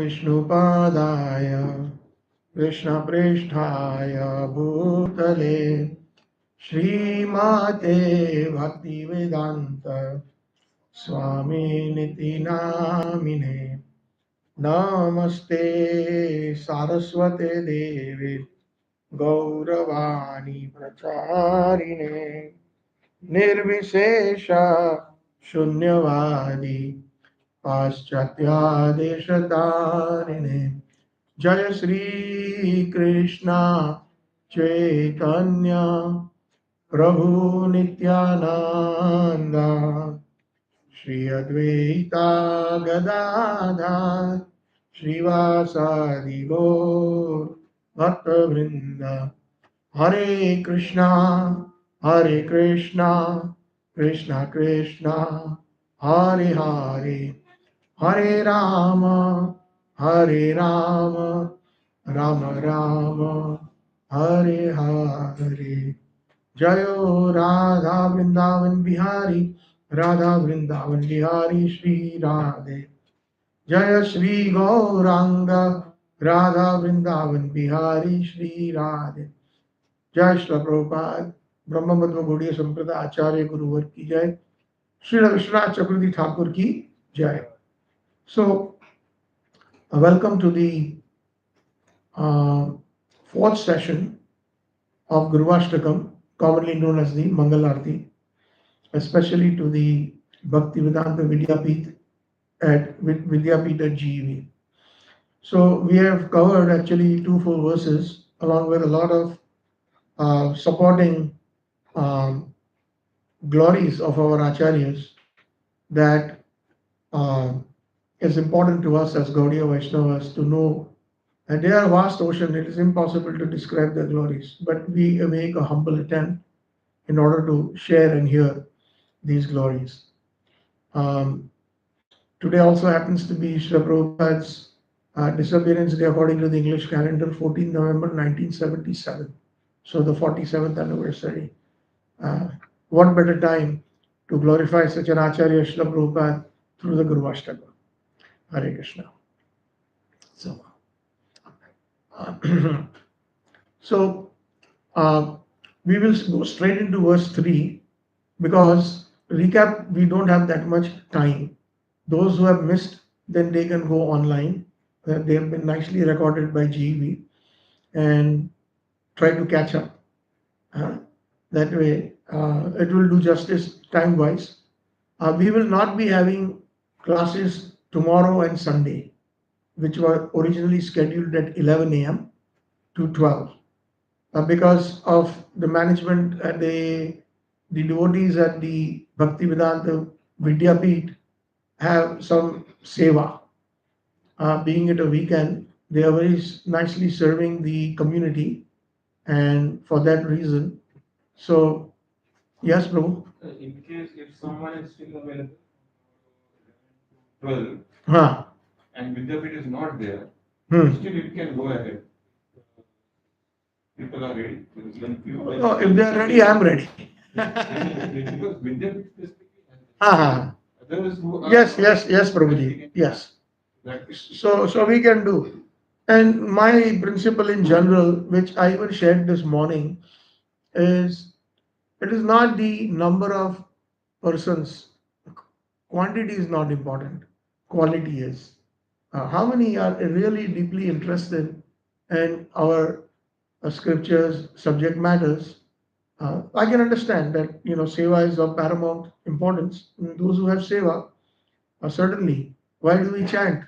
Vishnupadaya Krishnaprishthaya Bhutale Srimate Bhaktivedanta Swami Niti Namine Namaste Saraswate Devi Gauravani Pracharine Nirvishesha Shunyavadi Paschatya Jaya Shri Krishna Chaitanya Prabhu Nityananda Shri Advaita Gadadhar Srivasadi Gaur Bhakta Vrinda Hare Krishna Krishna Krishna Hare Hare Hare Rama Rama Rama Hare Hare Jayo Radha Vrindavan Bihari Radha Vrindavan Bihari Shri Radhe Jaya Shri Gauranga Radha Vrindavan Bihari Shri Radhe Jai Shri Prabhupada Brahma Madhva Gaudiya Sampradaya Acharya Guruvar ki Jai Shri Vishwanath Chakravarti Thakur ki Jai. So welcome to the fourth session of Guruvashtakam, commonly known as the Mangal Arati, especially to the Bhaktivedanta Vidyapith at Vidyapith at GEV. So we have covered actually 2 full verses along with a lot of supporting glories of our acharyas that is important to us as Gaudiya Vaishnavas to know. And they are a vast ocean, it is impossible to describe their glories, but we make a humble attempt in order to share and hear these glories. Today also happens to be Srila Prabhupada's disappearance day according to the English calendar, 14 November 1977. So the 47th anniversary. What better time to glorify such an Acharya Srila Prabhupada through the Guruvashtakam. Hare Krishna. So, we will go straight into verse 3 because recap, we don't have that much time. Those who have missed, then they can go online. They have been nicely recorded by GEV and try to catch up. That way, it will do justice time-wise. We will not be having classes tomorrow and Sunday, which were originally scheduled at 11 a.m. to 12. Because of the management, the devotees at the Bhaktivedanta Vidyapith have some seva. Being it a weekend, they are very nicely serving the community, and for that reason. So, yes, Prabhu. In case if someone is still available, 12, and Vidyapith is not there, still it can go ahead. People are ready. No, if they are ready, I am ready. Because Vidyapith specifically others who are yes, Prabhuji. Yes. So we can do. And my principle in general, which I even shared this morning, is it is not the number of persons. Quantity is not important. Quality is. How many are really deeply interested in our scriptures, subject matters? I can understand that seva is of paramount importance. Those who have seva, certainly. Why do we chant?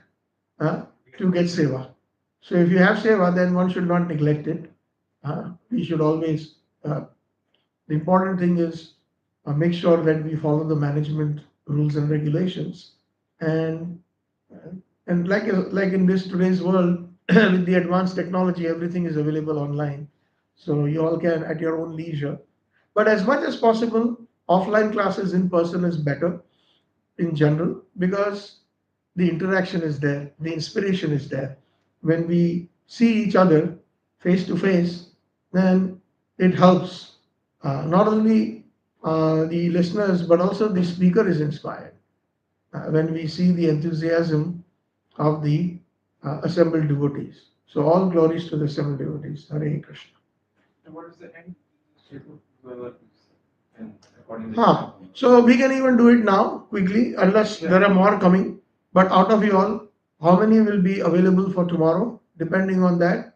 To get seva. So if you have seva, then one should not neglect it. We should always. The important thing is make sure that we follow the management rules and regulations, and like in this today's world with the advanced technology, everything is available online, so you all can at your own leisure. But as much as possible, offline classes in person is better in general because the interaction is there, the inspiration is there. When we see each other face to face, then it helps not only the listeners but also the speaker is inspired when we see the enthusiasm of the assembled devotees. So all glories to the assembled devotees. Hare Krishna. And what is the end statement? Whoever is- and according to So we can even do it now quickly, unless there are more coming. But out of you all, how many will be available for tomorrow? Depending on that,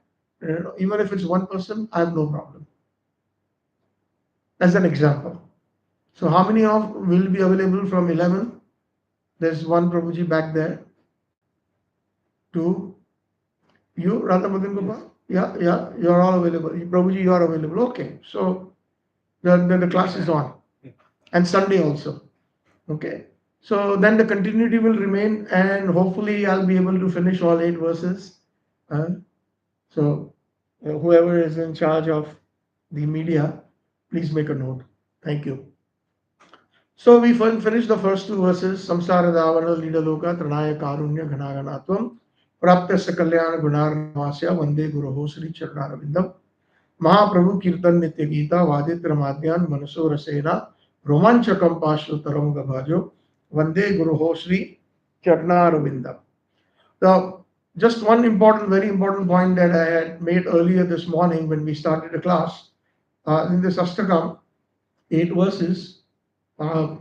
even if it's one person, I have no problem. As an example. So how many of will be available from 11? There's one Prabhuji back there. Two. You, Radha Madan Gopal? Yeah, you're all available. Prabhuji, you are available. Okay. So the class is on. And Sunday also. Okay. So then the continuity will remain, and hopefully I'll be able to finish all 8 verses. So whoever is in charge of the media, please make a note. Thank you. So we finished the first 2 verses. Samsara Davana Lida Loka Tranaya Karunya Ganaganatvam Praptasya Kalyan Gunarnavasya Vande Guruho Sri Charanarvindam Mahaprabhu Kirtan Nitya Gita Vaditra Madhyan Manaso Rasena Romanchakam Pashutaram Gabhajo Vande Guruho Sri Charanarvindam. Now, just one important, very important point that I had made earlier this morning when we started the class, in this Astakam, 8 verses, every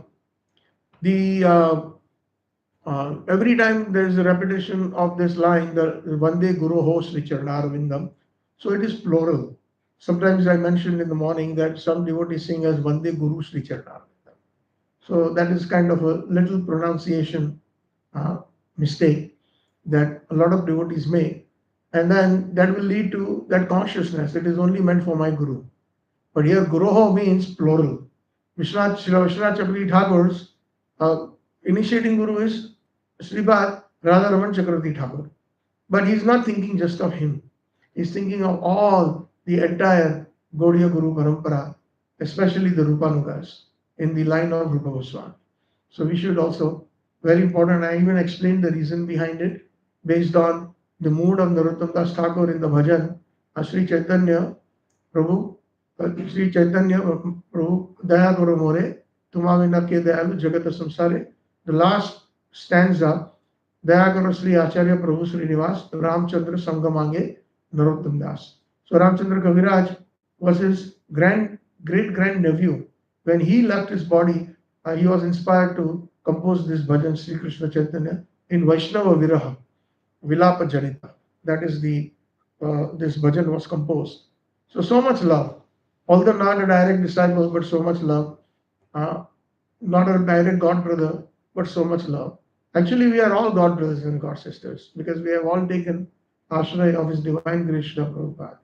time there is a repetition of this line, the Vande Guru Ho Sri Charanarvindam, so it is plural. Sometimes I mentioned in the morning that some devotees sing as Vande Guru Sri Charanarvindam. So that is kind of a little pronunciation mistake that a lot of devotees make. And then that will lead to that consciousness. It is only meant for my Guru. But here Guruho means plural. Srila Vishwanath Chakravarti Thakur's initiating Guru is Sripad Radha Raman Chakravarti Thakur. But he is not thinking just of him. He is thinking of all the entire Gaudiya Guru Parampara, especially the Rupanugas, in the line of Rupa Goswami. So we should also, very important, I even explained the reason behind it, based on the mood of Narottam Das Thakur in the bhajan, Sri Chaitanya Prabhu, Sri Chaitanya Prabhu, Daya Guru More, Tumavina Ke Dayalu Jagata Samsare. The last stanza, Daya Guru Sri Acharya Prabhu Srinivas, Ramchandra Sangamange Narottam Das. So Ramchandra Kaviraj was his great grand nephew. When he left his body, he was inspired to compose this bhajan Sri Krishna Chaitanya in Vaishnava Viraha, Vilapa Janita. That is the this bhajan was composed. So much love. Although not a direct disciple, but so much love. Not a direct God brother, but so much love. Actually, we are all God brothers and God sisters because we have all taken ashray of His Divine Grace Srila Prabhupada.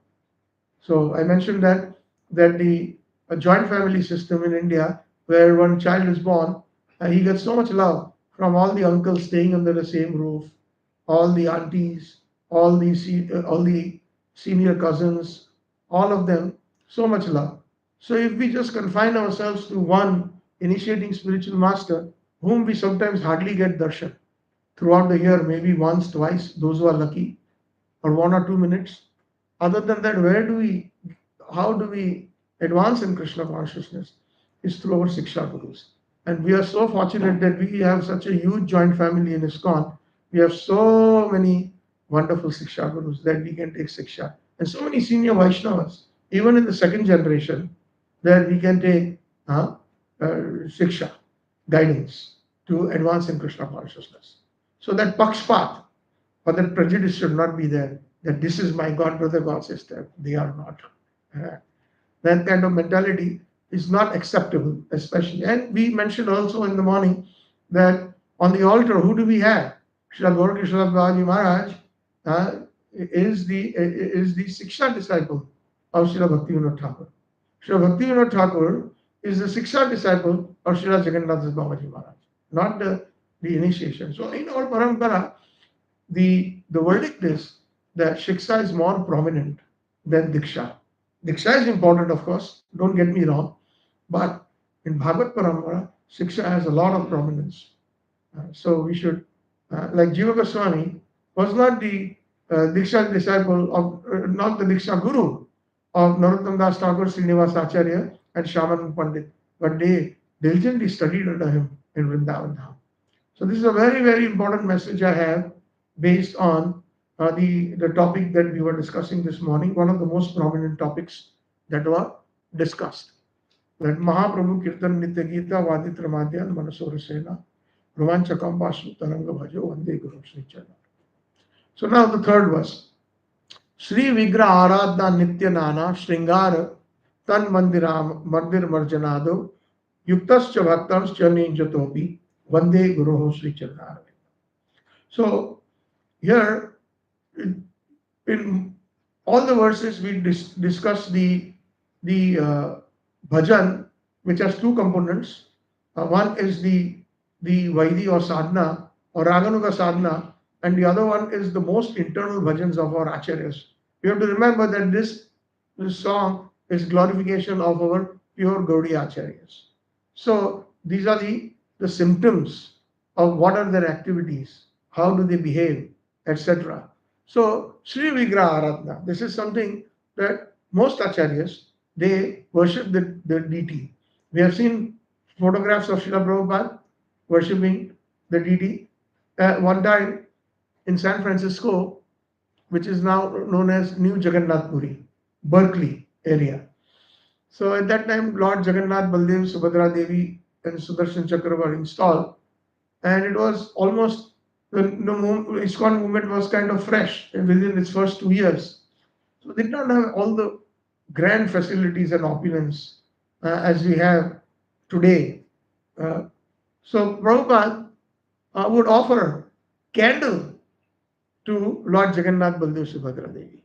So I mentioned that the joint family system in India, where one child is born, he gets so much love from all the uncles staying under the same roof, all the aunties, all the senior cousins, all of them, so much love. So if we just confine ourselves to one initiating spiritual master, whom we sometimes hardly get darshan throughout the year, maybe once, twice, those who are lucky, or 1 or 2 minutes. Other than that, how do we advance in Krishna consciousness? Is through our Siksha Gurus. And we are so fortunate that we have such a huge joint family in ISKCON. We have so many wonderful Siksha Gurus that we can take Siksha. And so many senior Vaishnavas, even in the second generation, that we can take Siksha, guidance to advance in Krishna consciousness. So that pakspat, or that prejudice should not be there, that this is my God brother, God sister. They are not. That kind of mentality is not acceptable, especially. And we mentioned also in the morning that on the altar, who do we have? Srila Gaurkishora Babaji Maharaj is the Siksha disciple of Srila Bhaktivinoda Thakur. Srila Bhaktivinoda Thakur is the Siksha disciple of Srila Jagannath Babaji Maharaj, not the initiation. So in our parampara, the verdict is that Shiksha is more prominent than Diksha. Diksha is important, of course, don't get me wrong, but in Bhagavad Parampara, Shiksha has a lot of prominence. So we should, like Jiva Goswami was not the Diksha disciple of, not the Diksha Guru of Narottam Das Thakur, Srinivas Acharya, and Shaman Pandit, but they diligently studied under him in Vrindavan Dham. So this is a very, very important message I have based on the topic that we were discussing this morning, one of the most prominent topics that were discussed. That Mahaprabhu Kirtan Nitya Gita Vaditra Madhyan Manasorasena Romanchakam Vasu Taranga Bhajo Vande Guru Sri Chana. So now the third verse. Shri Vigra Aradna Nitya Nana Shringar Tan Mandiram Mandir Marjanado Yuktascha Bhaktams Chaninjatopi Vande Guru Sri Chana. So here in all the verses we discuss the bhajan, which has two components. One is the Vaidhi or sadhana or Raganuga sadhana, and the other one is the most internal bhajans of our acharyas. We have to remember that this song is glorification of our pure Gaudiya acharyas. So these are the symptoms of what are their activities, how do they behave, etc. So Sri Vigraha Aradhana, this is something that most acharyas, they worship the deity. We have seen photographs of Srila Prabhupada worshipping the deity. One time in San Francisco, which is now known as New Jagannath Puri, Berkeley area. So at that time, Lord Jagannath, Baldev, Subhadra Devi, and Sudarshan Chakra were installed, and it was almost the ISKCON movement was kind of fresh within its first 2 years. So they did not have all the grand facilities and opulence as we have today. So Prabhupada would offer candle to Lord Jagannath Baldev Subhadra Devi.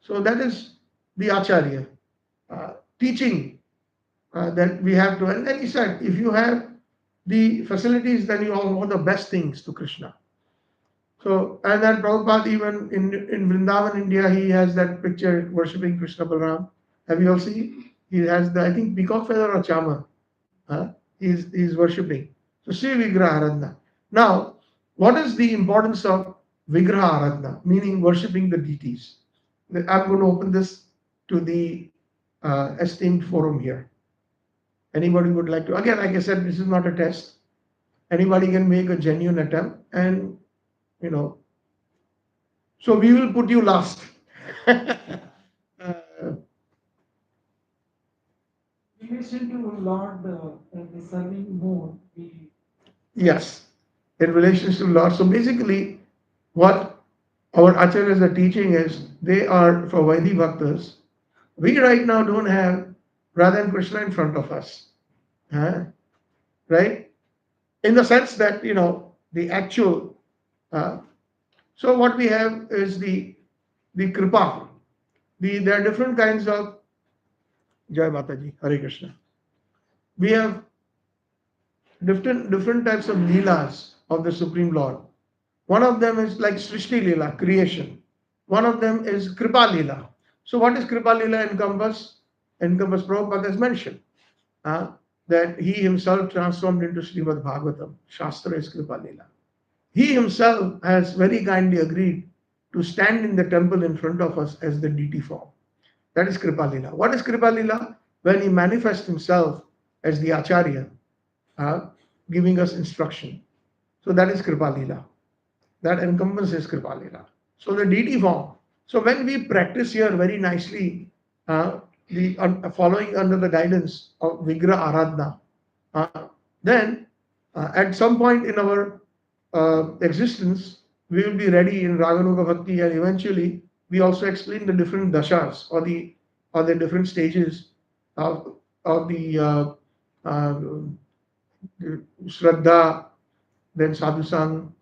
So that is the Acharya teaching that we have to. And then he said, if you have the facilities, then you all want the best things to Krishna. So, and then Prabhupada, even in Vrindavan, India, he has that picture worshipping Krishna Balaram. Have you all seen? He has the, I think, peacock feather or charmer. He's worshipping. So, Sri Vigraha Aradhana. Now, what is the importance of Vigraha Aradhana, meaning worshipping the deities? I'm going to open this to the esteemed forum here. Anybody would like to? Again, like I said, this is not a test. Anybody can make a genuine attempt, and so we will put you last. In relation to Lord, the serving mode, Yes, in relation to Lord. So basically, what our acharyas are teaching is they are for Vaidhi Bhaktas. We right now don't have Radha and Krishna in front of us. Right? In the sense that, the actual. So what we have is the Kripa. There are different kinds of Jai Mataji, Hare Krishna. We have different types of leelas of the Supreme Lord. One of them is like Srishti Leela, creation. One of them is Kripa Leela. So what is Kripa Leela encompass? Prabhupada has mentioned that he himself transformed into Srimad Bhagavatam. Shastra is Kripa Leela. He himself has very kindly agreed to stand in the temple in front of us as the deity form. That is Kripa Leela. What is Kripa Leela? When he manifests himself as the Acharya, giving us instruction. So that is Kripa Leela. That encompasses Kripa Leela. So the deity form. So when we practice here very nicely, following under the guidance of Vigraha Aradhana, then at some point in our existence, we will be ready in Raganuga Bhakti, and eventually we also explain the different dashas or the different stages of the Shraddha, then Sadhusang.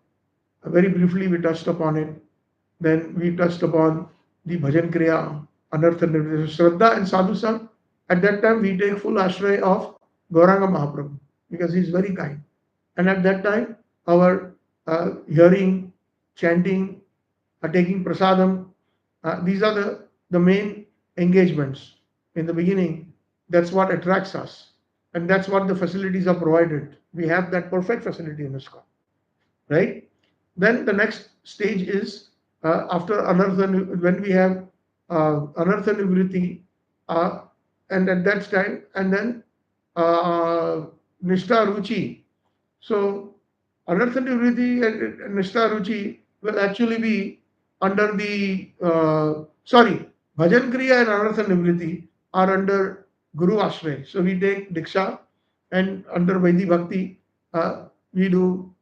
Very briefly we touched upon it. Then we touched upon the Bhajan Kriya, Anartha Nirvana, Shraddha and Sadhusang. At that time we take full ashray of Gauranga Mahaprabhu because he is very kind. And at that time our hearing, chanting, taking prasadam, these are the main engagements in the beginning. That's what attracts us. And that's what the facilities are provided. We have that perfect facility in ISKCON. Right? Then the next stage is after Anartha, when we have Anartha Nivritti, and at that time, and then Nishtha Ruchi. So Anartha Nivritti and Nishtha Ruchi will actually be under the Bhajan Kriya and Anartha Nivriti are under Guru Ashray. So we take Diksha, and under Vaidhi Bhakti, we do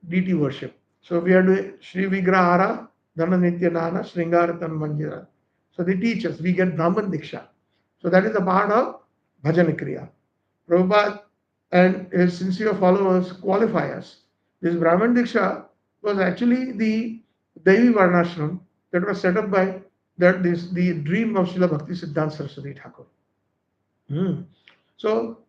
deity worship. So we are doing Sri Vigrahara, Dhana Nitya Nana, Sringaratan Manjira. So they teach us, we get Brahman Diksha. So that is a part of Bhajan Kriya. Prabhupada and his sincere followers qualify us. This Brahman Diksha was actually the Devi Varnashram that was set up by the dream of Srila Bhakti Siddhanta Saraswati Thakur. So,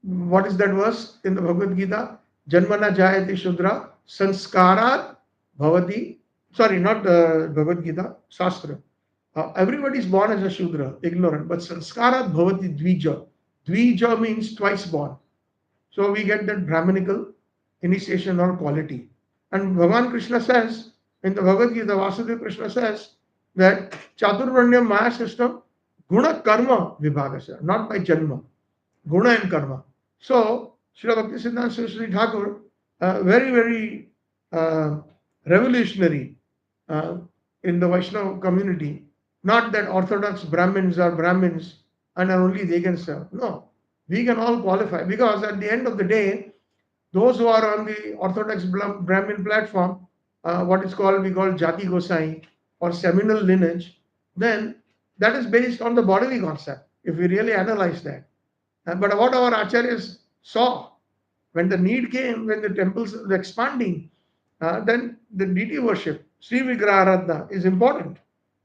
what is that verse in the Bhagavad Gita? Janmana Jayati Shudra Sanskarat Bhavati. Sorry, not Bhagavad Gita, Shastra. Everybody is born as a Shudra, ignorant, but Sanskarat Bhavati Dvija. Dvija means twice born. So we get that Brahmanical initiation or quality. And Bhagavan Krishna says, in the Bhagavad Gita, Vasudeva Krishna says that Chaturvarnya Maya system, Guna Karma Vibhagasya, not by Janma, Guna and Karma. So, Srila Bhakti Siddhanta Saraswati Thakur, very revolutionary in the Vaishnava community. Not that Orthodox Brahmins are Brahmins and only they can serve. No, we can all qualify, because at the end of the day, those who are on the Orthodox Brahmin platform, what is called, we call Jati Gosai or seminal lineage, then that is based on the bodily concept, if we really analyze that. But what our acharyas saw, when the need came, when the temples were expanding, then the deity worship, Sri Vigraharadha, is important,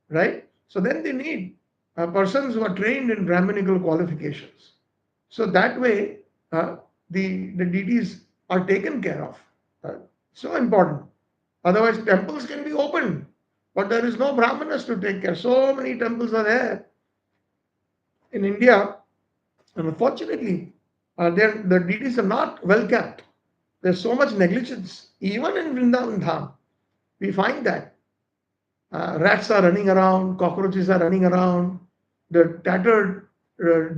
right? So then they need persons who are trained in Brahminical qualifications. So that way, the deities are taken care of. So important. Otherwise, temples can be opened, but there is no Brahmanas to take care. So many temples are there in India, and unfortunately, the deities are not well kept. There's so much negligence. Even in Vrindavan Dham, we find that rats are running around, cockroaches are running around, the tattered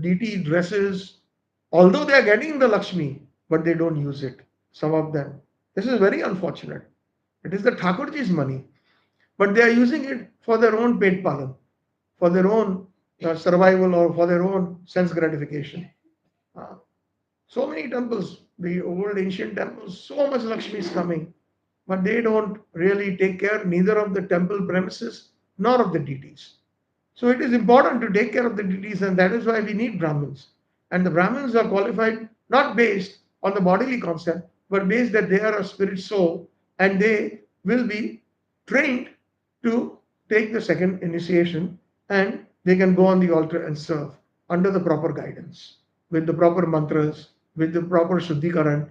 deity dresses, although they are getting the Lakshmi, but they don't use it, some of them. This is very unfortunate. It is the Thakurji's money, but they are using it for their own pet palan, for their own survival or for their own sense gratification. So many temples, the old ancient temples, so much Lakshmi is coming, but they don't really take care neither of the temple premises nor of the deities. So it is important to take care of the deities, and that is why we need Brahmins. And the Brahmins are qualified not based on the bodily concept, but based that they are a spirit soul, and they will be trained to take the second initiation, and they can go on the altar and serve under the proper guidance, with the proper mantras, with the proper Shuddhikaran,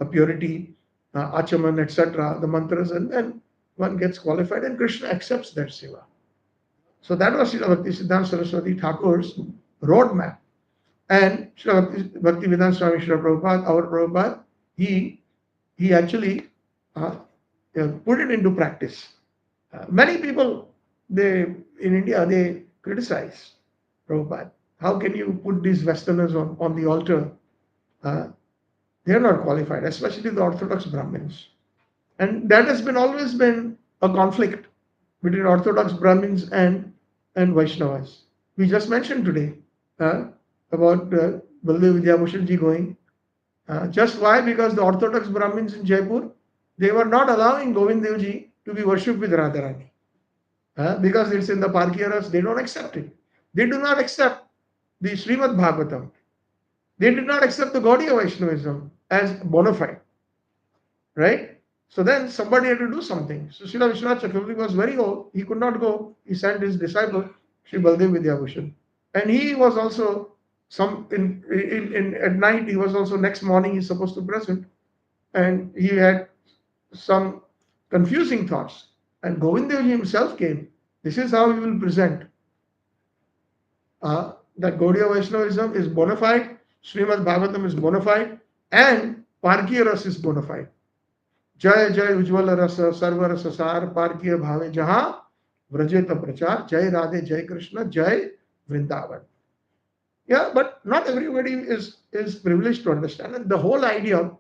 purity, Achaman, etc., the mantras, and then one gets qualified, and Krishna accepts that seva. So that was Srila Bhakti Siddhanta Saraswati Thakur's roadmap. And Srila Bhakti Vedanta Swami Srila Prabhupada, our Prabhupada, he actually put it into practice. Many people, in India, they criticize Prabhupada. How can you put these Westerners on the altar? They are not qualified, especially the Orthodox Brahmins. And that has always been a conflict between Orthodox Brahmins and Vaishnavas. We just mentioned today about Baldev Vidyabhushan ji going. Just why? Because the Orthodox Brahmins in Jaipur, they were not allowing Govind Dev ji to be worshipped with Radharani. Because it's in the Parkiyaras, they don't accept it. They do not accept the Srimad Bhagavatam. They did not accept the Gaudiya Vaishnavism as bona fide. Right? So then somebody had to do something. So Srila Vishwanath Chakravarti was very old. He could not go. He sent his disciple, Sri Baldev Vidyabhushan. And he was also at night, he was also next morning he's supposed to present. And he had some confusing thoughts. And Govind Dev ji himself came. This is how he will present. That Gaudiya Vaishnavism is bona fide, Srimad Bhagavatam is bona fide, and Parkiya Ras is bona fide. Jai Jai Ujjwala Rasa Sarva Rasa Sar Parkiya Bhave Jaha Vrajeta Prachar Jai Radhe Jai Krishna Jai Vrindavan. Yeah, but not everybody is privileged to understand. And the whole idea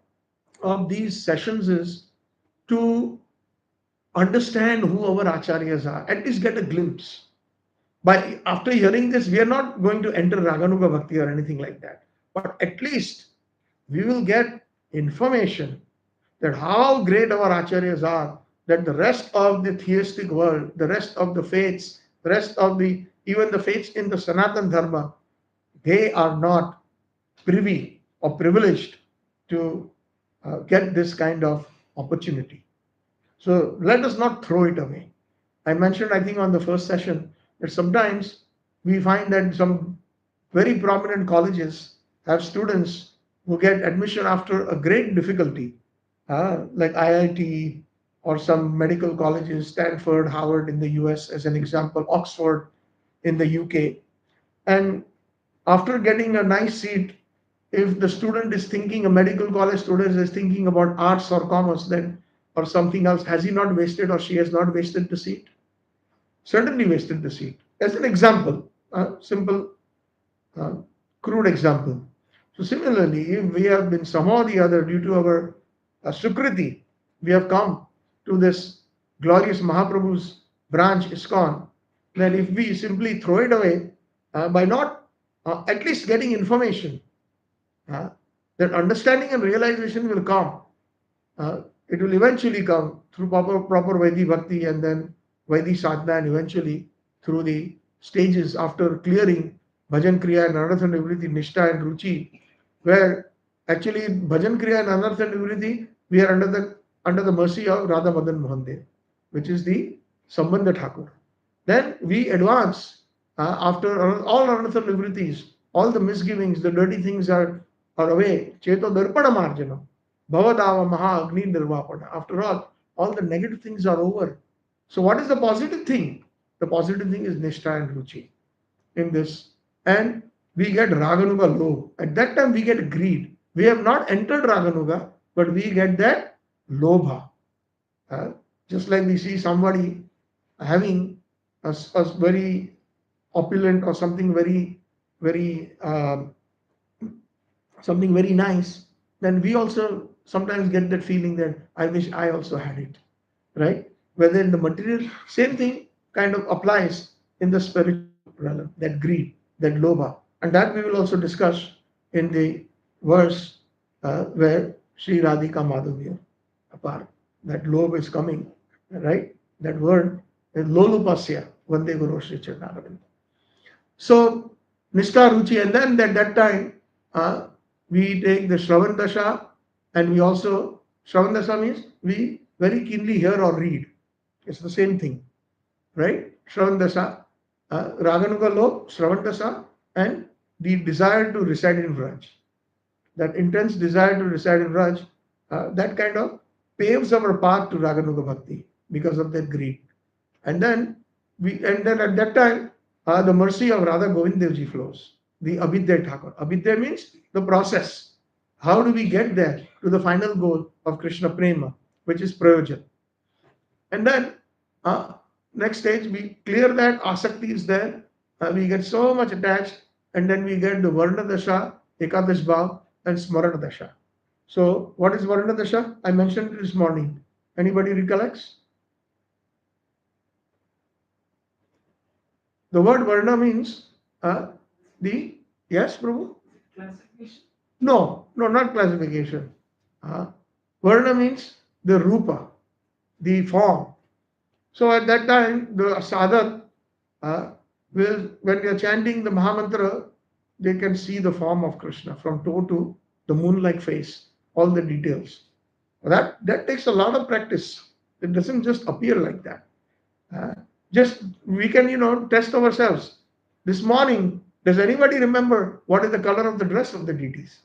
of these sessions is to understand who our acharyas are, at least get a glimpse. By after hearing this, we are not going to enter Raganuga Bhakti or anything like that. But at least we will get information that how great our acharyas are, that the rest of the theistic world, the rest of the faiths, the rest of the even the faiths in the Sanatan Dharma, they are not privy or privileged to get this kind of opportunity. So let us not throw it away. I mentioned, I think, on the first session that sometimes we find that some very prominent colleges have students who get admission after a great difficulty, like IIT or some medical colleges, Stanford, Harvard in the US, as an example, Oxford in the UK. And after getting a nice seat, if the student is thinking, a medical college student is thinking about arts or commerce, then or something else, has he not wasted or she has not wasted the seat? Certainly wasted the seat. As an example, a simple, uh, crude example. So similarly, if we have been somehow or the other, due to our sukriti, we have come to this glorious Mahaprabhu's branch ISKCON, then if we simply throw it away by not at least getting information, uh, that understanding and realization will come. It will eventually come through proper Vaidhi Bhakti and then Vaidhi Sadhana, and eventually through the stages after clearing Bhajan Kriya and Anartha Nivritti, Nishtha and Ruchi, where actually Bhajan Kriya and Anartha Nivritti, we are under the mercy of Radha Madan Mohandev, which is the Sambandha Thakur. Then we advance after all Anartha Nivrittis, all the misgivings, the dirty things are away. Cheto Darpana Marjana. Bhavadava Maha Agni Nirvapana. After all the negative things are over. So, what is the positive thing? The positive thing is Nishtha and Ruchi in this. And we get Raganuga low. At that time, we get greed. We have not entered Raganuga, but we get that Lobha. Just like we see somebody having a very opulent or something something very nice, then we also sometimes get that feeling that I wish I also had it, right? Whether in the material, same thing kind of applies in the spiritual realm, that greed, that lobha. And that we will also discuss in the verse where Sri Radhika Madhavya apart. That lobe is coming, right? That word is lolupasya, Vande Guru Sri Charanaravinda. So, Nishtha Ruchi, and then at that time, we take the Shravan Dasha, and we also, Shravan Dasha means we very keenly hear or read. It's the same thing, right? Shravan Dasha, Raganuga Lok, Shravan Dasha, and the desire to reside in Vraj. That intense desire to reside in Vraj, that kind of paves our path to Raganuga Bhakti because of that greed. And then at that time, the mercy of Radha Govind Dev Ji flows. The Abhidya Thakur. Abhidya means the process. How do we get there to the final goal of Krishna Prema, which is Prayojan? And then next stage, we clear that Asakti is there. We get so much attached, and then we get the Varna Dasha, Ekadash Bhav, and Smarana Dasha. So, what is Varna Dasha? I mentioned it this morning. Anybody recollects? The word Varna means yes, Prabhu? Classification. No, not classification. Varna means the Rupa, the form. So at that time, the sadhak will, when they are chanting the Mahamantra, they can see the form of Krishna from toe to the moon-like face, all the details. That takes a lot of practice. It doesn't just appear like that. Just we can test ourselves. This morning, does anybody remember what is the color of the dress of the deities?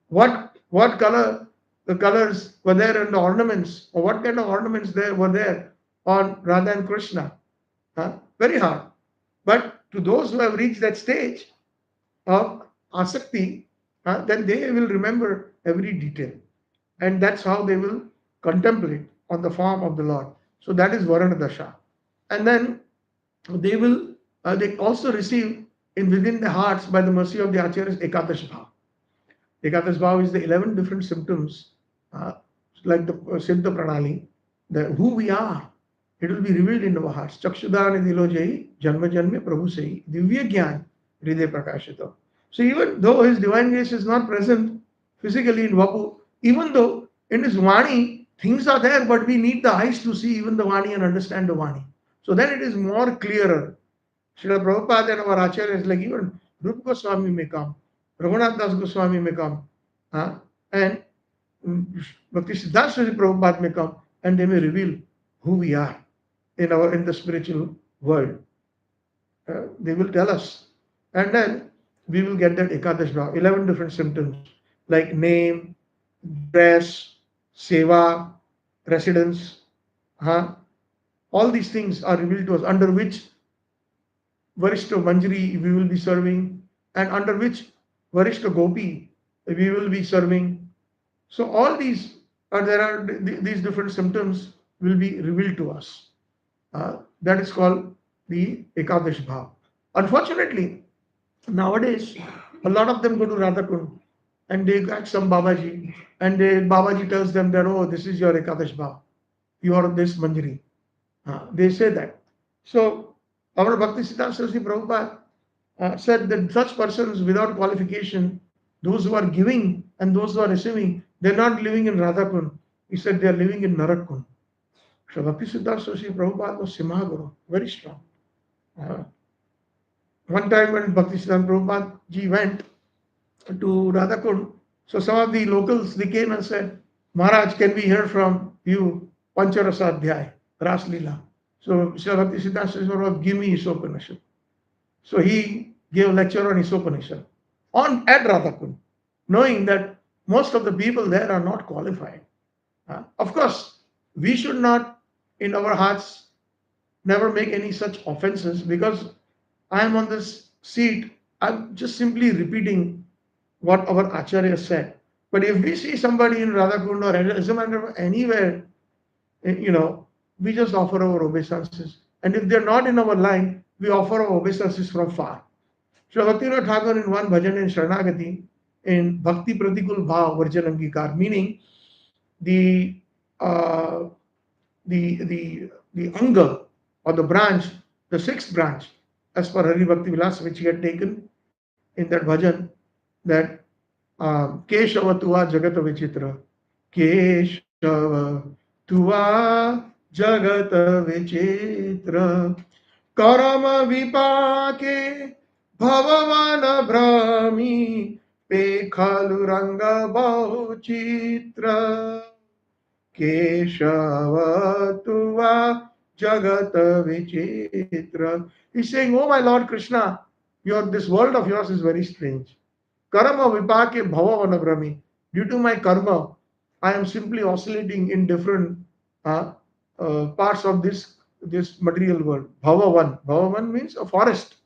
What color the colors were there in the ornaments, or what kind of ornaments were there on Radha and Krishna? Very hard. But to those who have reached that stage of asakti, then they will remember every detail. And that's how they will contemplate on the form of the Lord. So that is Varana Dasha. And then they also receive within their hearts by the mercy of the Acharyas Ekadash Bhav. Ekadash Bhav is the 11 different symptoms, like the Siddha Pranali. who we are, it will be revealed in our hearts. Chakshudana dilojai janma janme prabhu sei divya gyan hriday prakashito. So even though his divine grace is not present physically in Vapu, even though in his Vani things are there, but we need the eyes to see even the Vani and understand the Vani. So then it is more clearer. Srila Prabhupada and our Acharya is like even Rupa Goswami may come, Raghunath Das Goswami may come, and Bhakti Siddhanta Saraswati Prabhupada may come, and they may reveal who we are in the spiritual world. They will tell us, and then we will get that Ekadash Bhava, 11 different symptoms like name, dress, seva, residence. All these things are revealed to us, under which Varishta Manjari we will be serving, and under which Varishta Gopi we will be serving. So all these these different symptoms will be revealed to us. That is called the Ekadash Bhav. Unfortunately, nowadays a lot of them go to Radhakund and they catch some Babaji, and Babaji tells them that, oh, this is your Ekadash Bhav, you are this Manjari. They say that. So our Bhakti Siddhanta Saraswati Prabhupada said that such persons without qualification, those who are giving and those who are receiving, they're not living in Radhakund. He said they are living in Narakund. So Bhakti Siddhanta Saraswati Prabhupada was Simhaguru, very strong. One time when Bhakti Siddhanta Prabhupada ji went to Radhakund, so some of the locals, they came and said, Maharaj, can we hear from you Pancharasa Adhyay, Ras Leela? So Sri Bhakti Siddhanta Saraswati Prabhupada, give me Isopanishad. So he gave a lecture on Isopanishad at Radhakund, knowing that most of the people there are not qualified. Of course, we should not, in our hearts, never make any such offenses, because I am on this seat, I'm just simply repeating what our Acharya said. But if we see somebody in Radhakund or as a matter of anywhere, we just offer our obeisances. And if they're not in our line, we offer our obeisances from far. So Bhaktivinoda Thakur in one bhajan in Sharanagati, in Bhakti Pratikul Bhav Varjanangikar, meaning the anga or the branch, the sixth branch, as per Hari Bhakti Vilas, which he had taken in that bhajan, that Keshava Tuva Jagata Vichitra, Keshava Tuva Jagata Vichitra, Karama Vipake Bhavavana Brahmi Pekhalu Ranga Bauchitra, Keshava Tuva Jagata Vichitra. He's saying, oh my Lord Krishna, this world of yours is very strange. Karma vipake bhavavana brahmi. Due to my karma, I am simply oscillating in different parts of this material world. Bhavavan means a forest.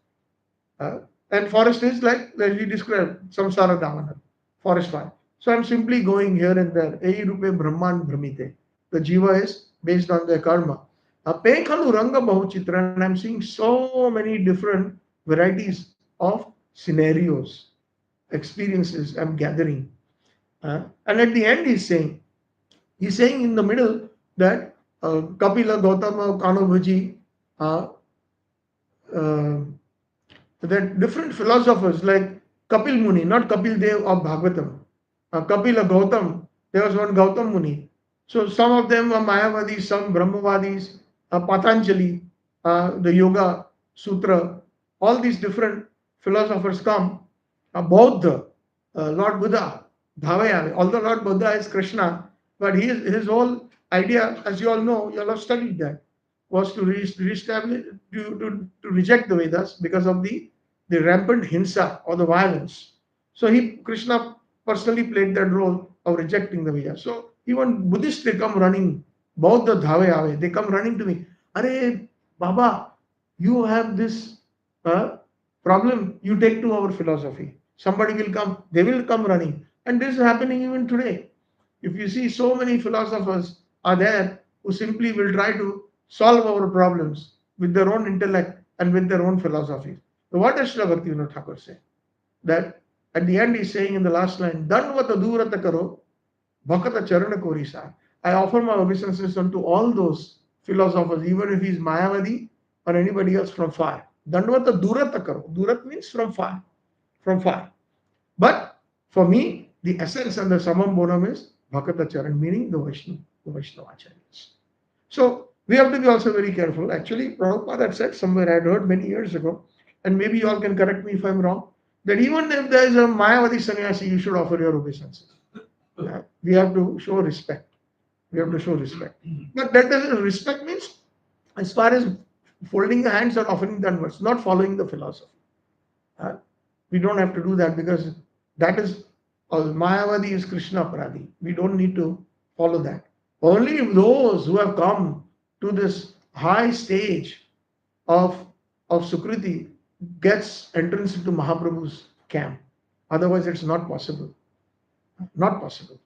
And forest is like we described, samsara damana, forest fire. So I'm simply going here and there. Ei rupe brahman brahmite. The jiva is based on their karma. Pekhalu ranga bahuchitra, and I'm seeing so many different varieties of scenarios, experiences I'm gathering. And at the end he's saying in the middle that Kapila Gautama Kanobhaji, that different philosophers like Kapil Muni, not Kapil Dev of Bhagavatam, Kapila Gautam, there was one Gautam Muni. So some of them are Mayavadis, some Brahmavadis, Patanjali, the Yoga Sutra, all these different philosophers come. Buddha, Lord Buddha, Bhavayave, although Lord Buddha is Krishna, but his whole idea, as you all know, you all have studied that, was to reestablish, to reject the Vedas because of the rampant hinsa or the violence. So Krishna personally played that role of rejecting the Vedas. So even Buddhists, they come running, Bauddha Dhavayave, they come running to me. Are Baba, you have this problem, you take to our philosophy. Somebody will come, they will come running. And this is happening even today. If you see, so many philosophers are there who simply will try to solve our problems with their own intellect and with their own philosophies. So what does Srila Bhaktivinoda Thakur say? That at the end he's saying in the last line, Danvata durata karo, bhakata charana korisa. I offer my obeisances unto all those philosophers, even if he's Mayavadi or anybody else from far. Dandavata durata karo. Durat means from far. From far. But for me, the essence and the summum bonum is Bhakata Charan, meaning the Vaishnava Acharyas. So we have to be also very careful. Actually, Prabhupada had said somewhere, I had heard many years ago, and maybe you all can correct me if I'm wrong, that even if there is a Mayavadi sannyasi, you should offer your obeisances. We have to show respect. We have to show respect. But that doesn't, respect means as far as folding the hands or offering the onwards, not following the philosophy. We don't have to do that because that is Mayavadi is Krishna Paradi. We don't need to follow that. Only those who have come to this high stage of Sukriti gets entrance into Mahaprabhu's camp. Otherwise, it's not possible. Not possible.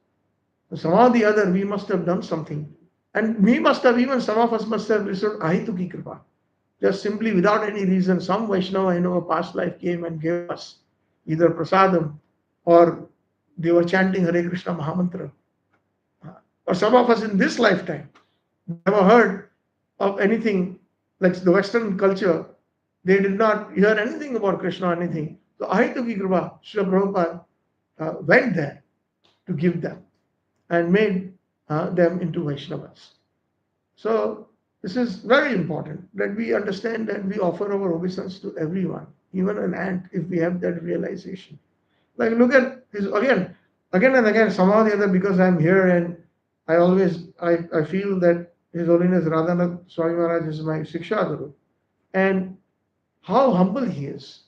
Somehow or the other, we must have done something. And we must have, even some of us must have received Ahituki Kripa. Just simply without any reason, some Vaishnava in our past life came and gave us either prasadam or they were chanting Hare Krishna Mahamantra. Or some of us in this lifetime never heard of anything like the Western culture. They did not hear anything about Krishna or anything. So Ahituki Kripa, Srila Prabhupada went there to give them and made them into Vaishnavas. So this is very important that we understand that we offer our obeisance to everyone, even an ant, if we have that realization. Like look at this again and again, somehow or the other, because I'm here and I feel that His Holiness Radhanath Swami Maharaj is my Siksha Guru. And how humble he is.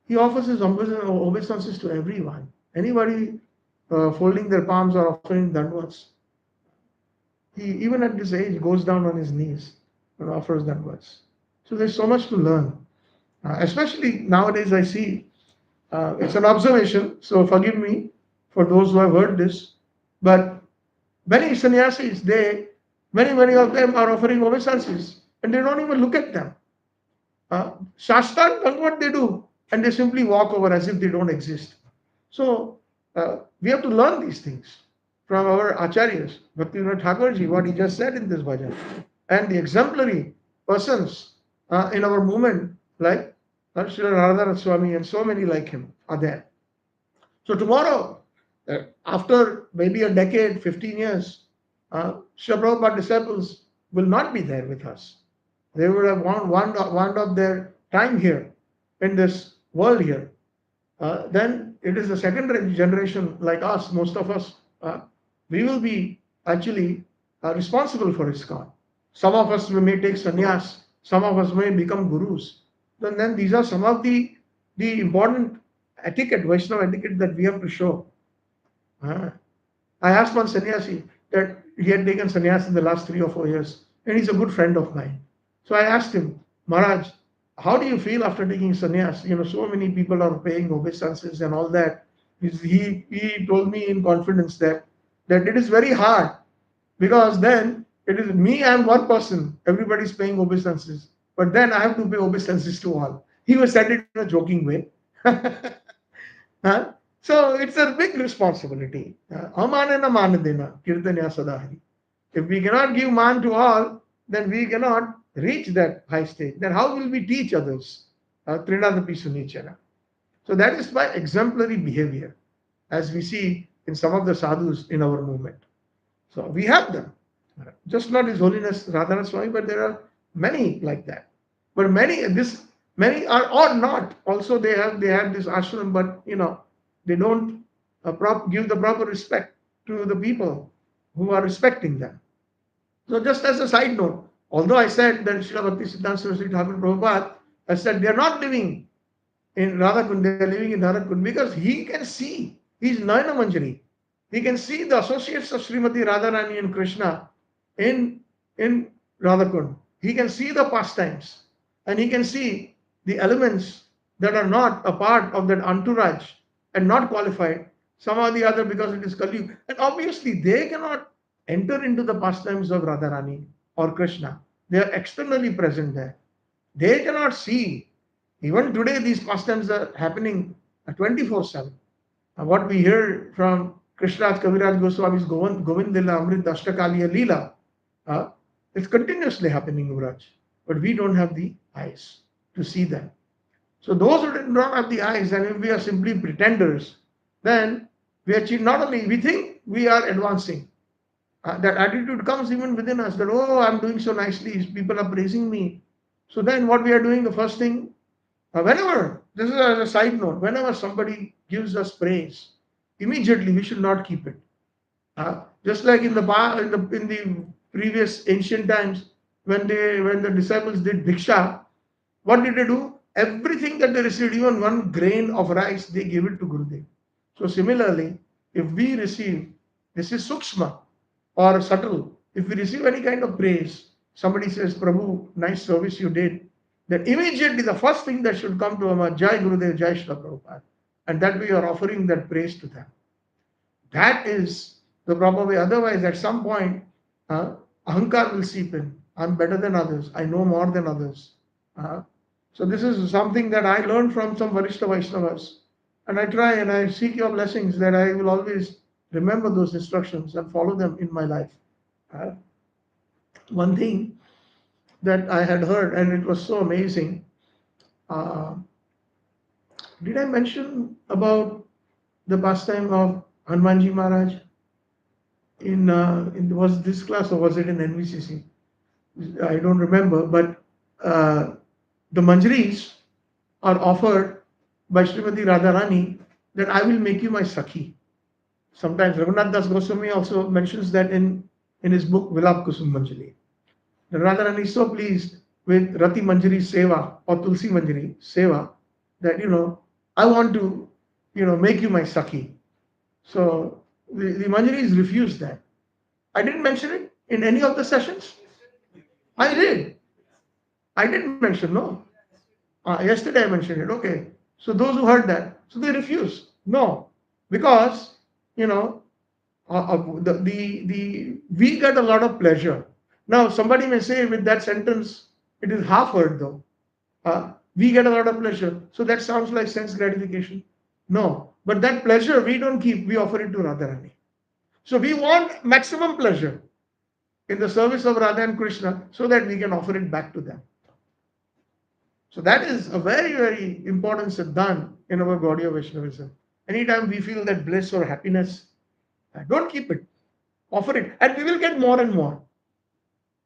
He offers his obeisances to everyone. Anybody folding their palms or offering dandavats. He, even at this age, goes down on his knees and offers dandavats. So there's so much to learn. Especially nowadays, I see, it's an observation, so forgive me for those who have heard this, but many sannyasis, many of them are offering obeisances and they don't even look at them. Shastra does what they do and they simply walk over as if they don't exist. So we have to learn these things from our acharyas, Bhaktivinoda Thakurji, what he just said in this bhajan, and the exemplary persons in our movement like Srila Radhanath Swami and so many like him are there. So tomorrow, after maybe a decade, 15 years, Srila Prabhupada disciples will not be there with us. They would have wound up their time here in this world here. Then it is the second generation like us, most of us, we will be actually responsible for ISKCON. Some of us may take sannyas, some of us may become gurus. Then these are some of the important etiquette, Vaishnava etiquette that we have to show. I asked one sannyasi that he had taken sannyas in the last 3 or 4 years, and he's a good friend of mine. So I asked him, Maharaj, how do you feel after taking sannyas? So many people are paying obeisances and all that. He told me in confidence that it is very hard because then it is me, I'm one person, everybody's paying obeisances, but then I have to pay obeisances to all. He was said it in a joking way. So it's a big responsibility. Amanana manadena, kirtanya sadahari. If we cannot give man to all, then we cannot reach that high stage. Then how will we teach others? Trinadapi sunichana. So that is by exemplary behavior, as we see in some of the sadhus in our movement. So we have them. Just not His Holiness Radhanath Swami, but there are many like that. But many are or not. Also they have this ashram, but they don't give the proper respect to the people who are respecting them. So just as a side note, although I said that Srila Bhakti Siddhanta Saraswati Thakur Prabhupada, I said they are not living in Radhakund, they are living in Dharakund because he can see, he is Nayana Manjari. He can see the associates of Srimati Radharani and Krishna in Radhakund. He can see the pastimes and he can see the elements that are not a part of that entourage and not qualified, somehow or the other because it is Kali. And obviously they cannot enter into the pastimes of Radharani or Krishna. They are externally present there. They cannot see. Even today these pastimes are happening 24/7. What we hear from Krishna's Kaviraj Goswami's Govind Lila Amrit Ashtakaliya Leela. It's continuously happening, Yuvraj. But we don't have the eyes to see that. So those who do not have the eyes, and if we are simply pretenders, then we achieve not only we think we are advancing. That attitude comes even within us that, oh, I'm doing so nicely, people are praising me. So then what we are doing, the first thing, whenever, this is as a side note, whenever somebody gives us praise, immediately we should not keep it. Just like in the previous ancient times, when the disciples did bhiksha, what did they do? Everything that they received, even one grain of rice, they gave it to Gurudev. So similarly, if we receive, this is sukshma or subtle, if we receive any kind of praise, somebody says, Prabhu, nice service you did, then immediately the first thing that should come to our Jai Gurudev, Jai Srila Prabhupada. And that we are offering that praise to them. That is the proper way. Otherwise, at some point, ahankar will seep in. I'm better than others. I know more than others. So this is something that I learned from some Varishta Vaishnavas. And I try and I seek your blessings that I will always remember those instructions and follow them in my life. One thing that I had heard, and it was so amazing. Did I mention about the pastime of Hanumanji Maharaj? Was this class or was it in NVCC? I don't remember, but the manjaris are offered by Srimati Radharani that I will make you my Sakhi. Sometimes Raghunath Das Goswami also mentions that in his book Vilap Kusum Manjari. Radharani is so pleased with Rati Manjari Seva or Tulsi Manjari Seva that, I want to, make you my Sakhi. So the Manjaris refused that. I didn't mention it in any of the sessions. I did. I didn't mention, no. Yesterday I mentioned it. Okay. So those who heard that, so they refused. No. Because, we get a lot of pleasure. Now, somebody may say with that sentence, it is half heard though. We get a lot of pleasure. So that sounds like sense gratification. No. But that pleasure we don't keep, we offer it to Radharani. So we want maximum pleasure in the service of Radha and Krishna so that we can offer it back to them. So that is a very, very important siddhant in our Gaudiya Vaishnavism. Anytime we feel that bliss or happiness, don't keep it. Offer it. And we will get more and more.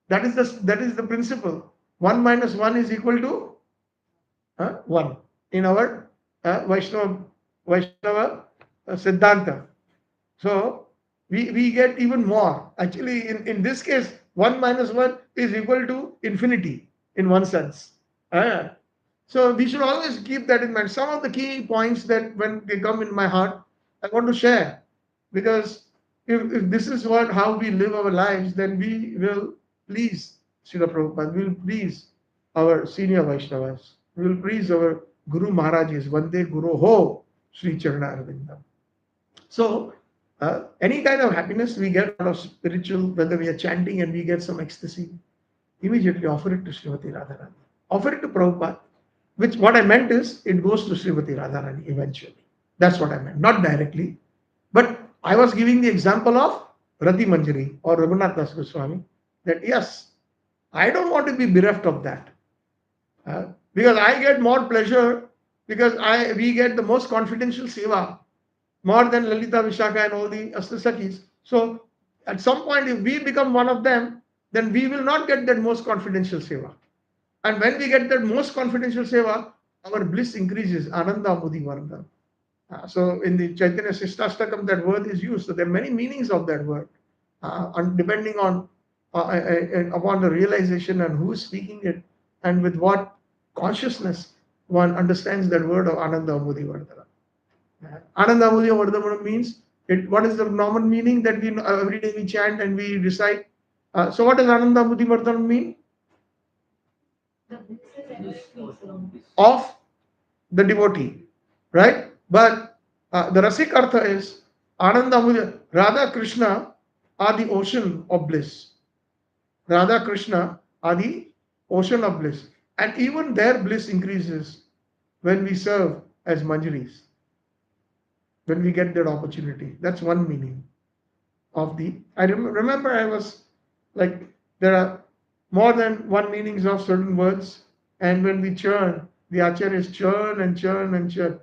That is the principle. 1 minus 1 is equal to 1 in our Vaishnava Siddhanta. So we get even more. Actually, in this case, 1 minus 1 is equal to infinity in one sense. So we should always keep that in mind. Some of the key points that when they come in my heart, I want to share. Because if this is how we live our lives, then we will please Srila Prabhupada, we will please our senior Vaishnavas, we will please our Guru Maharajas, Vande Guru Ho, Sri Charana Arvindam. So, any kind of happiness we get out of spiritual, whether we are chanting and we get some ecstasy, immediately offer it to Srimati Radharani. Offer it to Prabhupada, which what I meant is, it goes to Srimati Radharani eventually. That's what I meant, not directly. But I was giving the example of Rati Manjari or Raghunath Das Goswami, that yes, I don't want to be bereft of that. Because I get more pleasure, because we get the most confidential seva, more than Lalita, Vishaka and all the Astasakis. So at some point, if we become one of them, then we will not get that most confidential seva. And when we get that most confidential seva, our bliss increases. Ananda Mudi Varda. So in the Chaitanya Sishtastakam, that word is used. So there are many meanings of that word, and depending on upon the realization and who is speaking it, and with what consciousness one understands that word of Ananda Mudi Vardhana. Ananda Mudi Vardhana means what is the normal meaning that we every day we chant and we recite. So what does Ananda Mudi Vardhana mean? Of the devotee, right? But the Rasik Artha is Ananda Mudi. Radha Krishna are the ocean of bliss. Radha Krishna are the ocean of bliss. And even their bliss increases when we serve as manjaris. when we get that opportunity. That's one meaning of the. I remember I was like, there are more than one meanings of certain words, and when we churn, the acharyas churn and churn and churn.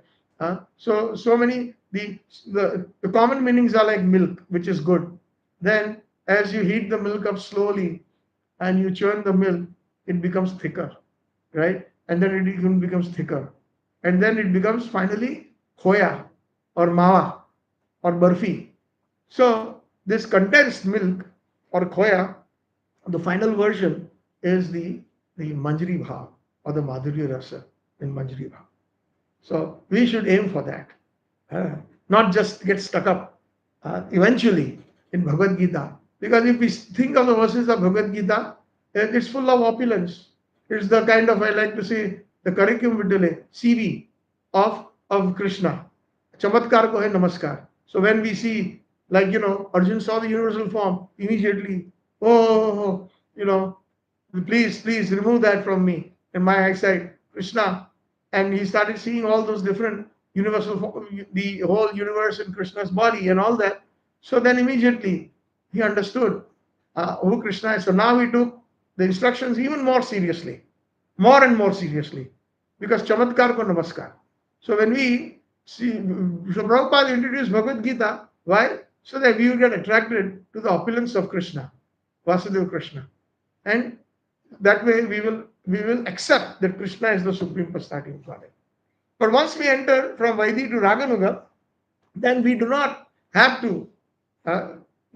So many the common meanings are like milk, which is good. Then as you heat the milk up slowly and you churn the milk, it becomes thicker, right? And then it even becomes thicker, and then it becomes finally khoya or mawa or barfi. So this condensed milk or khoya, the final version is the Manjari Bhav or the Madhurya Rasa in Manjari Bhav. So we should aim for that, not just get stuck up eventually in Bhagavad Gita. Because if we think of the verses of Bhagavad Gita, it's full of opulence. It's the kind of, I like to say, the curriculum vitae, CV of Krishna. Chamatkar ko hai namaskar. So when we see, like, Arjun saw the universal form, immediately, oh, please remove that from me in my eyesight, Krishna. And he started seeing all those different universal, the whole universe in Krishna's body and all that. So then immediately he understood who Krishna is. So now he took the instructions even more seriously, more and more seriously, because Chamatkar ko namaskar. So when we see, so Prabhupada introduced Bhagavad Gita, why? So that we will get attracted to the opulence of Krishna, Vasudeva Krishna. And that way we will accept that Krishna is the supreme personality of Godhead. But once we enter from Vaidhi to Raganuga, then we do not have to.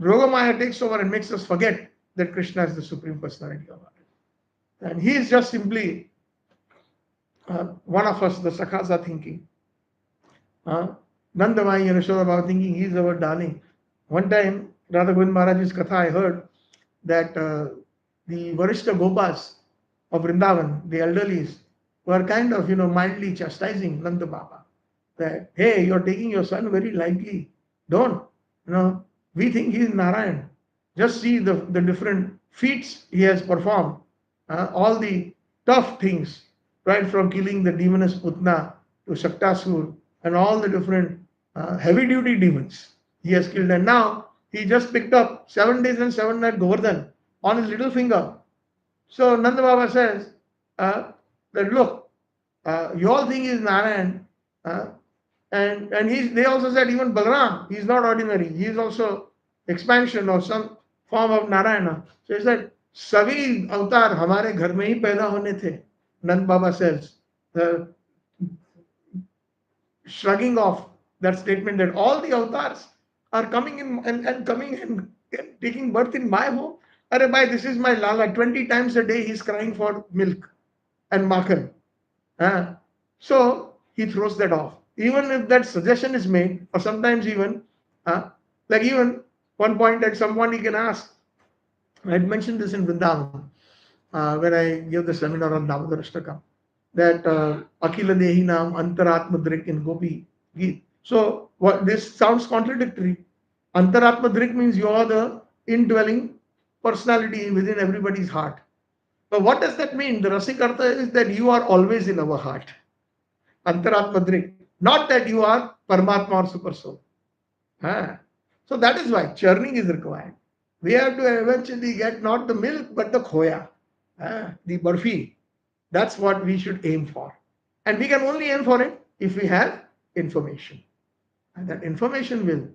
Rogamaya takes over and makes us forget that Krishna is the supreme personality of Godhead. And he is just simply one of us, the Sakhas are thinking. Nandamai and Yashoda Baba thinking he is our darling. One time, Radha Govind Maharaj's Katha, I heard that the Varishta Gopas of Vrindavan, the elderlies, were kind of, mildly chastising Nanda Baba. That, hey, you're taking your son very lightly. Don't. We think he is Narayan. Just see the different feats he has performed. All the tough things, right from killing the demoness Putna to Shaktasur and all the different heavy duty demons he has killed. And now he just picked up 7 days and 7 nights Govardhan on his little finger. So Nanda Baba says that look, you all think he is Narayan, and they also said even Balaram, he is not ordinary, he is also expansion or some form of Narayana. So he said, सभी अवतार हमारे घर में ही पैदा होने थे. Nand Baba says, shrugging off that statement that all the avatars are coming in and coming and taking birth in my home. Arre bhai, this is my Lala. 20 times a day he's crying for milk and makhan. So he throws that off. Even if that suggestion is made, or sometimes even, like even one point at some point he can ask, I had mentioned this in Vrindavan when I gave the seminar on Damodarashtakam, that Akila Dehi Nam Antaratma Drik in Gopi Geet. So what this sounds contradictory. Antaratma Drik means you are the indwelling personality within everybody's heart. But what does that mean? The Rasikartha is that you are always in our heart. Antaratma Drik. Not that you are Paramatma or Super Soul. So that is why churning is required. We have to eventually get not the milk but the khoya, the barfi. That's what we should aim for. And we can only aim for it if we have information. And that information will.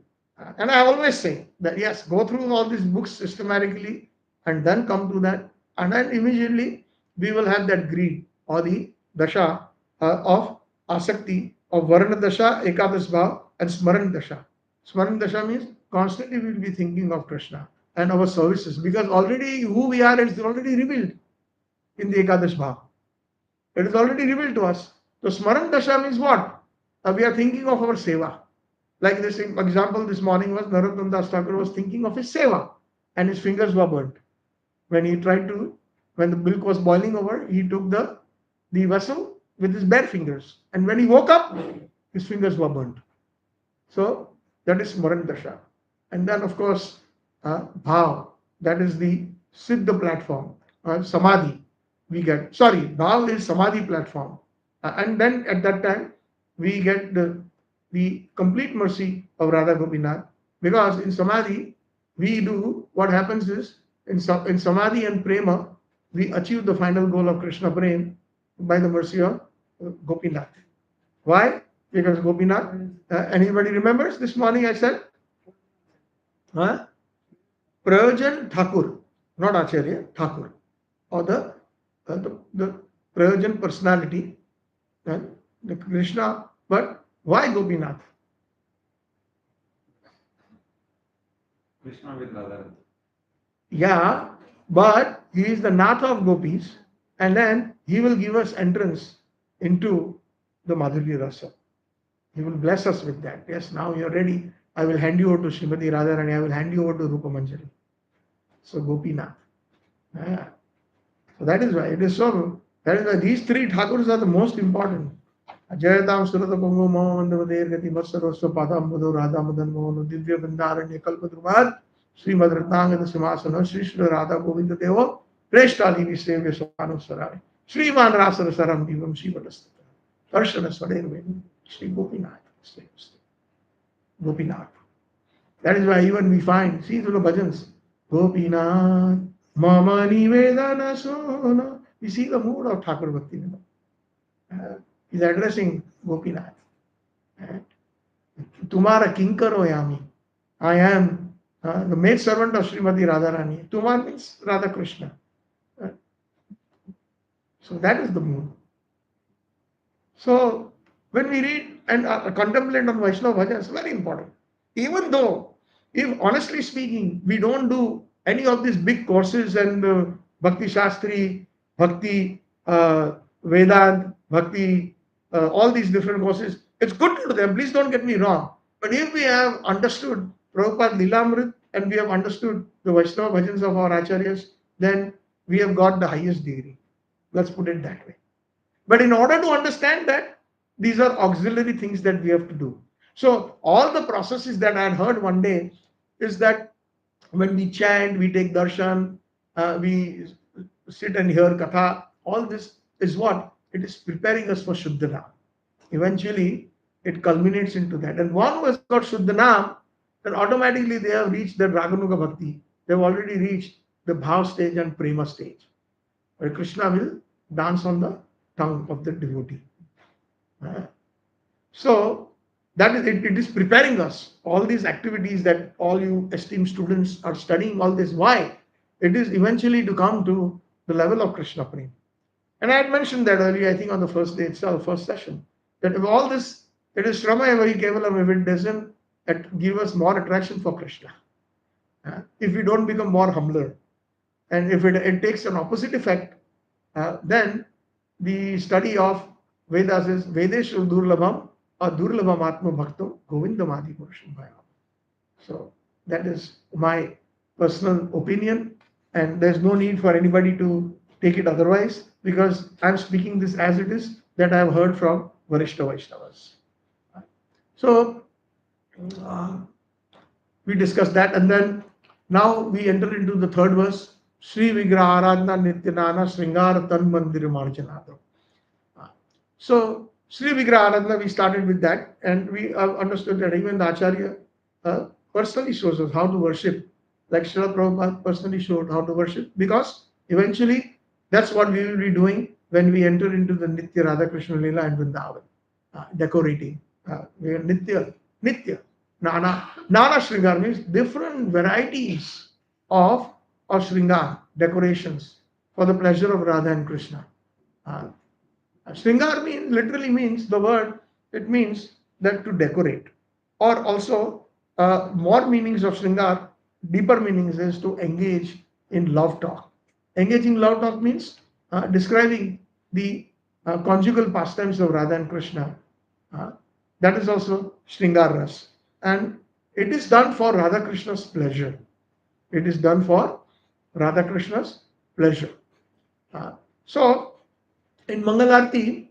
And I always say that yes, go through all these books systematically and then come to that. And then immediately we will have that greed or the dasha of asakti, of varana dasha, ekadash bhav, and smaran dasha. Smaran dasha means constantly we will be thinking of Krishna and our services, because already who we are is already revealed in the ekadash bhav. It is already revealed to us. So smaran dasha means what? We are thinking of our seva. Like this example this morning was Narottam Das Thakur was thinking of his seva and his fingers were burnt. When the milk was boiling over, he took the vessel with his bare fingers. And when he woke up, his fingers were burnt. So that is Smaran Dasha. And then of course, Bhav, that is the Siddha platform, Samadhi. Bhav is Samadhi platform. And then at that time, we get the the complete mercy of Radha Gopinath. Because in Samadhi, we do, what happens is, in Samadhi and Prema, we achieve the final goal of Krishna Prem by the mercy of Gopinath. Why? Because Gopinath, anybody remembers this morning I said? Huh? Prayojan Thakur, not Acharya, Thakur, or the Prayojan personality, the Krishna, but why Gopinath? Krishna with Radha. Yeah, but he is the Nath of gopis, and then he will give us entrance into the Madhurya Rasa. He will bless us with that. Yes, now you are ready. I will hand you over to Srimati Radharani. I will hand you over to Rupa Manjari. So Gopinath. Yeah. So that is why it is so. That is why these three Thakurs are the most important. Jayatam Surata Pongo Mahamandavadir Gati Matsarosva Padam Buddho Radha Madan Mohan Divya Bandaranya Kalpadruvad Srimad Ratnangada Simasana Sri Sri Radha Govinda Devo Preshtali Visevya Sopano Sarari Sriman Rasara Saram Divam Shivadastata Darshana Swadervenu Sri Gopinath. Gopinath. That is why even we find, see through the bhajans, Gopinath, Mama Nivedana Sona. We see the mood of Thakur Bhakti. He's addressing Gopinath. Tumara Kinkaro Yami. I am the maid servant of Srimati Radharani. Tumar means Radha Krishna. So that is the mood. So when we read and contemplate on Vaishnava bhajans, very important. Even though, if honestly speaking, we don't do any of these big courses and Bhakti Shastri, Bhakti Vedant, Bhakti, all these different courses, it's good to do them. Please don't get me wrong. But if we have understood Prabhupada Lilamrit and we have understood the Vaishnava bhajans of our Acharyas, then we have got the highest degree. Let's put it that way. But in order to understand that, these are auxiliary things that we have to do. So all the processes that I had heard one day is that when we chant, we take darshan, we sit and hear katha, all this is what? It is preparing us for Shuddhanam. Eventually, it culminates into that. And one who has got Shuddhanam, then automatically they have reached the Raganuga Bhakti. They have already reached the Bhav stage and Prema stage, where Krishna will dance on the tongue of the devotee. So that is it, it is preparing us. All these activities that all you esteemed students are studying, all this, why? It is eventually to come to the level of Krishna Prem. And I had mentioned that earlier, I think on the first day itself, first session, that if all this, it is Shrama Evari Kevalam, if it doesn't give us more attraction for Krishna, if we don't become more humbler, and if it takes an opposite effect, then the study of Vedas is Vedeshu Durlabham or Durlabham Atma Bhakto Govindam Adi Purusham Bhayam. So that is my personal opinion, and there's no need for anybody to take it otherwise, because I'm speaking this as it is, that I have heard from Varishta Vaishnavas. So we discussed that, and then now we enter into the third verse. Sri Vigraha Aradhana Nityanana Sringara Tan Mandir Marjanado. So Sri Vigraha Aradhana, we started with that, and we understood that even the Acharya personally shows us how to worship, like Srila Prabhupada personally showed how to worship, because eventually that's what we will be doing when we enter into the Nitya Radha Krishna Leela and Vrindavan, decorating. We are Nitya. Nana Shringar means different varieties of Shringar, decorations for the pleasure of Radha and Krishna. Shringar literally means the word, it means that to decorate. Or also, more meanings of Shringar, deeper meanings is to engage in love talk. Engaging love talk means describing the conjugal pastimes of Radha and Krishna. That is also Shringar Ras. And it is done for Radha Krishna's pleasure. It is done for Radha Krishna's pleasure. So, in Mangalarti,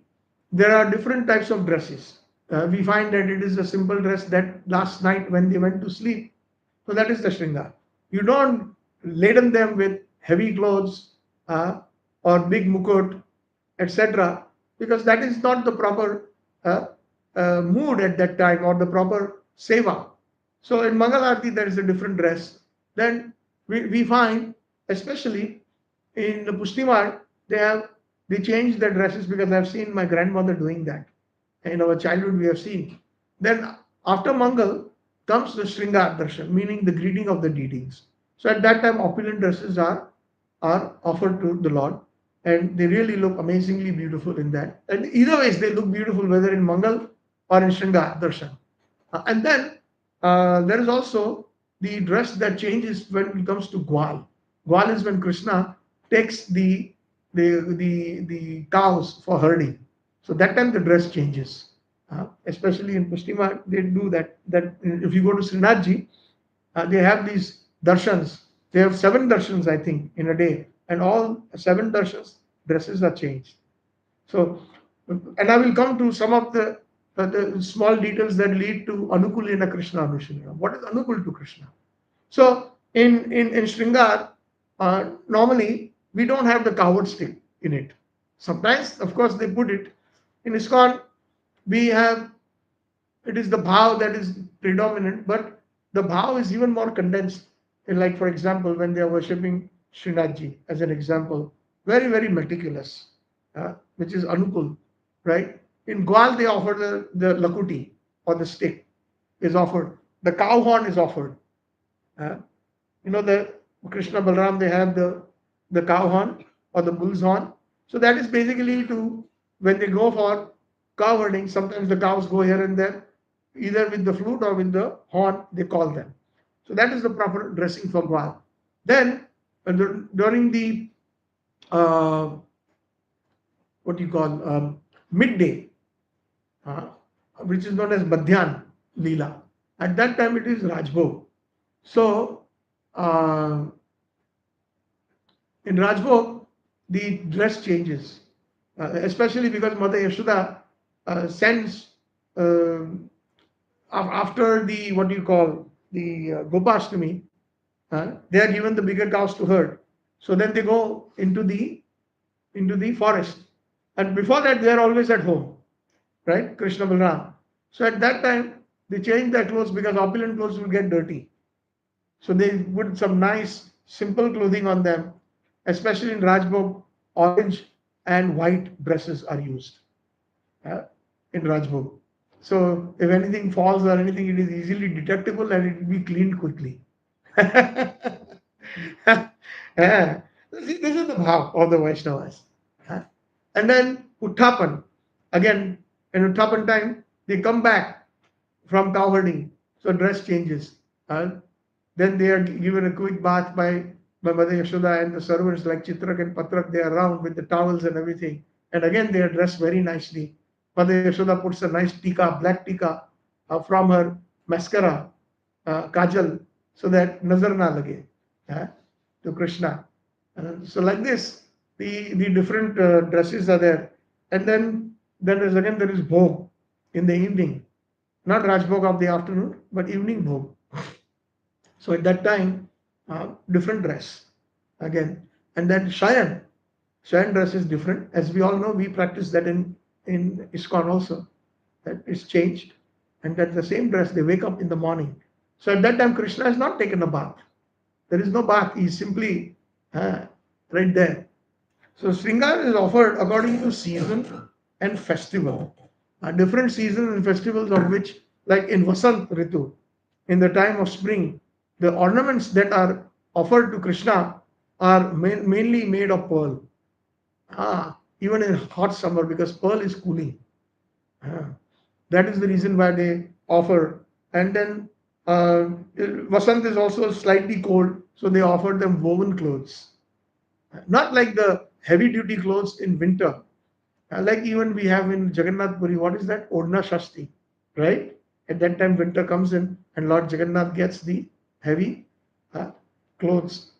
there are different types of dresses. We find that it is a simple dress that last night when they went to sleep. So that is the Shringar. You don't laden them with heavy clothes or big mukut, etc., because that is not the proper mood at that time or the proper seva. So in Mangal Arati there is a different dress. Then we find, especially in the Pustimar, they change their dresses because I've seen my grandmother doing that. In our childhood we have seen. Then after Mangal comes the Shringar Darshan, meaning the greeting of the deities. So at that time opulent dresses are offered to the Lord, and they really look amazingly beautiful in that. And either ways they look beautiful whether in Mangal or in Shringar Darshan. And then there is also the dress that changes when it comes to Gwal. Gwal is when Krishna takes the cows for herding. So that time the dress changes. Especially in Pustima, they do that. That if you go to Srinathji, they have these darshans. They have 7 darshans, I think, in a day, and all 7 darshans dresses are changed. So, and I will come to some of the small details that lead to Anukulena Krishna Anushina. What is Anukul to Krishna? So, in Shringar, normally we don't have the coward stick in it. Sometimes, of course, they put it. In ISKCON, we have, it is the bhav that is predominant, but the bhav is even more condensed. Like, for example, when they are worshipping Srinathji, as an example, very, very meticulous, which is Anukul, right? In Gwal, they offer the lakuti or the stick is offered. The cow horn is offered. Uh, the Krishna Balram, they have the cow horn or the bull's horn. So that is basically to, when they go for cow herding, sometimes the cows go here and there, either with the flute or with the horn, they call them. So that is the proper dressing for Gwal. Then, during the, what you call, midday, which is known as Madhyan Leela. At that time, it is Rajbhog. So, in Rajbhog, the dress changes, especially because Mother Yashoda sends, after the, what do you call, the Gopashtami, they are given the bigger cows to herd. So then they go into the forest. And before that, they are always at home, right? Krishna Balram. So at that time, they change their clothes because opulent clothes will get dirty. So they put some nice, simple clothing on them, especially in Rajbhog, orange and white dresses are used in Rajbhog. So if anything falls or anything, it is easily detectable and it will be cleaned quickly. Yeah. This is the bhav of the Vaishnavas. And then Utthapan. Again, in Utthapan time, they come back from cow herding. So dress changes. Then they are given a quick bath by Mother Yashoda and the servants like Chitrak and Patrak. They are around with the towels and everything. And again, they are dressed very nicely. Mother Yashoda puts a nice tika, black tika, from her mascara, kajal, so that nazar na lage to Krishna. So like this, the different dresses are there. And then there is bhog in the evening. Not Rajbhog of the afternoon, but evening bhog. So at that time, different dress again. And then Shayan dress is different. As we all know, we practice that in ISKCON also. That is changed. And that the same dress, they wake up in the morning. So at that time, Krishna has not taken a bath. There is no bath. He is simply right there. So Sringar is offered according to season and festival. Different seasons and festivals of which, like in Vasant Ritu, in the time of spring, the ornaments that are offered to Krishna are mainly made of pearl. Even in hot summer, because pearl is cooling. That is the reason why they offer. And then Vasant is also slightly cold, so they offer them woven clothes. Not like the heavy duty clothes in winter. Like even we have in Jagannath Puri, what is that? Odna Shasti, right? At that time, winter comes in, and Lord Jagannath gets the heavy clothes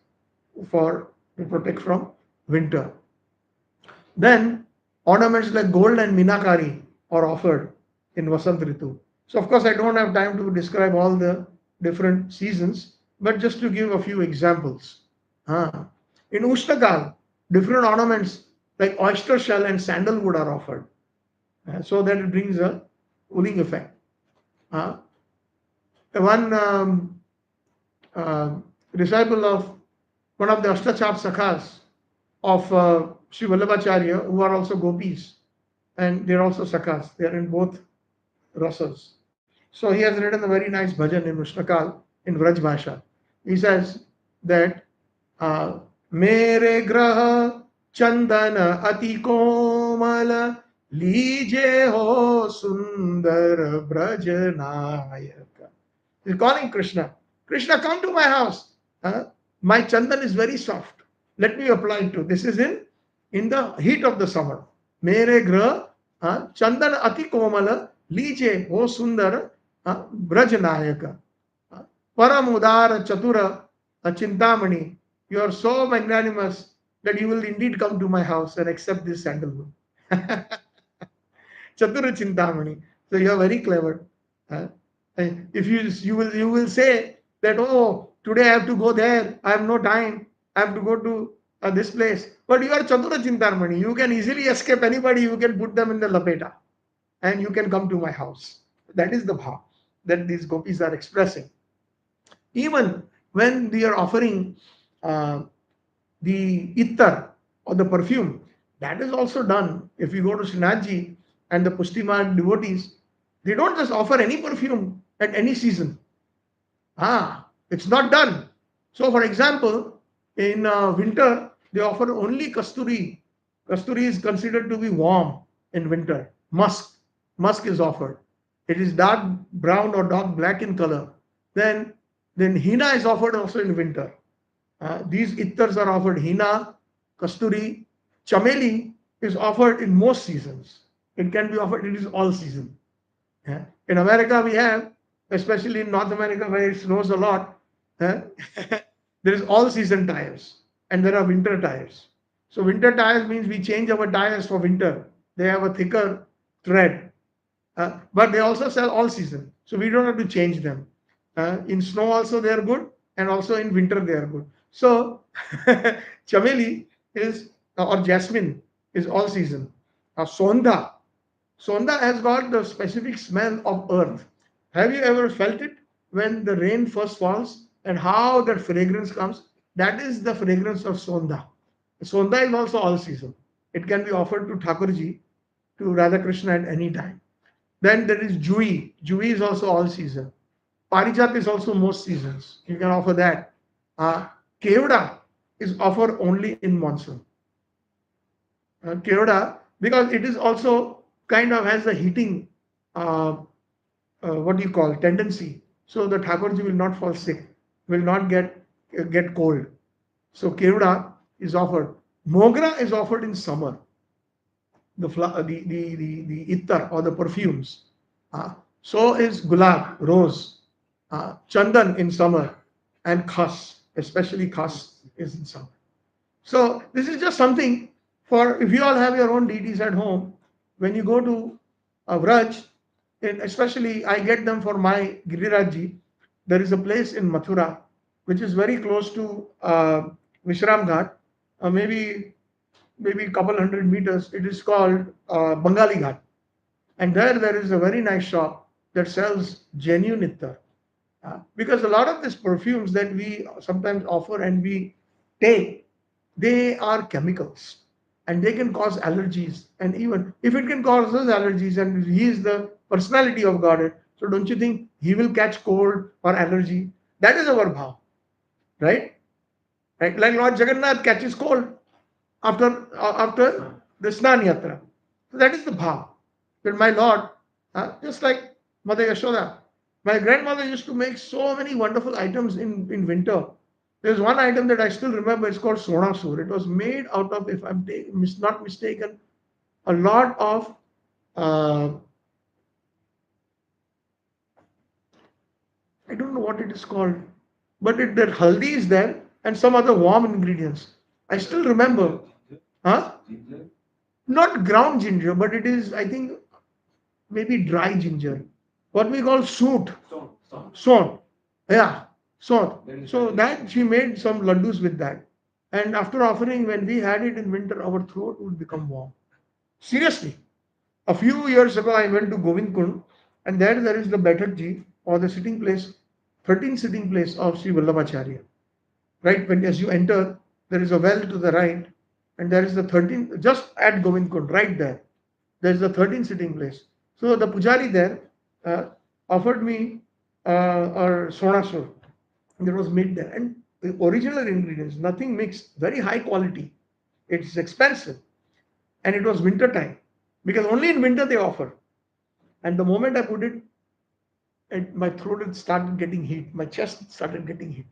to protect from winter. Then ornaments like gold and minakari are offered in Vasant Ritu. So of course, I don't have time to describe all the different seasons, but just to give a few examples. In Ushtakal, different ornaments like oyster shell and sandalwood are offered, so that it brings a cooling effect. One disciple of one of the Ashtachap Sakhas of Sri Vallabhacharya, who are also gopis, and they're also Sakhas. They're in both rasas. So he has written a very nice bhajan in Vishnakal in Vraj Bhasha. He says that Mere graha chandana ati komal लीजे हो सुंदर ब्रज नायक. He's calling Krishna. Krishna, come to my house. My chandan is very soft. Let me apply it to. This is in the heat of the summer. Mere grah chandan ati komala लीजे हो सुंदर ब्रज नायक. Param udara chatura chintamani. You are so magnanimous that you will indeed come to my house and accept this sandalwood. Chatura Chintamani. So you are very clever. If you will say that, oh, today I have to go there, I have no time, I have to go to this place. But you are Chatura Chintamani. You can easily escape anybody, you can put them in the lapeta and you can come to my house. That is the bhav that these gopis are expressing. Even when they are offering the ittar or the perfume, that is also done. If you go to Srinathji and the Pushtiman devotees, they don't just offer any perfume at any season. It's not done. So, for example, in winter, they offer only kasturi. Kasturi is considered to be warm in winter. Musk is offered. It is dark brown or dark black in color. Then henna is offered also in winter. These ittars are offered henna, kasturi, chameli is offered in most seasons. It can be offered, it is all season. In America, we have, especially in North America where it snows a lot, there is all season tires and there are winter tires. So winter tires means we change our tires for winter. They have a thicker tread. But they also sell all season. So we don't have to change them. In snow also they are good and also in winter they are good. So chameli is, or jasmine is all season. Sonda has got the specific smell of earth. Have you ever felt it when the rain first falls and how that fragrance comes? That is the fragrance of Sonda. Sonda is also all season. It can be offered to Thakurji, to Radhakrishna at any time. Then there is Jui. Jui is also all season. Parijat is also most seasons. You can offer that. Keoda is offered only in monsoon. Keoda, because it is also kind of has a heating, tendency. So the Thakurji will not fall sick, will not get cold. So Keoda is offered. Mogra is offered in summer. The ittar or the perfumes. So is gulab, rose, chandan in summer, and khas, especially khas is in summer. So this is just something for if you all have your own deities at home, when you go to a Vraj, and especially I get them for my Girirajji, there is a place in Mathura which is very close to Vishram Ghat, maybe a couple hundred meters. It is called Bengali Ghat. And there is a very nice shop that sells genuine ittar. Because a lot of these perfumes that we sometimes offer and we take, they are chemicals and they can cause allergies. And even if it can cause us allergies and he is the personality of Godhead, so don't you think he will catch cold or allergy? That is our bhav, right? Right? Like Lord Jagannath catches cold after the Snan Yatra. So that is the bhav. That my Lord, just like Mother Yashoda, my grandmother used to make so many wonderful items in winter. There's one item that I still remember, it's called Sonasur. It was made out of, if I'm not mistaken, a lot of I don't know what it is called, but that haldi is there and some other warm ingredients. I still remember. Ginger? Not ground ginger, but it is, I think, maybe dry ginger. What we call soot. Salt. Yeah, salt. So that she made some laddus with that. And after offering, when we had it in winter, our throat would become warm. Seriously. A few years ago, I went to Govind Kund and there is the Baitakji, or the sitting place, 13th sitting place of Sri Vallabhacharya. Right, when as you enter, there is a well to the right, and there is the 13th, just at Govind Kund, right there. There is the 13th sitting place. So the pujari there uh, offered me or sonasur that was made there, and the original ingredients, nothing mixed, very high quality. It's expensive, and it was winter time, because only in winter they offer. And the moment I put it, my throat had started getting heat, my chest started getting heat,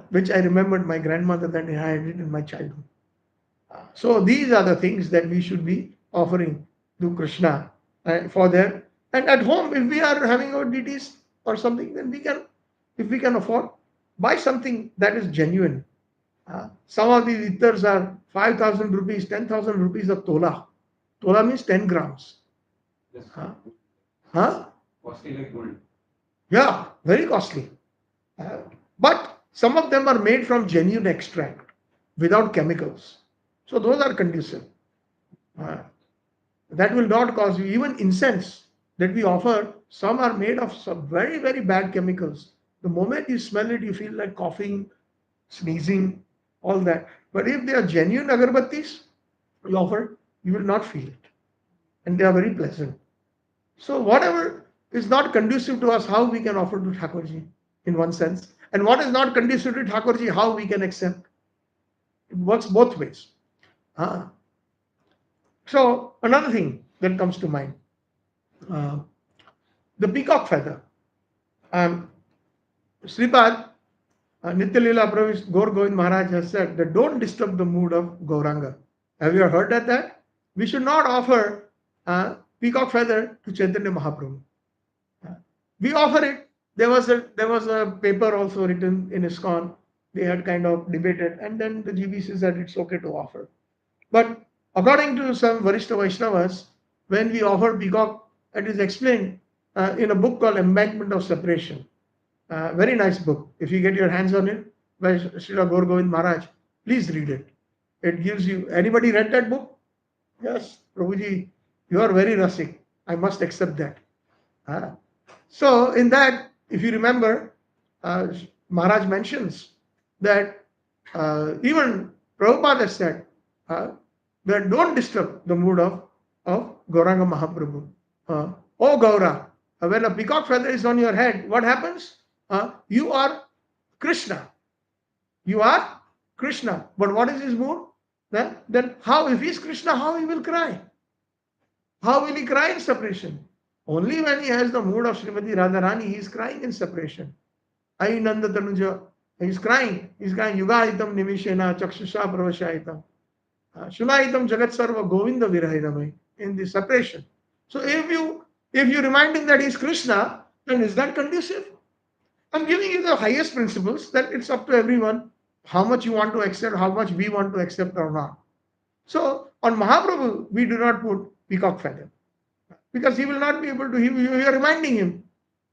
which I remembered my grandmother that I had it in my childhood. So these are the things that we should be offering to Krishna for their, and at home, if we are having our deities or something, then we can, if we can afford, buy something that is genuine. Some of these ethers are 5,000 rupees, 10,000 rupees a tola. Tola means 10 grams. Yes. Huh? Costly like gold. Yeah, very costly. But some of them are made from genuine extract without chemicals. So those are conducive. That will not cause you, even incense that we offer, some are made of some very, very bad chemicals. The moment you smell it, you feel like coughing, sneezing, all that. But if they are genuine agarbattis we offer, you will not feel it. And they are very pleasant. So whatever is not conducive to us, how we can offer to Thakurji in one sense. And what is not conducive to Thakurji, how we can accept. It works both ways. So another thing that comes to mind, uh, the peacock feather. Sripad Nitya Leela Prabhu Gaur Govind Maharaj has said that don't disturb the mood of Gauranga. Have you heard that? We should not offer peacock feather to Chaitanya Mahaprabhu. We offer it. There was a paper also written in ISKCON. They had kind of debated, and then the GBC said it's okay to offer. But according to some Varishta Vaishnavas, when we offer peacock, it is explained in a book called Embankment of Separation. Very nice book. If you get your hands on it, by Srila Gaur Govind Maharaj, please read it. It gives you. Anybody read that book? Yes, Prabhuji, you are very rasik. I must accept that. So in that, if you remember, Maharaj mentions that even Prabhupada has said that don't disturb the mood of Gauranga Mahaprabhu. Oh Gaura, when a peacock feather is on your head, what happens? You are Krishna. You are Krishna. But what is his mood? Then how, if he is Krishna, how he will cry? How will he cry in separation? Only when he has the mood of Srimati Radharani, he is crying in separation. Ai Nanda Tanuja, he is crying. He is crying, Yugaitam Nimishena Chakshusha Pravashaitam. Shunaitam Jagat Sarva Govinda Virahiramai, in the separation. So if you remind him that he is Krishna, then is that conducive? I'm giving you the highest principles, that it's up to everyone how much you want to accept, how much we want to accept or not. So on Mahaprabhu, we do not put peacock feather, because he will not be able to, you are reminding him.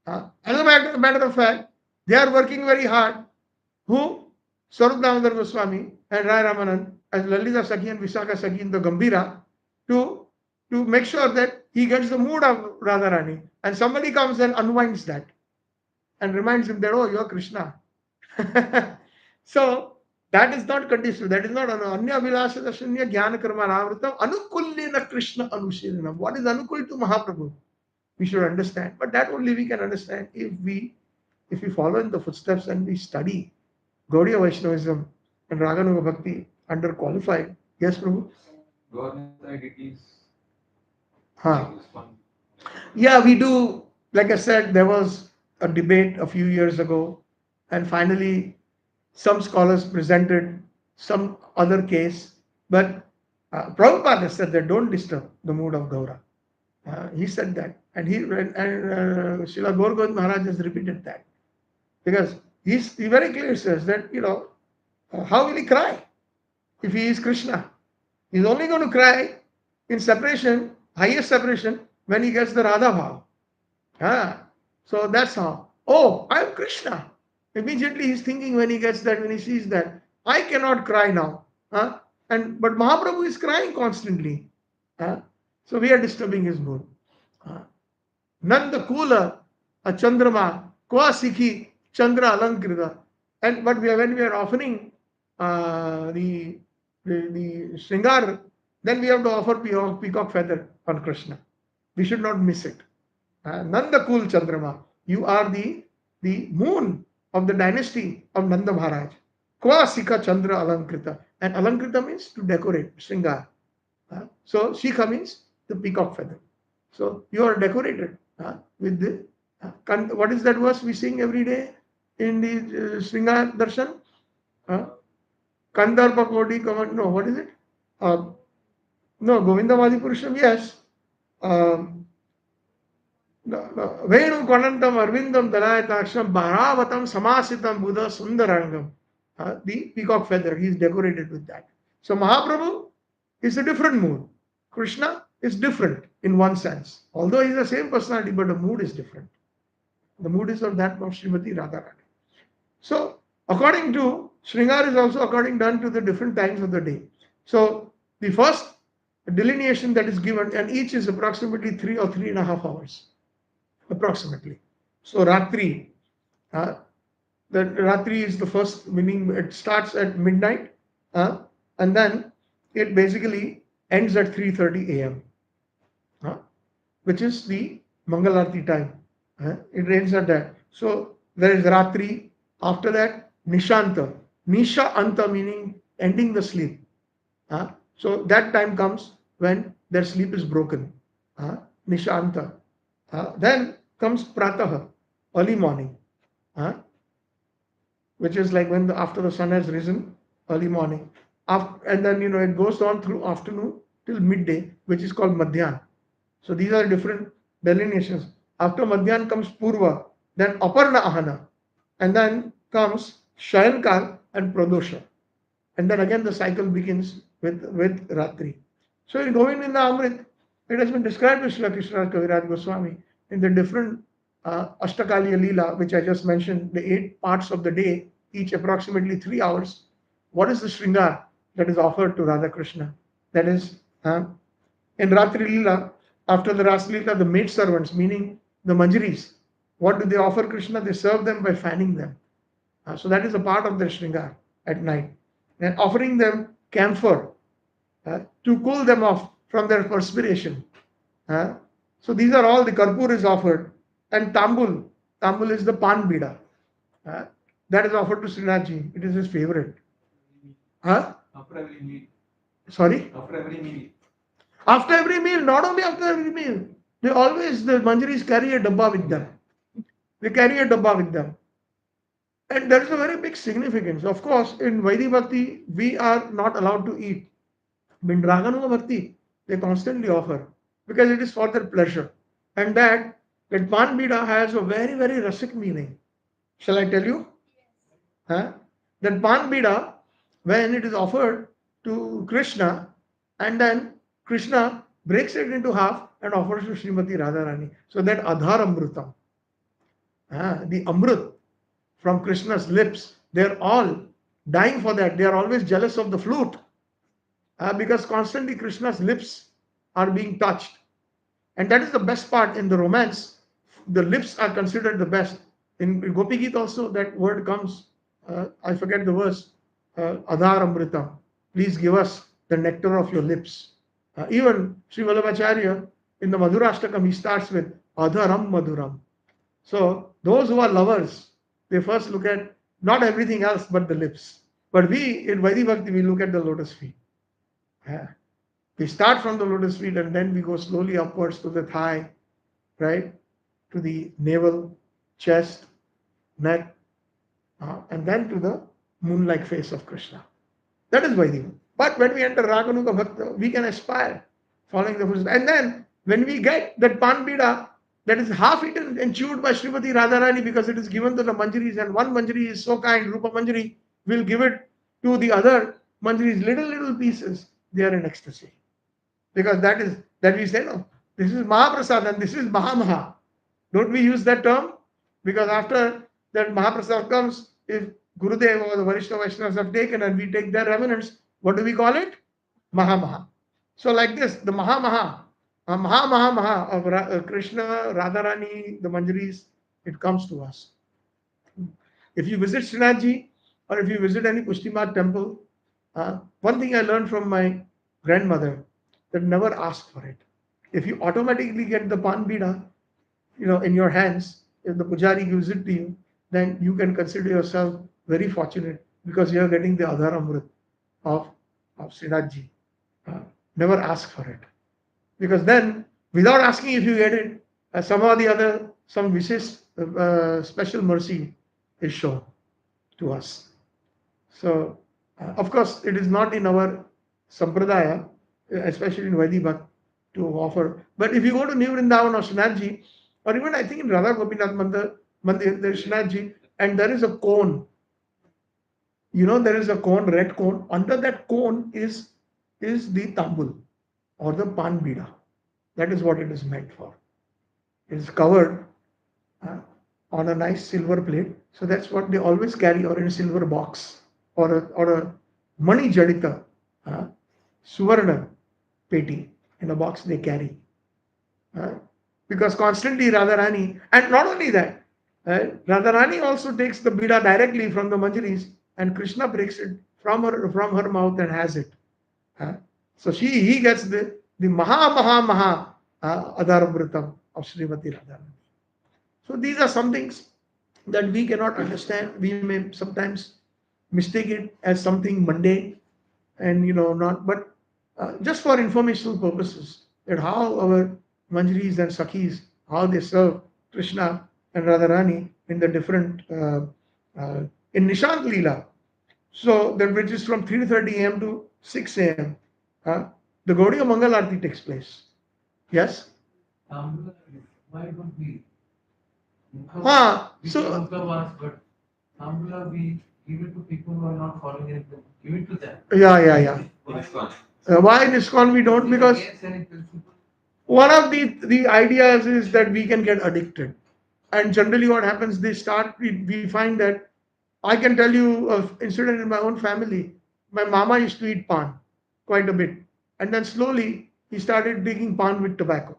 As a matter of fact, they are working very hard. Who? Swarup Damodar Goswami and Rai Ramanand as Lalita Sakhi and Visakha Sakhi in the Gambhira to make sure that he gets the mood of Radharani. And somebody comes and unwinds that and reminds him that, oh, you are Krishna. So that is not conditional. That is not Anya Vilasa Dashanya Jnana Karma Navritam Anukullina Krishna Anushilina. What is Anukul to Mahaprabhu? We should understand. But that only we can understand if we follow in the footsteps and we study Gaudiya Vaishnavism and Raganuga Bhakti under qualified. Yes, Prabhu? Government side it is. Yeah, we do. Like I said, there was a debate a few years ago, and finally some scholars presented some other case, but Prabhupada said that don't disturb the mood of Gaura. He said that, and Srila Gaur Govind Maharaj has repeated that, because he very clearly says that, how will he cry if he is Krishna? He's only going to cry in separation, highest separation, when he gets the Radha Bhav. So that's how. Oh, I am Krishna. Immediately he's thinking when he gets that, when he sees that, I cannot cry now. But Mahaprabhu is crying constantly. So we are disturbing his mood. Nanda Kula, a Chandrama, Kwa Sikhi, Chandra Alankrita. And but when we are offering the Shringar, then we have to offer peacock feather on Krishna. We should not miss it. Nanda Kul Chandrama, you are the moon of the dynasty of Nanda Maharaj. Kwa Sikha Chandra Alankrita. And Alankrita means to decorate, Shringar. So Shikha means the peacock feather. So you are decorated with the. What is that verse we sing every day in the Shringar Darshan? Kandarpa Kodi Kaman. No, what is it? No, Govinda Purusham, yes. Venu Konantam Arvindam Dalayataksham Bharavatam Samasitam Buddha Sundarangam. The peacock feather, he is decorated with that. So Mahaprabhu is a different mood. Krishna is different in one sense. Although he is the same personality, but the mood is different. The mood is of that of Srimati Radharani. So, according to Shringar is also done to the different times of the day. So, the first delineation that is given, and each is approximately 3 or 3.5 hours. Approximately. So, Ratri. The Ratri is the first, meaning it starts at midnight, and then it basically ends at 3:30 a.m., which is the Mangalarti time. It ends at that. So there is Ratri. After that, Nishanta. Nisha Anta meaning ending the sleep. So that time comes when their sleep is broken. Nishanta. Then comes Prataha, early morning. Which is like when after the sun has risen, early morning. And then it goes on through afternoon till midday, which is called Madhyan. So these are different delineations. After Madhyan comes Purva, then Aparna Ahana, and then comes Shayankal and Pradosha. And then again the cycle begins with Ratri. So in Govinda Amrit, it has been described by Srila Krishna Kaviraj Goswami in the different Ashtakaliya Leela, which I just mentioned, the 8 parts of the day, each approximately 3 hours. What is the Shringar that is offered to Radha Krishna? That is, in Ratri Leela, after the Ras Leela, the maid servants, meaning the Manjaris, what do they offer Krishna? They serve them by fanning them. So that is a part of their Shringar at night. And offering them camphor to cool them off from their perspiration. So these are all, the Karpur is offered. And Tambul. Tambul is the Pan Bida. That is offered to Srinathji. It is his favorite. After every meal. Sorry? After every meal. After every meal, not only after every meal. They always, the Manjaris carry a dabba with them. They carry a dabba with them. And there is a very big significance. Of course, in Vaidhi Bhakti, we are not allowed to eat. In Raganuga Bhakti, they constantly offer because it is for their pleasure. And that Pan Bida has a very, very rasic meaning. Shall I tell you? That Pan Bida, when it is offered to Krishna, and then Krishna breaks it into half and offers to Srimati Radharani. So that Adhar Amrutam, the Amrut from Krishna's lips, they're all dying for that. They are always jealous of the flute because constantly Krishna's lips are being touched. And that is the best part in the romance. The lips are considered the best. In Gopi Geet also that word comes, I forget the verse, Adhar Amritam. Please give us the nectar of your lips. Even Sri Vallabhacharya in the Madhurashtakam, he starts with Adharam Madhuram. So those who are lovers, they first look at not everything else but the lips. But we, in Vaidhi Bhakti, we look at the lotus feet. We start from the lotus feet and then we go slowly upwards to the thigh, right? To the navel, chest, neck, and then to the moon-like face of Krishna. That is Vaidhi. But when we enter Raganuga Bhakta, we can aspire following the footsteps. And then when we get that Pan Bida, that is half eaten and chewed by Srimati Radharani because it is given to the Manjaris, and one Manjari is so kind, Rupa Manjari will give it to the other Manjaris, little pieces. They are in ecstasy. Because that we say, no, this is Mahaprasad and this is Mahamaha. Don't we use that term? Because after that Mahaprasad comes, if Gurudev or the Varishtha Vaishnavas have taken and we take their remnants, what do we call it? Mahamaha. So like this, the Mahamaha Maha of Krishna, Radharani, the Manjaris, it comes to us. If you visit Srinathji or if you visit any Pushtimat temple, one thing I learned from my grandmother, that never ask for it. If you automatically get the pan bida, in your hands, if the pujari gives it to you, then you can consider yourself very fortunate because you are getting the Adhar Amrit of Srinathji. Never ask for it. Because then, without asking if you get it, somehow or the other, some special mercy is shown to us. So, of course, it is not in our sampradaya, especially in Vaidhi Bhakt, to offer. But if you go to New Vrindavan or Srinathji, or even I think in Radha Gopinath Mandir, there is Srinathji, and there is a cone. There is a cone, red cone. Under that cone is the tambul or the pan bida. That is what it is meant for. It is covered on a nice silver plate. So that's what they always carry, or in a silver box, or a mani jadita, suvarna peti in a box they carry. Because constantly Radharani, and not only that, Radharani also takes the bida directly from the manjaris, and Krishna breaks it from her mouth and has it. So he gets the Maha Adharamritam of Srimati Radharani. So these are some things that we cannot understand. We may sometimes mistake it as something mundane and not, but just for informational purposes, that how our manjaris and sakhis, how they serve Krishna and Radharani in the different in Nishant Leela. So that which is from 3:30 a.m. to 6 a.m. The Gaudiya Mangal Arati takes place. Yes? Why don't we? So We give it to people who are not following it. Give it to them. yeah. ISKCON. Why in ISKCON we don't? Because one of the ideas is that we can get addicted, and generally what happens, we find that, I can tell you an incident in my own family. My mama used to eat pan quite a bit, and then slowly he started taking pan with tobacco,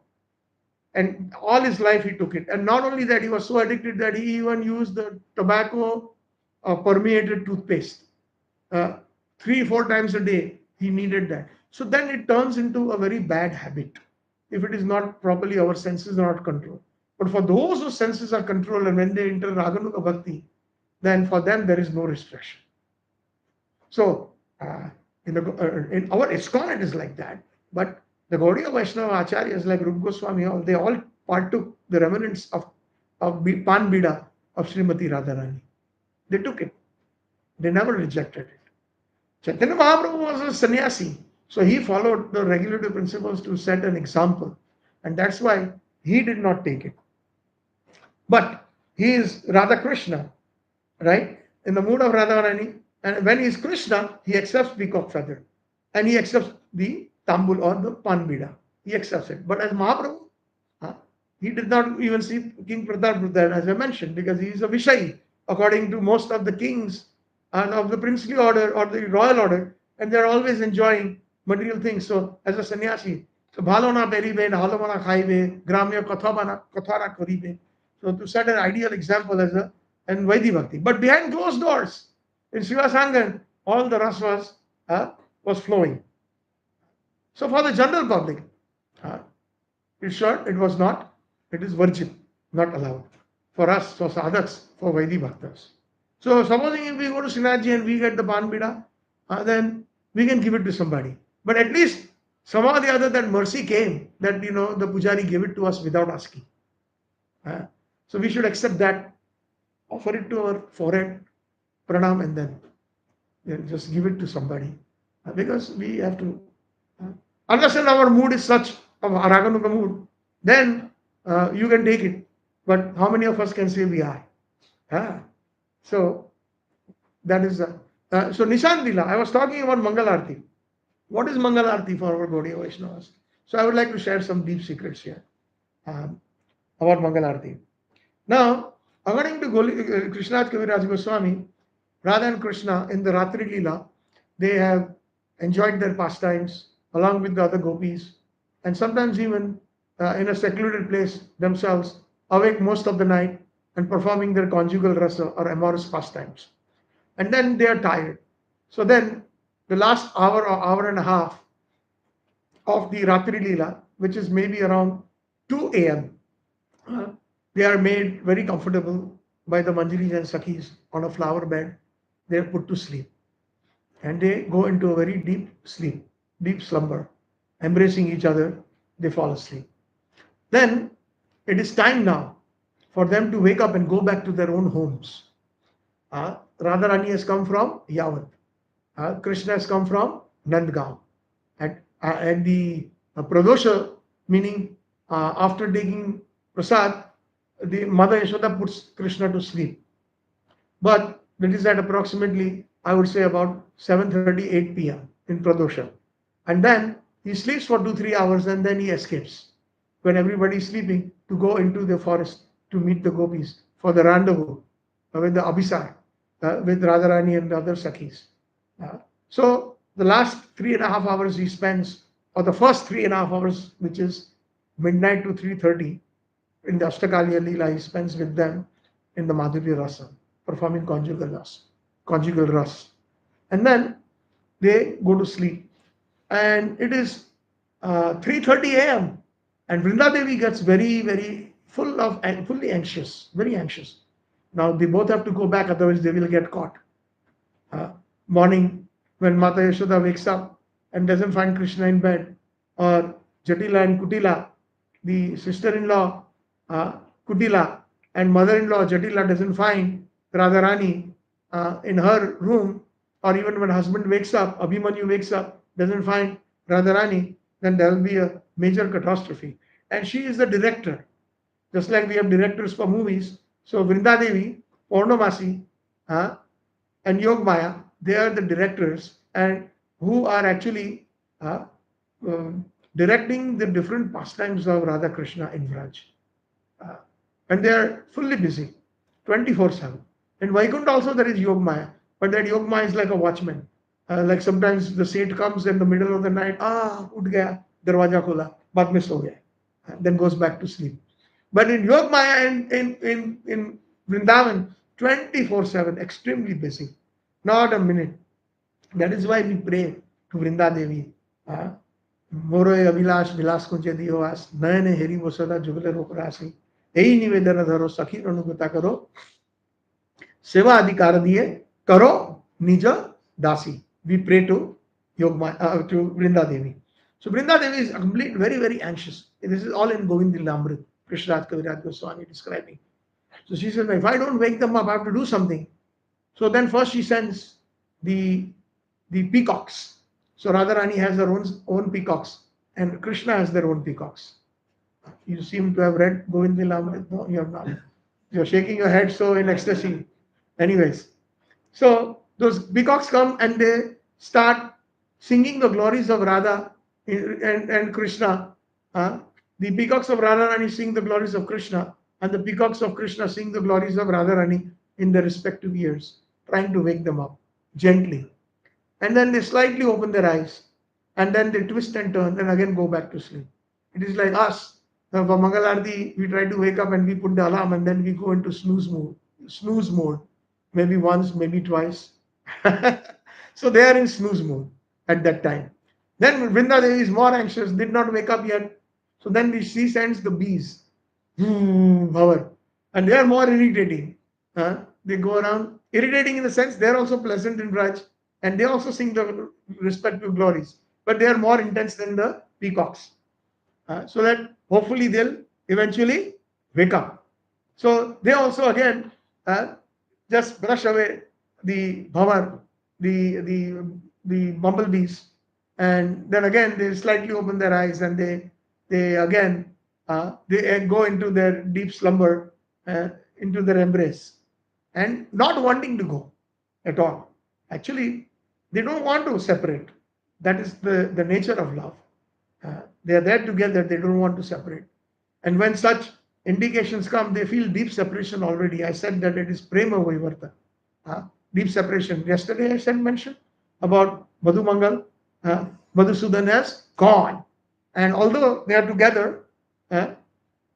and all his life he took it. And not only that, he was so addicted that he even used the tobacco permeated toothpaste 3-4 times a day. He needed that. So then it turns into a very bad habit if it is not properly, our senses are not controlled. But for those whose senses are controlled, and when they enter Raganuga Bhakti, then for them there is no restriction. So in our ISKCON it is like that. But the Gaudiya Vaishnava Acharyas like Rupa Goswami, they all partook the remnants of Pan Bida of Srimati Radharani. They took it. They never rejected it. Chaitanya Mahaprabhu was a sannyasi. So he followed the regulative principles to set an example. And that's why he did not take it. But he is Radha Krishna, right? In the mood of Radharani. And when he is Krishna, he accepts peacock feather. And he accepts the tambul or the pan bida. He accepts it. But as Mahaprabhu, he did not even see King Pratap with that, as I mentioned, because he is a Vishayi, according to most of the kings and of the princely order or the royal order, and they're always enjoying material things. So as a sannyasi, so bhalona peribe, halomana khaibe, gramya kathara koribe. So to set an ideal example as a and Vaidhi Bhakti. But behind closed doors, in Shiva Sangan, all the ras was flowing. So for the general public, it's short, it was not, it is virgin, not allowed. For us, for sadhaks, for Vaidhi Bhaktas. So supposing if we go to Srinathji and we get the pan bida, then we can give it to somebody. But at least somehow or the other that mercy came, that the pujari gave it to us without asking. So we should accept that, offer it to our forehead, pranam, and then just give it to somebody. Because we have to, unless our mood is such, of Raganuga mood, then you can take it. But how many of us can say we are? So that is so Nishant Leela. I was talking about Mangal Arati. What is Mangal Arati for our Gaudiya Vaishnavas? So I would like to share some deep secrets here about Mangal Arati. Now, according to Krishnath Kaviraj Goswami, Radha and Krishna in the Ratri Leela, they have enjoyed their pastimes along with the other gopis. and sometimes even in a secluded place themselves, awake most of the night and performing their conjugal rasa or amorous pastimes. And then they are tired. So then the last hour or hour and a half of the Ratri Leela, which is maybe around 2 a.m., they are made very comfortable by the Manjaris and Sakhis on a flower bed. They are put to sleep and they go into a very deep sleep, deep slumber, embracing each other. They fall asleep. Then it is time now for them to wake up and go back to their own homes. Radharani has come from Yavat. Krishna has come from Nandgaon. And the Pradosha, meaning after taking prasad, the mother Yashoda puts Krishna to sleep. But that is at approximately, I would say, about 7:30, 8 p.m. in Pradosha. And then he sleeps for 2-3 hours and then he escapes when everybody is sleeping to go into the forest to meet the gopis for the rendezvous with the Abhisar, with Radharani and the other Sakhis. So the last 3.5 hours he spends, or the first 3.5 hours, which is midnight to 3:30, in the Ashtakaliya Leela, he spends with them in the Madhurya Rasa, performing conjugal ras. And then they go to sleep. And it is 3:30 a.m. and Vrinda Devi gets very, very fully anxious, very anxious. Now they both have to go back, otherwise they will get caught. Morning, when Mata Yashoda wakes up and doesn't find Krishna in bed, or Jatila and Kutila, the sister-in-law Kutila and mother-in-law Jatila doesn't find Radharani in her room, or even when husband wakes up, Abhimanyu wakes up, doesn't find Radharani, then there will be a major catastrophe. And she is the director, just like we have directors for movies. So Vrinda Devi, Purnamasi, and Yogmaya, they are the directors and who are actually directing the different pastimes of Radha Krishna in Vraj. And they are fully busy, 24/7. In Vaikuntha also there is Yogmaya, but that Yogmaya is like a watchman. Like sometimes the saint comes in the middle of the night, ud gaya, darwaja khola, baad mein so gaya, then goes back to sleep. But in Yogmaya in Vrindavan, 24/7, extremely busy, not a minute. That is why we pray to Vrinda Devi. Moroy Avilash Vilas Kunje Diovas, Nayane Heri Vosada Jugale Rokrasi, Ei Nivedana Dharo Sakhi Ranugata Karo, Seva Adhikara Diye Karo Nija Dasi. We pray to Yogmaya, to Vrinda Devi. So Vrinda Devi is complete, very, very anxious. This is all in Govindil Krishnaraj Kaviraj Goswami describing. So she says, if I don't wake them up, I have to do something. So then first she sends the peacocks. So Radharani has her own peacocks and Krishna has their own peacocks. You seem to have read Govindil Amrit. No, you have not. You're shaking your head so in ecstasy. Anyways, so those peacocks come and they start singing the glories of Radha and Krishna. The peacocks of Radharani sing the glories of Krishna, and the peacocks of Krishna sing the glories of Radharani in their respective ears, trying to wake them up gently. And then they slightly open their eyes, and then they twist and turn, and again go back to sleep. It is like us. For Mangalarti, we try to wake up and we put the alarm, and then we go into snooze mode. Maybe once, maybe twice. So they are in snooze mode at that time. Then Vrinda Devi is more anxious, did not wake up yet. So then she sends the bees, and they are more irritating. They go around, irritating in the sense they are also pleasant in Braj, and they also sing the respective glories, but they are more intense than the peacocks. So that hopefully they'll eventually wake up. So they also again just brush away the bhavar, the bumblebees, and then again they slightly open their eyes and they again they go into their deep slumber, into their embrace, and not wanting to go at all. Actually, they don't want to separate. That is the nature of love. They are there together, they don't want to separate. And when such indications come, they feel deep separation already. I said that it is prema vaivarta, deep separation. Yesterday I mentioned about Madhu Mangal, Madhusudan has gone. And although they are together, uh,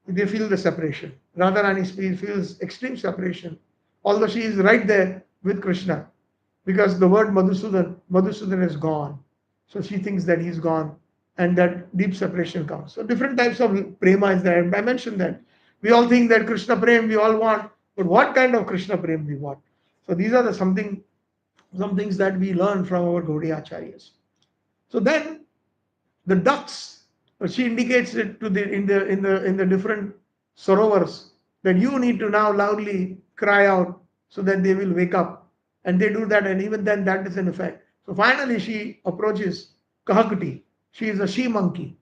they feel the separation. Radharani feels extreme separation, although she is right there with Krishna, because the word Madhusudan is gone. So she thinks that he's gone, and that deep separation comes. So different types of prema is there. I mentioned that. We all think that Krishna prem we all want, but what kind of Krishna prem we want? So these are some things that we learn from our Gaudiya Acharyas. So then the ducks, she indicates it to the in the different sarovars that you need to now loudly cry out so that they will wake up, and they do that, and even then that is an effect. So finally she approaches Kahakuti. She is a she monkey,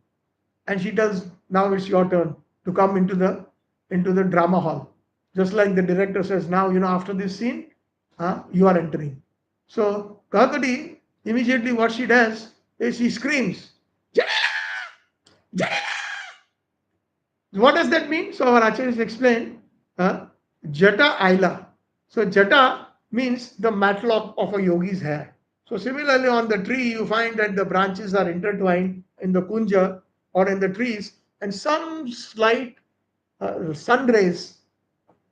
and she tells, now it's your turn to come into the drama hall, just like the director says, now after this scene, you are entering. So Kahakuti, immediately what she does is she screams, what does that mean? So our acharyas explain, Jata Aila. So Jata means the matlock of a yogi's hair. So similarly on the tree you find that the branches are intertwined in the kunja or in the trees, and some slight sun rays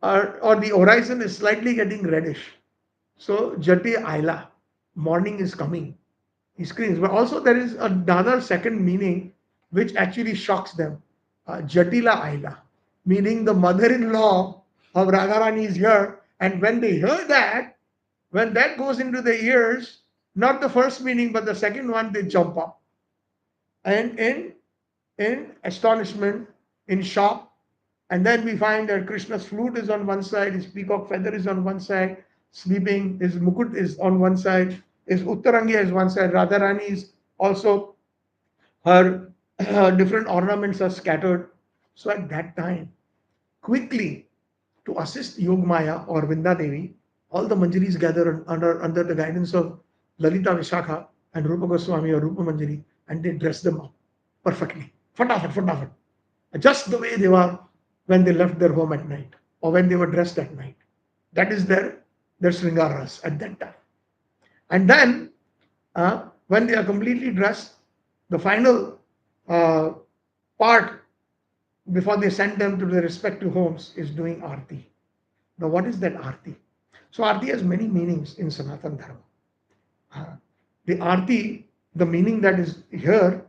or the horizon is slightly getting reddish. So Jati Aila, morning is coming. He screams. But also there is another second meaning which actually shocks them. Jatila Aila, meaning the mother-in-law of Radharani is here. And when they hear that, when that goes into their ears, not the first meaning, but the second one, they jump up. And in astonishment, in shock, and then we find that Krishna's flute is on one side, his peacock feather is on one side, sleeping, his mukut is on one side, his Uttarangi is one side, Radharani is also, her different ornaments are scattered. So at that time, quickly to assist Yogmaya or Vinda Devi, all the Manjaris gather under the guidance of Lalita Vishakha and Rupa Goswami or Rupa Manjari, and they dress them up perfectly. Fatafat, fatafat. Just the way they were when they left their home at night or when they were dressed at night. That is their Sringaras at that time. And then when they are completely dressed, the final uh, part before they send them to their respective homes is doing arti. Now, what is that arti? So, arti has many meanings in Sanatana Dharma. The arti, the meaning that is here,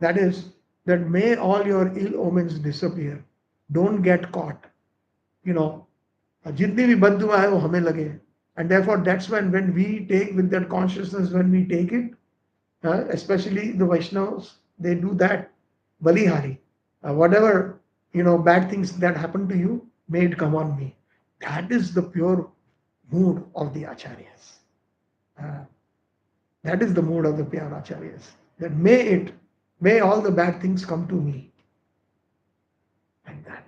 that is that may all your ill omens disappear. Don't get caught. You know, जितनी भी बद दुआ है वो हमें लगे. And therefore, that's when we take with that consciousness, when we take it, especially the Vaishnavas, they do that. Balihari. Whatever, bad things that happen to you, may it come on me. That is the pure mood of the Acharyas. That is the mood of the pure Acharyas. That may all the bad things come to me. Like that.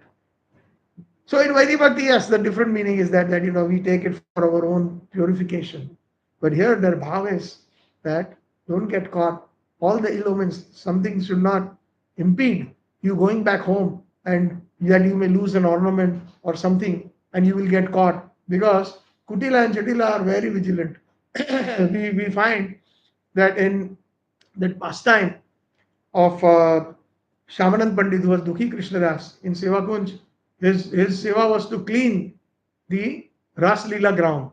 So in Vaidhi Bhakti, yes, the different meaning is that we take it for our own purification. But here their bhav is that don't get caught. All the ill omens, something should not impede you going back home, and that you may lose an ornament or something and you will get caught, because Kutila and Jatila are very vigilant. we find that in that pastime of Shamanand Pandit, who was Dukhi Krishnadas in Seva Kunj, his seva was to clean the Ras Leela ground.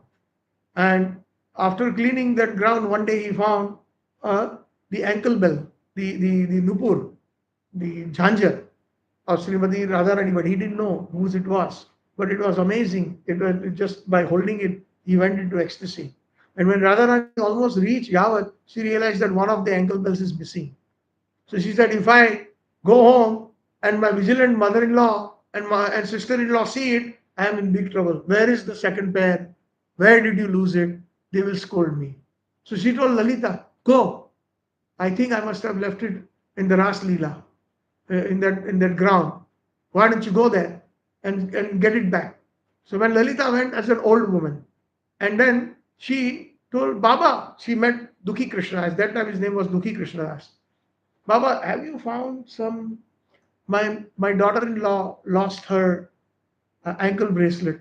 And after cleaning that ground, one day he found the ankle bell, the nupur, the jhanjar of Srimati Radharani, but he didn't know whose it was. But it was amazing. Just by holding it, he went into ecstasy. And when Radharani almost reached Yavat, she realized that one of the ankle bells is missing. So she said, if I go home and my vigilant mother-in-law and sister-in-law see it, I am in big trouble. Where is the second pair? Where did you lose it? They will scold me. So she told Lalita, go. I think I must have left it in the Ras Leela, in that ground. Why don't you go there and get it back? So when Lalita went as an old woman, and then she told Baba, she met Dukhi Krishnadas. That time his name was Dukhi Krishnadas. Baba, have you found some? My daughter-in-law lost her ankle bracelet.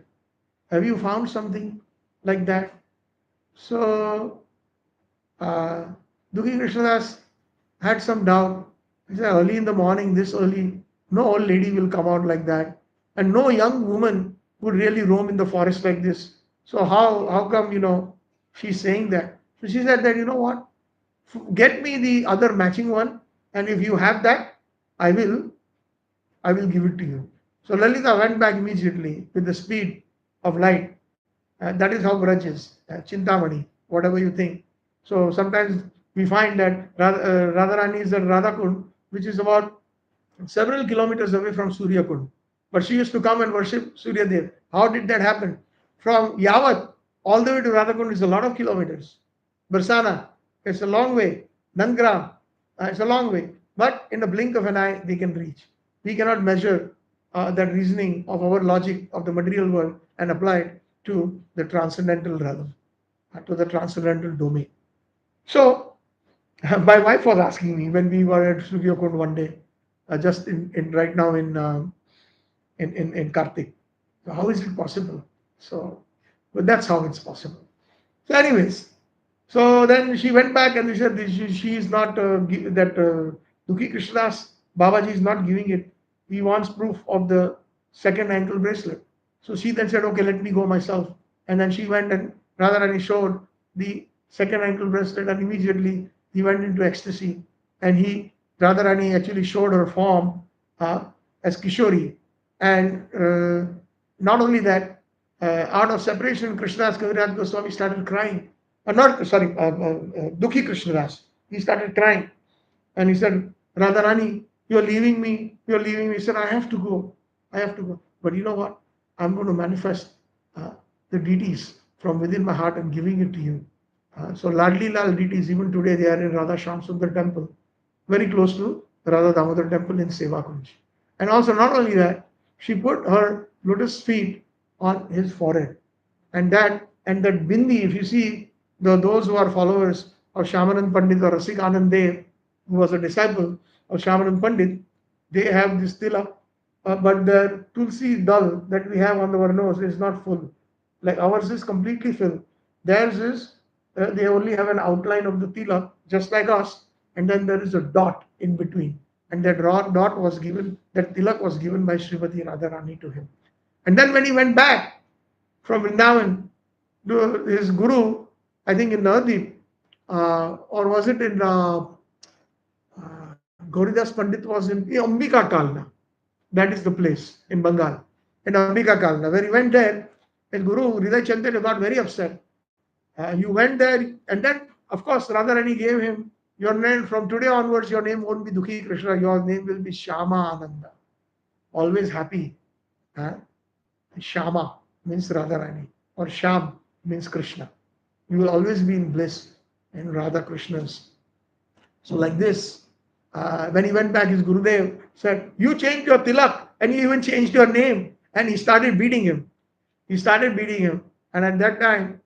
Have you found something like that? So uh, Dukhi Krishnadas had some doubt, He said, early in the morning, this early, no old lady will come out like that. And no young woman would really roam in the forest like this. So how come, she's saying that? So she said that, you know what? Get me the other matching one, and if you have that, I will I will give it to you. So Lalita went back immediately with the speed of light. That is how Braj is, Chintamani, whatever you think. So sometimes we find that Radharani is at Radhakund, which is about several kilometers away from Surya Kund. But she used to come and worship Surya Dev. How did that happen? From Yavat all the way to Radhakund is a lot of kilometers. Barsana, it's a long way. Nangram, it's a long way. But in a blink of an eye, they can reach. We cannot measure that reasoning of our logic of the material world and apply it to the transcendental realm, to the transcendental domain. So, my wife was asking me when we were at Suryakund one day, just in right now in Kartik. So how is it possible? So, but that's how it's possible. So, anyways, so then she went back and she said she is not that Dukhi Krishnadas Babaji is not giving it. He wants proof of the second ankle bracelet. So she then said, okay, let me go myself. And then she went and Radharani showed the second ankle bracelet, and immediately he went into ecstasy. And Radharani actually showed her form as Kishori. And not only that, out of separation, Krishnadas Kaviraj Goswami started crying. Not sorry, Dukhi Krishnadas. He started crying, and he said, Radharani, you're leaving me. You're leaving me. He said, I have to go. I have to go. But you know what? I'm going to manifest the deities from within my heart and giving it to you. So Ladli Lal deities, even today, they are in Radha Shyam Sundar temple, very close to Radha Damodar temple in Seva Kunj. And also, not only that, she put her lotus feet on his forehead. And that bindi, if you see those who are followers of Shyamanand Pandit or Rasik Anand Dev, who was a disciple of Shyamanand Pandit, they have this tilak, but the tulsi dal that we have on our nose is not full. Like ours is completely filled. Theirs is, they only have an outline of the tilak, just like us, and then there is a dot in between. And that dot was given, that tilak was given by Srimati Radharani to him. And then when he went back from Vrindavan to his guru, I think in Navadip, or was it in Gauridas Pandit was in Ambika Kalna. That is the place in Bengal, in Ambika Kalna. Where he went there, his guru Hriday Chaitanya got very upset. You went there, and then, of course, Radharani gave him your name. From today onwards, your name won't be Dukhi Krishna, your name will be Shama Ananda. Always happy. Shama means Radharani, or Sham means Krishna. You will always be in bliss in Radha Krishna's. So, like this, when he went back, his Gurudev said, you changed your tilak, and you even changed your name. And he started beating him. He started beating him. And at that time,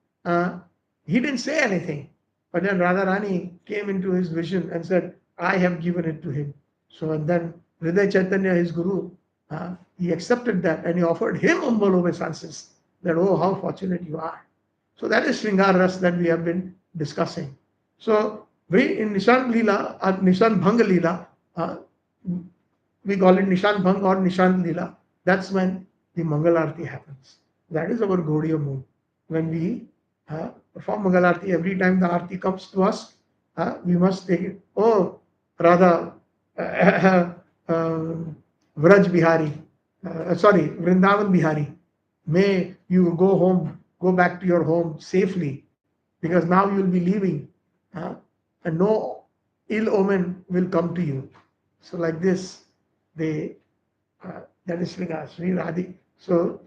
he didn't say anything. But then Radharani came into his vision and said, I have given it to him. So, and then Hriday Chaitanya, his Guru, he accepted that and he offered him umbal obeisances. That, oh, how fortunate you are. So that is Sringar Ras that we have been discussing. So we in Nishant Leela, Nishant Bhang Leela, we call it Nishant Bhang or Nishant Leela. That's when the Mangal Arati happens. That is our Gaudiya mood. When we perform Mangal Arati, every time the Arati comes to us, we must take it. Oh, Radha, Vraj Bihari, Vrindavan Bihari, may you go back to your home safely, because now you will be leaving, and no ill omen will come to you. So like this, that is Sri Radhi. So,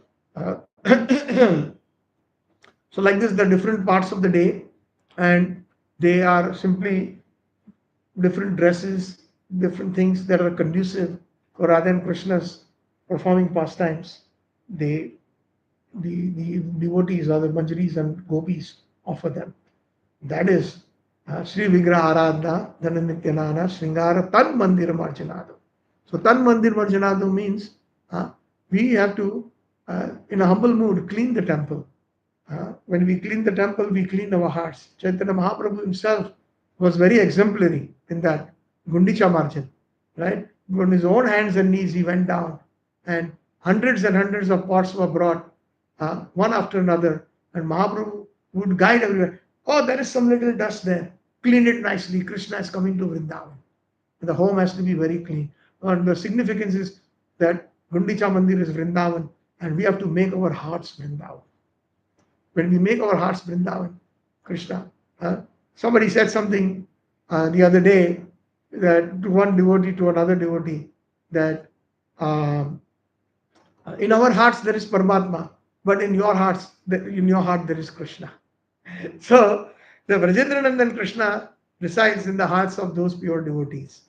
so like this, the different parts of the day, and they are simply different dresses, different things that are conducive for Radha and Krishna's performing pastimes. The devotees or the manjaris and gopis offer them. That is Sri Vigraha Aradhana Dhananityanana Sringara Tan Mandir Marjanadu. So Tan Mandir Marjanadu means we have to, in a humble mood, clean the temple. When we clean the temple, we clean our hearts. Chaitanya Mahaprabhu himself was very exemplary in that Gundicha Marjan. right? On his own hands and knees, he went down, and hundreds of pots were brought, one after another, and Mahaprabhu would guide everywhere. Oh, there is some little dust there. Clean it nicely. Krishna is coming to Vrindavan. The home has to be very clean. And the significance is that Gundicha Mandir is Vrindavan, and we have to make our hearts Vrindavan. When we make our hearts Vrindavan, Krishna. Somebody said something the other day, that to one devotee to another devotee, that um, in our hearts there is Paramatma, but in your heart there is Krishna. So the Vrajendranandan Krishna resides in the hearts of those pure devotees.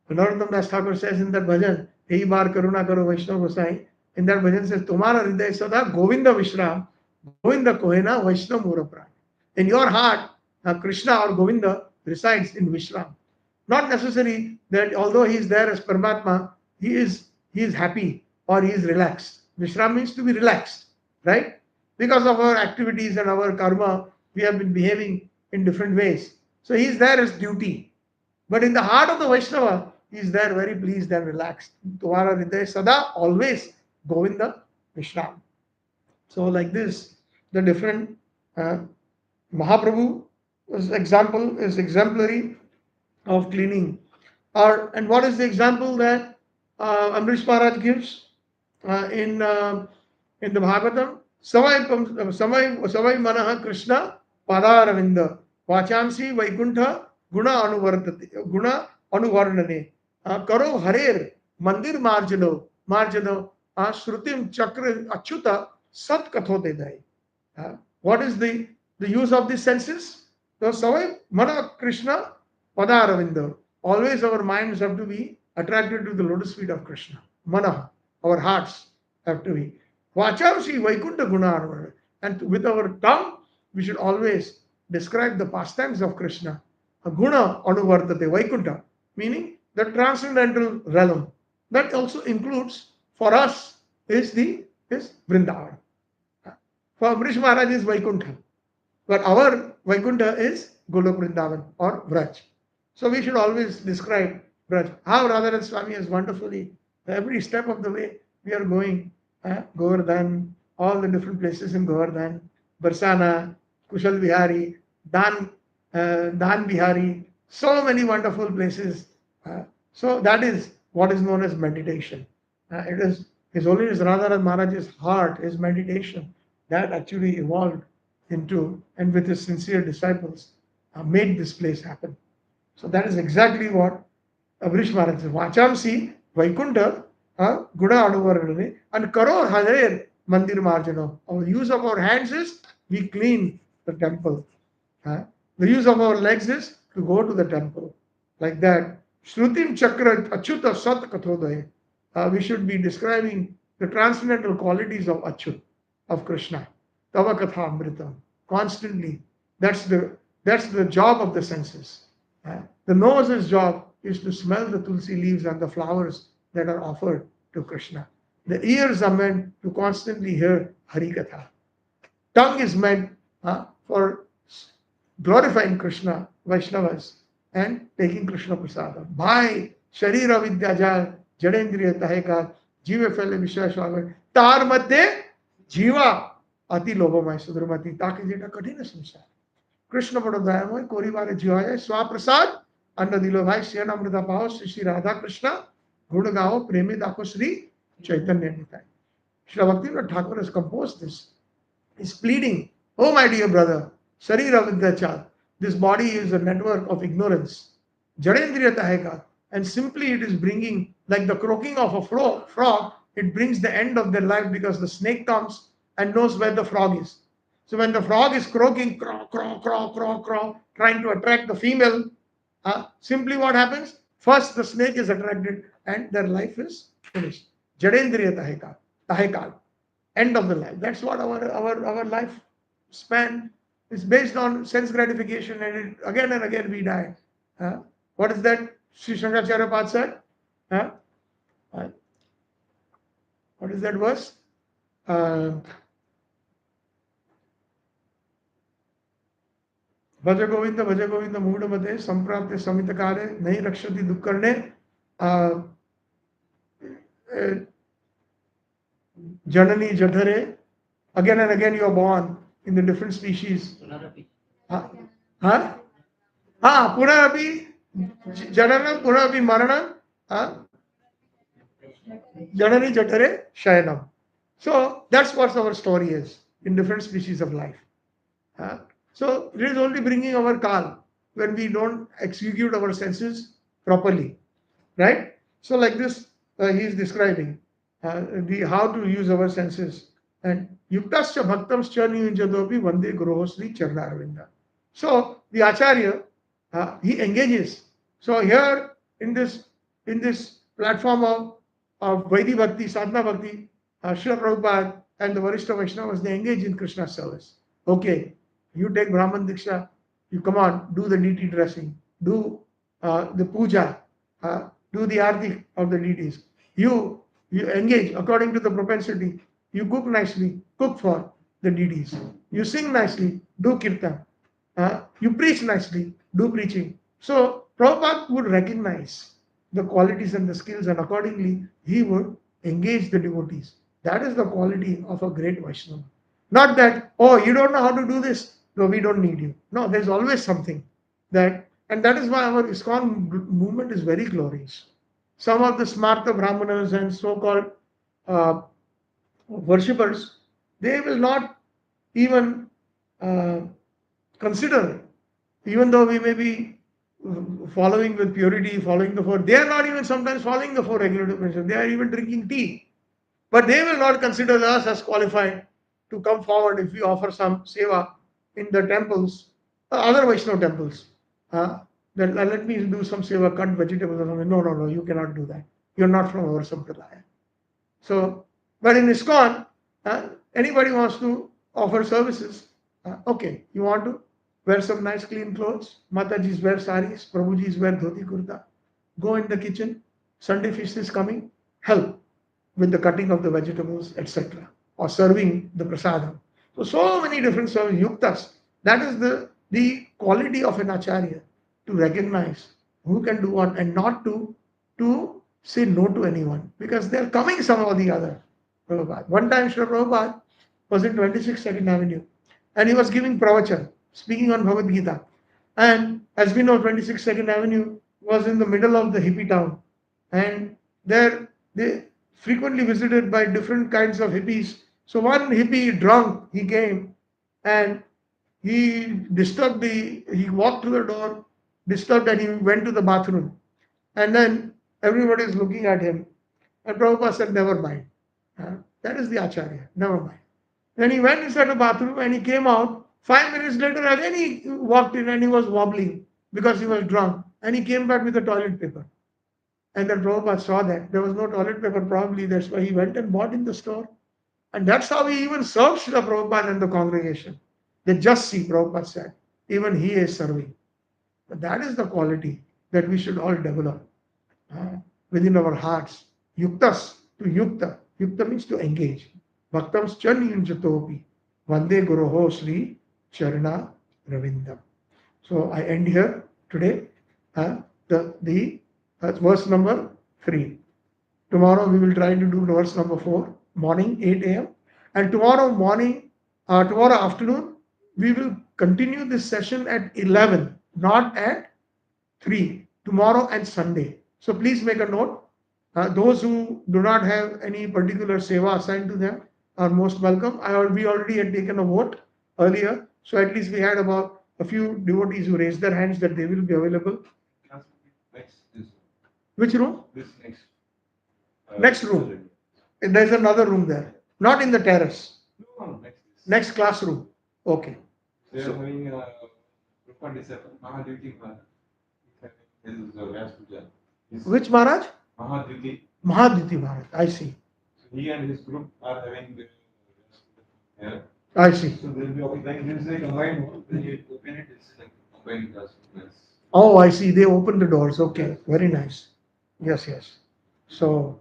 Narottam Das Thakur says in that bhajan, Ei bar karuna karo Vaishnava Gosai, in that bhajan says, Tumhara hriday sada Govinda Vishram, Govinda kohena Vaishnava Murapran. In your heart, Krishna or Govinda resides in Vishram. Not necessary that although he is there as Paramatma, he is happy or he is relaxed. Vishram means to be relaxed, right? Because of our activities and our karma, we have been behaving in different ways. So he is there as duty. But in the heart of the Vaishnava, he is there very pleased and relaxed. Tumhara hriday sada, always Govinda Vishram. So like this, the different Mahaprabhu example is exemplary of cleaning. And what is the example that Amrish Maharaj gives in the Bhagavatam? Savai Manaha Krishna Padaravinda Vachamsi Vaikuntha Guna Anuvarnane Karo Harer Mandir Marjano Shrutim Chakra Achyuta Sat Kathote Dai. What is the use of these senses? So Savai Mana Krishna Padaravinda. Always our minds have to be attracted to the lotus feet of Krishna. Mana, our hearts have to be. Vachamsi Vaikuntha Guna. And with our tongue, we should always describe the pastimes of Krishna. A Guna Anuvartate Vaikuntha, meaning the transcendental realm. That also includes, for us, is Vrindavan. For Amrish Maharaj is Vaikuntha. But our Vaikuntha is Golok Vrindavan or Vraj. So we should always describe Braj. How Radharan Swami has wonderfully, every step of the way we are going, Govardhan, all the different places in Govardhan, Barsana, Kushal Vihari, Dan Bihari, so many wonderful places. So that is what is known as meditation. It is His Holiness Radharan Maharaj's heart, his meditation, that actually evolved into, and with his sincere disciples, made this place happen. So that is exactly what Amrish Maharaj says. Vachamsi Vaikuntha Guna Anuvarane and Karo Harer Mandir Marjano. Our use of our hands is we clean the temple. The use of our legs is to go to the temple. Like that. Shrutim Chakra Achyuta Sat Kathodaya. We should be describing the transcendental qualities of Achyut, of Krishna. Tava Katha Amrita. Constantly. That's the job of the senses. The nose's job is to smell the tulsi leaves and the flowers that are offered to Krishna. The ears are meant to constantly hear Hari Katha. Tongue is meant for glorifying Krishna, Vaishnavas, and taking Krishna Prasada. Bhai, Sharira Vidyajal, Jadendriya Taheka, Jiva Fele Vishwashwagar, Tar Madhe, Jiva Ati Lobamai Sudramati, Taki Jeta Katina Samsar. Krishna bado dayamoy kori bare jivaye swaprasad anna dilo bhai syan amrita pao Shri Radha Krishna gun gao premi dako Sri Chaitanya Nitai. Shri Bhaktivinoda Thakur has composed this. He's pleading, oh my dear brother, Sharira Vidyachal, this body is a network of ignorance. Jadendriya Taheka, and simply it is bringing, like the croaking of a frog, it brings the end of their life because the snake comes and knows where the frog is. So when the frog is croaking, crow, crow, crow, crow, crow, trying to attract the female, simply what happens? First the snake is attracted and their life is finished. Jadendriya Tahekal, end of the life. That's what our life span is based on sense gratification, and again and again we die. What is that Sri Shankaracharya Pad said? What is that verse? भज गोविंद मूढ़ मते संप्राप्त समित काले नहीं रक्षति दुख करने uh, uh, Janani Jadhare, again and again you are born in the different species. Huh? Huh? Punarapi, Jananam, Punarapi Maranam, huh? Janani Jatare Shayanam. So that's what our story is in different species of life. So it is only bringing our kal when we don't execute our senses properly, right? So like this, he is describing the how to use our senses. And yuktasya bhaktamscha niyunjadopi vande guroho sri charnaravinda. So the Acharya, he engages. So here in this platform of Vaidhi Bhakti, Sadhana Bhakti, Srila Prabhupada and the Varishta Vaishnavas, they engage in Krishna service. Okay, you take Brahman Diksha, you come on, do the deity dressing, do the puja, do the arti of the deities. You engage according to the propensity. You cook nicely, cook for the deities. You sing nicely, do kirtan. You preach nicely, do preaching. So Prabhupada would recognize the qualities and the skills, and accordingly he would engage the devotees. That is the quality of a great Vaishnava. Not that, oh, you don't know how to do this, no, we don't need you. No, there's always something and that is why our ISKCON movement is very glorious. Some of the smarta brahmanas and so-called uh, worshippers, they will not even uh, consider, even though we may be following with purity, following the four, they are not even sometimes following the four regulative principles. They are even drinking tea. But they will not consider us as qualified to come forward if we offer some seva in the temples, other Vaishnava temples. Then let me do some seva, cut vegetables or something. No, no, no, you cannot do that. You're not from our sampradaya. So, but in ISKCON, anybody wants to offer services. Okay, you want to wear some nice clean clothes. Mataji's wear saris, Prabhuji's wear dhoti kurta. Go in the kitchen. Sunday feast is coming. Help with the cutting of the vegetables, etc., or serving the prasadam. So many different service yuktas. That is the quality of an acharya, to recognize who can do what and not to say no to anyone, because they're coming some or the other. Prabhupada. One time Srila Prabhupada was in 26 Second Avenue and he was giving pravachan, speaking on Bhagavad Gita. And as we know, 26 Second Avenue was in the middle of the hippie town, and there they frequently visited by different kinds of hippies. So one hippie drunk, he came and he he walked to the door, disturbed, and he went to the bathroom. And then everybody is looking at him. And Prabhupada said, never mind. That is the Acharya, never mind. Then he went inside the bathroom and he came out. 5 minutes later, again he walked in and he was wobbling because he was drunk. And he came back with the toilet paper. And then Prabhupada saw that there was no toilet paper, probably that's why he went and bought in the store. And that's how he even served Srila Prabhupada and the congregation. They just see, Prabhupada said, even he is serving. But that is the quality that we should all develop within our hearts. Yuktas to yukta. Yukta means to engage. Bhaktams chaniyunjatopi. Vande guroho sri charna ravindam. So I end here today. The verse number 3. Tomorrow we will try to do verse number 4, morning 8 a.m. And tomorrow afternoon, we will continue this session at 11, not at 3, tomorrow and Sunday. So please make a note. Those who do not have any particular seva assigned to them are most welcome. We already had taken a vote earlier. So at least we had about a few devotees who raised their hands that they will be available. Which room? This Next room. There's another room there. Not in the terrace. No, Next classroom. Okay. They are having Rupa December, Mahadviti Maharaj. This is the Vyas Puja. Which Maharaj? Mahadviti. Mahadviti Maharaj. I see. So he and his group are having the here. I see. So they'll be like this is a combined one. When you open it, it's like combined class. Oh, I see. They open the doors. Okay. Very nice. Yes, yes. So,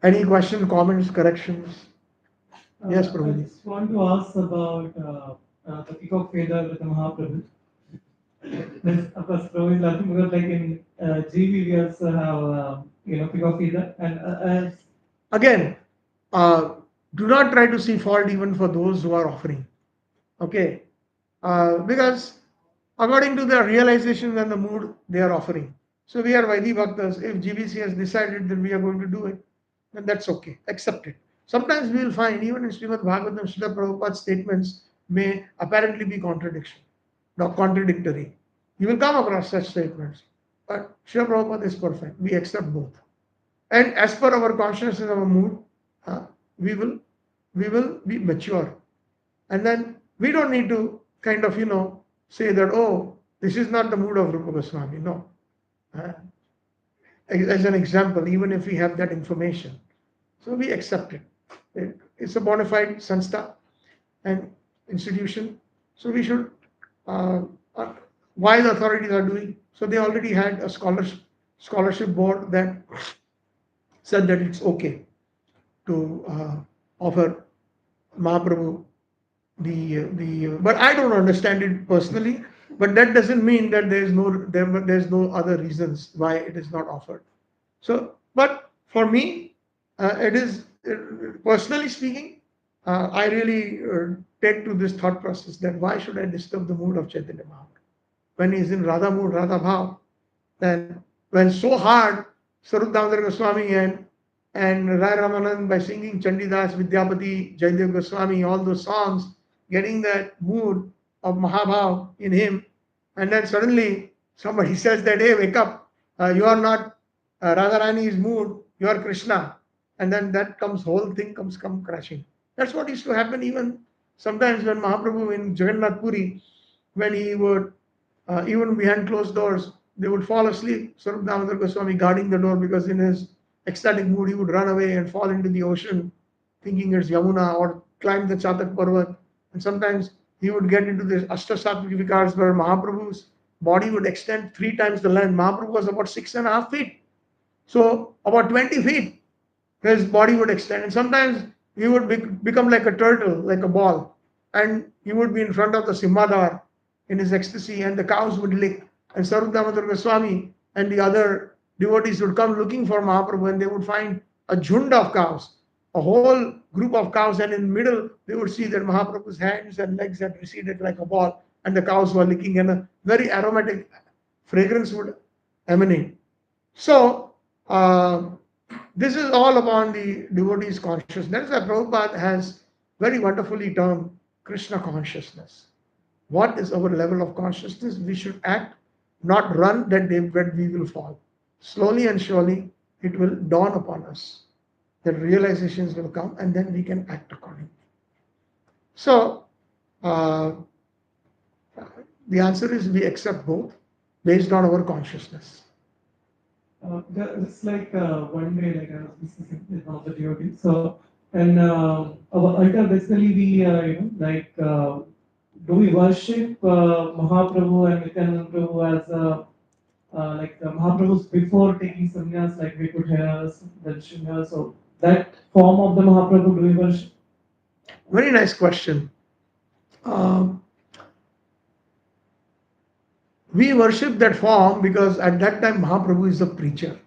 any question, comments, corrections? Yes, I Prabhuji. just want to ask about the Peacock Feather with the Mahaprabhu. This, of course, Prabhu is laughing because like in GV we also have figure of either and Again, do not try to see fault even for those who are offering. Okay, because according to the realization and the mood they are offering. So we are Vaidhi Bhaktas. If GBC has decided that we are going to do it, then that's okay. Accept it. Sometimes we will find even in Srimad Bhagavatam, Srila Prabhupada's statements may apparently be contradictory. You will come across such statements. But Srila Prabhupada is perfect. We accept both. And as per our consciousness and our mood, uh, we will be mature. And then we don't need to kind of say that, oh, this is not the mood of Rupa Goswami. No. Uh, as an example, even if we have that information, so we accept it. It's a bona fide sanstha and institution. So we should, uh, uh, why the authorities are doing. So they already had a scholarship board that said that it's okay to offer Mahaprabhu but I don't understand it personally. But that doesn't mean that there's no other reasons why it is not offered. So, but for me, it is personally speaking, I really take to this thought process that why should I disturb the mood of Chaitanya Mahaprabhu when he's in Radha mood, Radha bhav? Then when so hard Sarup Damodar Goswami and Rai Ramanand by singing Chandidas, Vidyapati, Jaydev Goswami, all those songs, getting that mood of Mahabhav in him, and then suddenly somebody says that, hey, wake up, you are not Radharani's mood, you are Krishna. And then that whole thing come crashing. That's what used to happen even sometimes when Mahaprabhu in Jagannath Puri, when he would, even behind closed doors, they would fall asleep. Sarup Damodar Goswami guarding the door because in his ecstatic mood he would run away and fall into the ocean thinking it's Yamuna or climb the Chatak Parvat. And sometimes he would get into this Ashtasattvic Vikars where Mahaprabhu's body would extend 3 times the length. Mahaprabhu was about 6.5 feet. So about 20 feet his body would extend. And sometimes he would become like a turtle, like a ball. And he would be in front of the Simhadar in his ecstasy and the cows would lick. And Sarup Damodar Goswami and the other devotees would come looking for Mahaprabhu and they would find a jhund of cows, a whole group of cows, and in the middle they would see that Mahaprabhu's hands and legs had receded like a ball and the cows were licking and a very aromatic fragrance would emanate. So this is all upon the devotee's consciousness. That is why Prabhupada has very wonderfully termed Krishna consciousness. What is our level of consciousness? We should act, not run that day when we will fall. Slowly and surely, it will dawn upon us. The realizations will come and then we can act accordingly. So, the answer is we accept both based on our consciousness. It's like one day, like I was discussing with one of the devotees. So, and our altar basically we, do we worship Mahaprabhu and Nityananda Prabhu as like Mahaprabhu's before taking sannyas, like we could hear the Srinivas. So that form of the Mahaprabhu, do we worship? Very nice question. We worship that form because at that time Mahaprabhu is the preacher.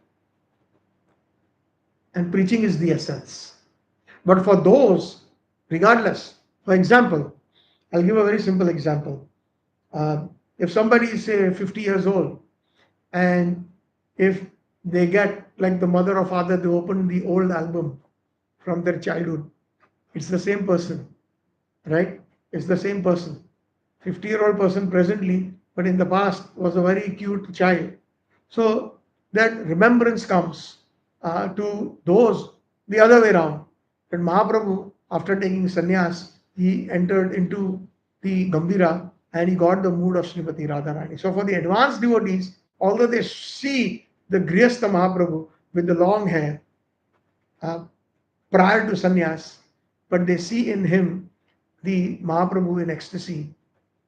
And preaching is the essence. But for those, regardless, for example, I'll give a very simple example. If somebody is, say, 50 years old, and if they get, like the mother or father, they open the old album from their childhood, it's the same person, right? It's the same person. 50-year-old person presently, but in the past was a very cute child. So that remembrance comes to those the other way around. That Mahaprabhu, after taking sannyas, he entered into the Gambhira and he got the mood of Srimati Radharani. So for the advanced devotees, although they see the Grihastha Mahaprabhu with the long hair uh, prior to sannyas, but they see in him the Mahaprabhu in ecstasy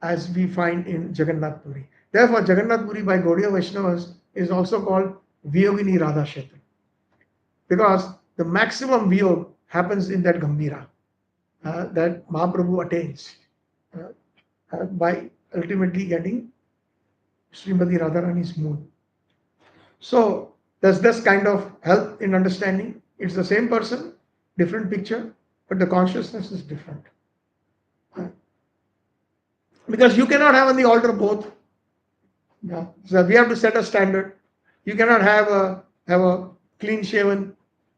as we find in Jagannath Puri. Therefore, Jagannath Puri by Gaudiya Vaishnavas is also called Viyogini Radha Kshetra because the maximum Viyog happens in that Gambhira that Mahaprabhu attains by ultimately getting Srimati Radharani's mood. So does this kind of help in understanding? It's the same person, different picture, but the consciousness is different. Because you cannot have on the altar both. Yeah. So we have to set a standard. You cannot have a clean shaven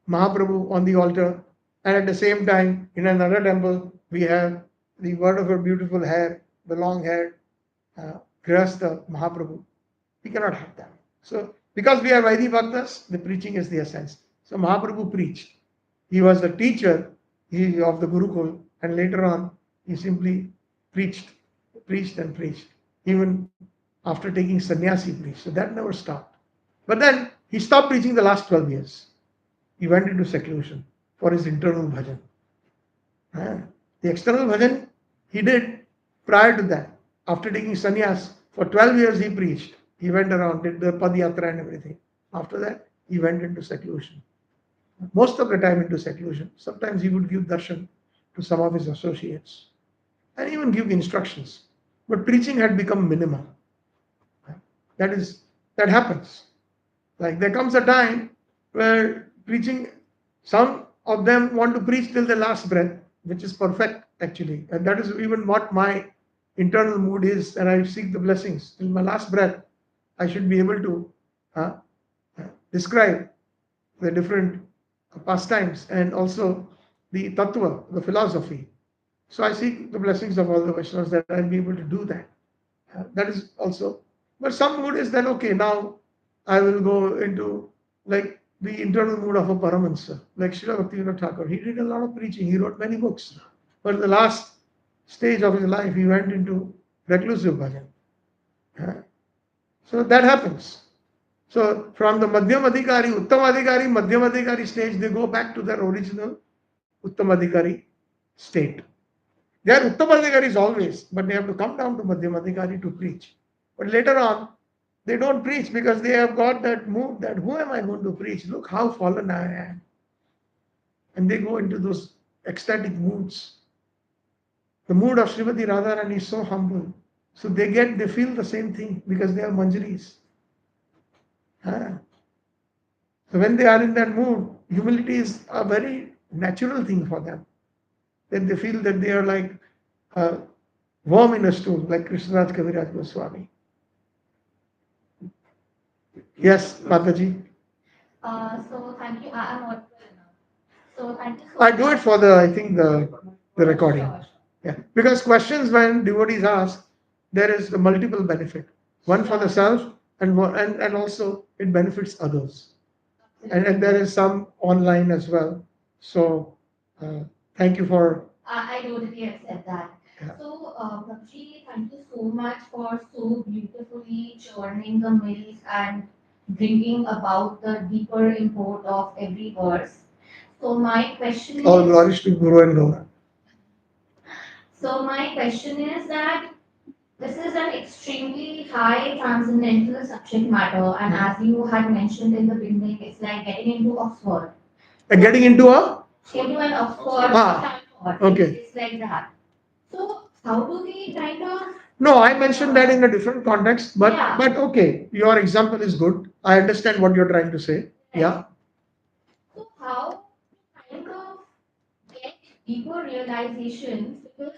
Mahaprabhu on the altar, and at the same time in another temple we have the word of her beautiful hair, the long hair, Grihastha Mahaprabhu. We cannot have that. So because we are Vaidhi Bhaktas, the preaching is the essence. So Mahaprabhu preached. He was the teacher of the Gurukul, and later on he simply preached. Even after taking sannyas, he preached. So that never stopped. But then he stopped preaching the last 12 years. He went into seclusion for his internal bhajan. The external bhajan he did prior to that. After taking sannyas, for 12 years he preached. He went around, did the Padayatra and everything. After that, he went into seclusion. Most of the time into seclusion. Sometimes he would give darshan to some of his associates and even give instructions. But preaching had become minimal. That happens. Like there comes a time where preaching, some of them want to preach till the last breath, which is perfect actually. And that is even what my internal mood is, and I seek the blessings. Till my last breath, I should be able to describe the different pastimes and also the tattva, the philosophy. So I seek the blessings of all the Vaishnavas that I'll be able to do that. That is also, but some mood is that okay, now I will go into like the internal mood of a Paramahansa, like Srila Bhaktivinoda Thakur. He did a lot of preaching, he wrote many books. But the last stage of his life, he went into reclusive bhajan. So that happens. So from the Madhyam Adhikari, Uttam Adhikari, Madhyam Adhikari stage, they go back to their original Uttam Adhikari state. They are Uttam Adhikaris always, but they have to come down to Madhyam Adhikari to preach. But later on, they don't preach because they have got that mood that who am I going to preach? Look how fallen I am. And they go into those ecstatic moods. The mood of Srimati Radharani is so humble. So they feel the same thing because they are Manjaris. So when they are in that mood, humility is a very natural thing for them. Then they feel that they are like a worm in a stone, like Krishnaraj Kaviraj Goswami. Yes, Mataji. So thank you. I'm audible now. So thank you so I much. do it for the recording. Sure. Yeah, because questions when devotees ask, there is a multiple benefit. One for the self, and also it benefits others. And there is some online as well. So thank you for. I totally accept that. Yeah. So, Prabhuji, thank you so much for so beautifully churning the milk and bringing about the deeper import of every verse. So my question is. All glories to Guru and Gaura. So my question is that this is an extremely high transcendental subject matter, and as you had mentioned in the beginning, it's like getting into Oxford. And getting into a. Into an Oxford. Stanford. Okay. It's like that. So how do we kind of? No, I mentioned that in a different context, but Yeah. but okay, your example is good. I understand what you're trying to say. Yeah. So how to kind of get deeper realizations, because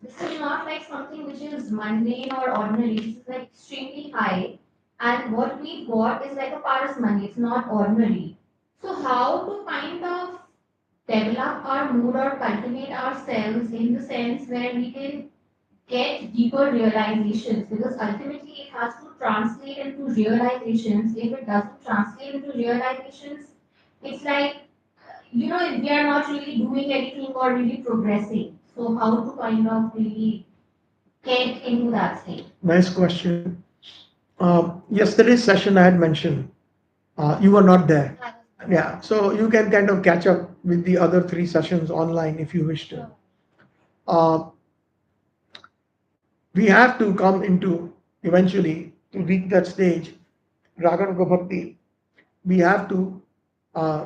this is not like something which is mundane or ordinary. This is like extremely high, and what we got is like a Paras money. It's not ordinary. So how to kind of develop our mood or cultivate ourselves in the sense where we can get deeper realizations, because ultimately it has to translate into realizations. If it doesn't translate into realizations, it's like, we are not really doing anything or really progressing. So how to kind of really get into that state? Nice question. Yesterday's session I had mentioned, you were not there. Yeah, so you can kind of catch up with the other 3 sessions online if you wish to. We have to come into, eventually, to reach that stage, Raganuga Bhakti, we have to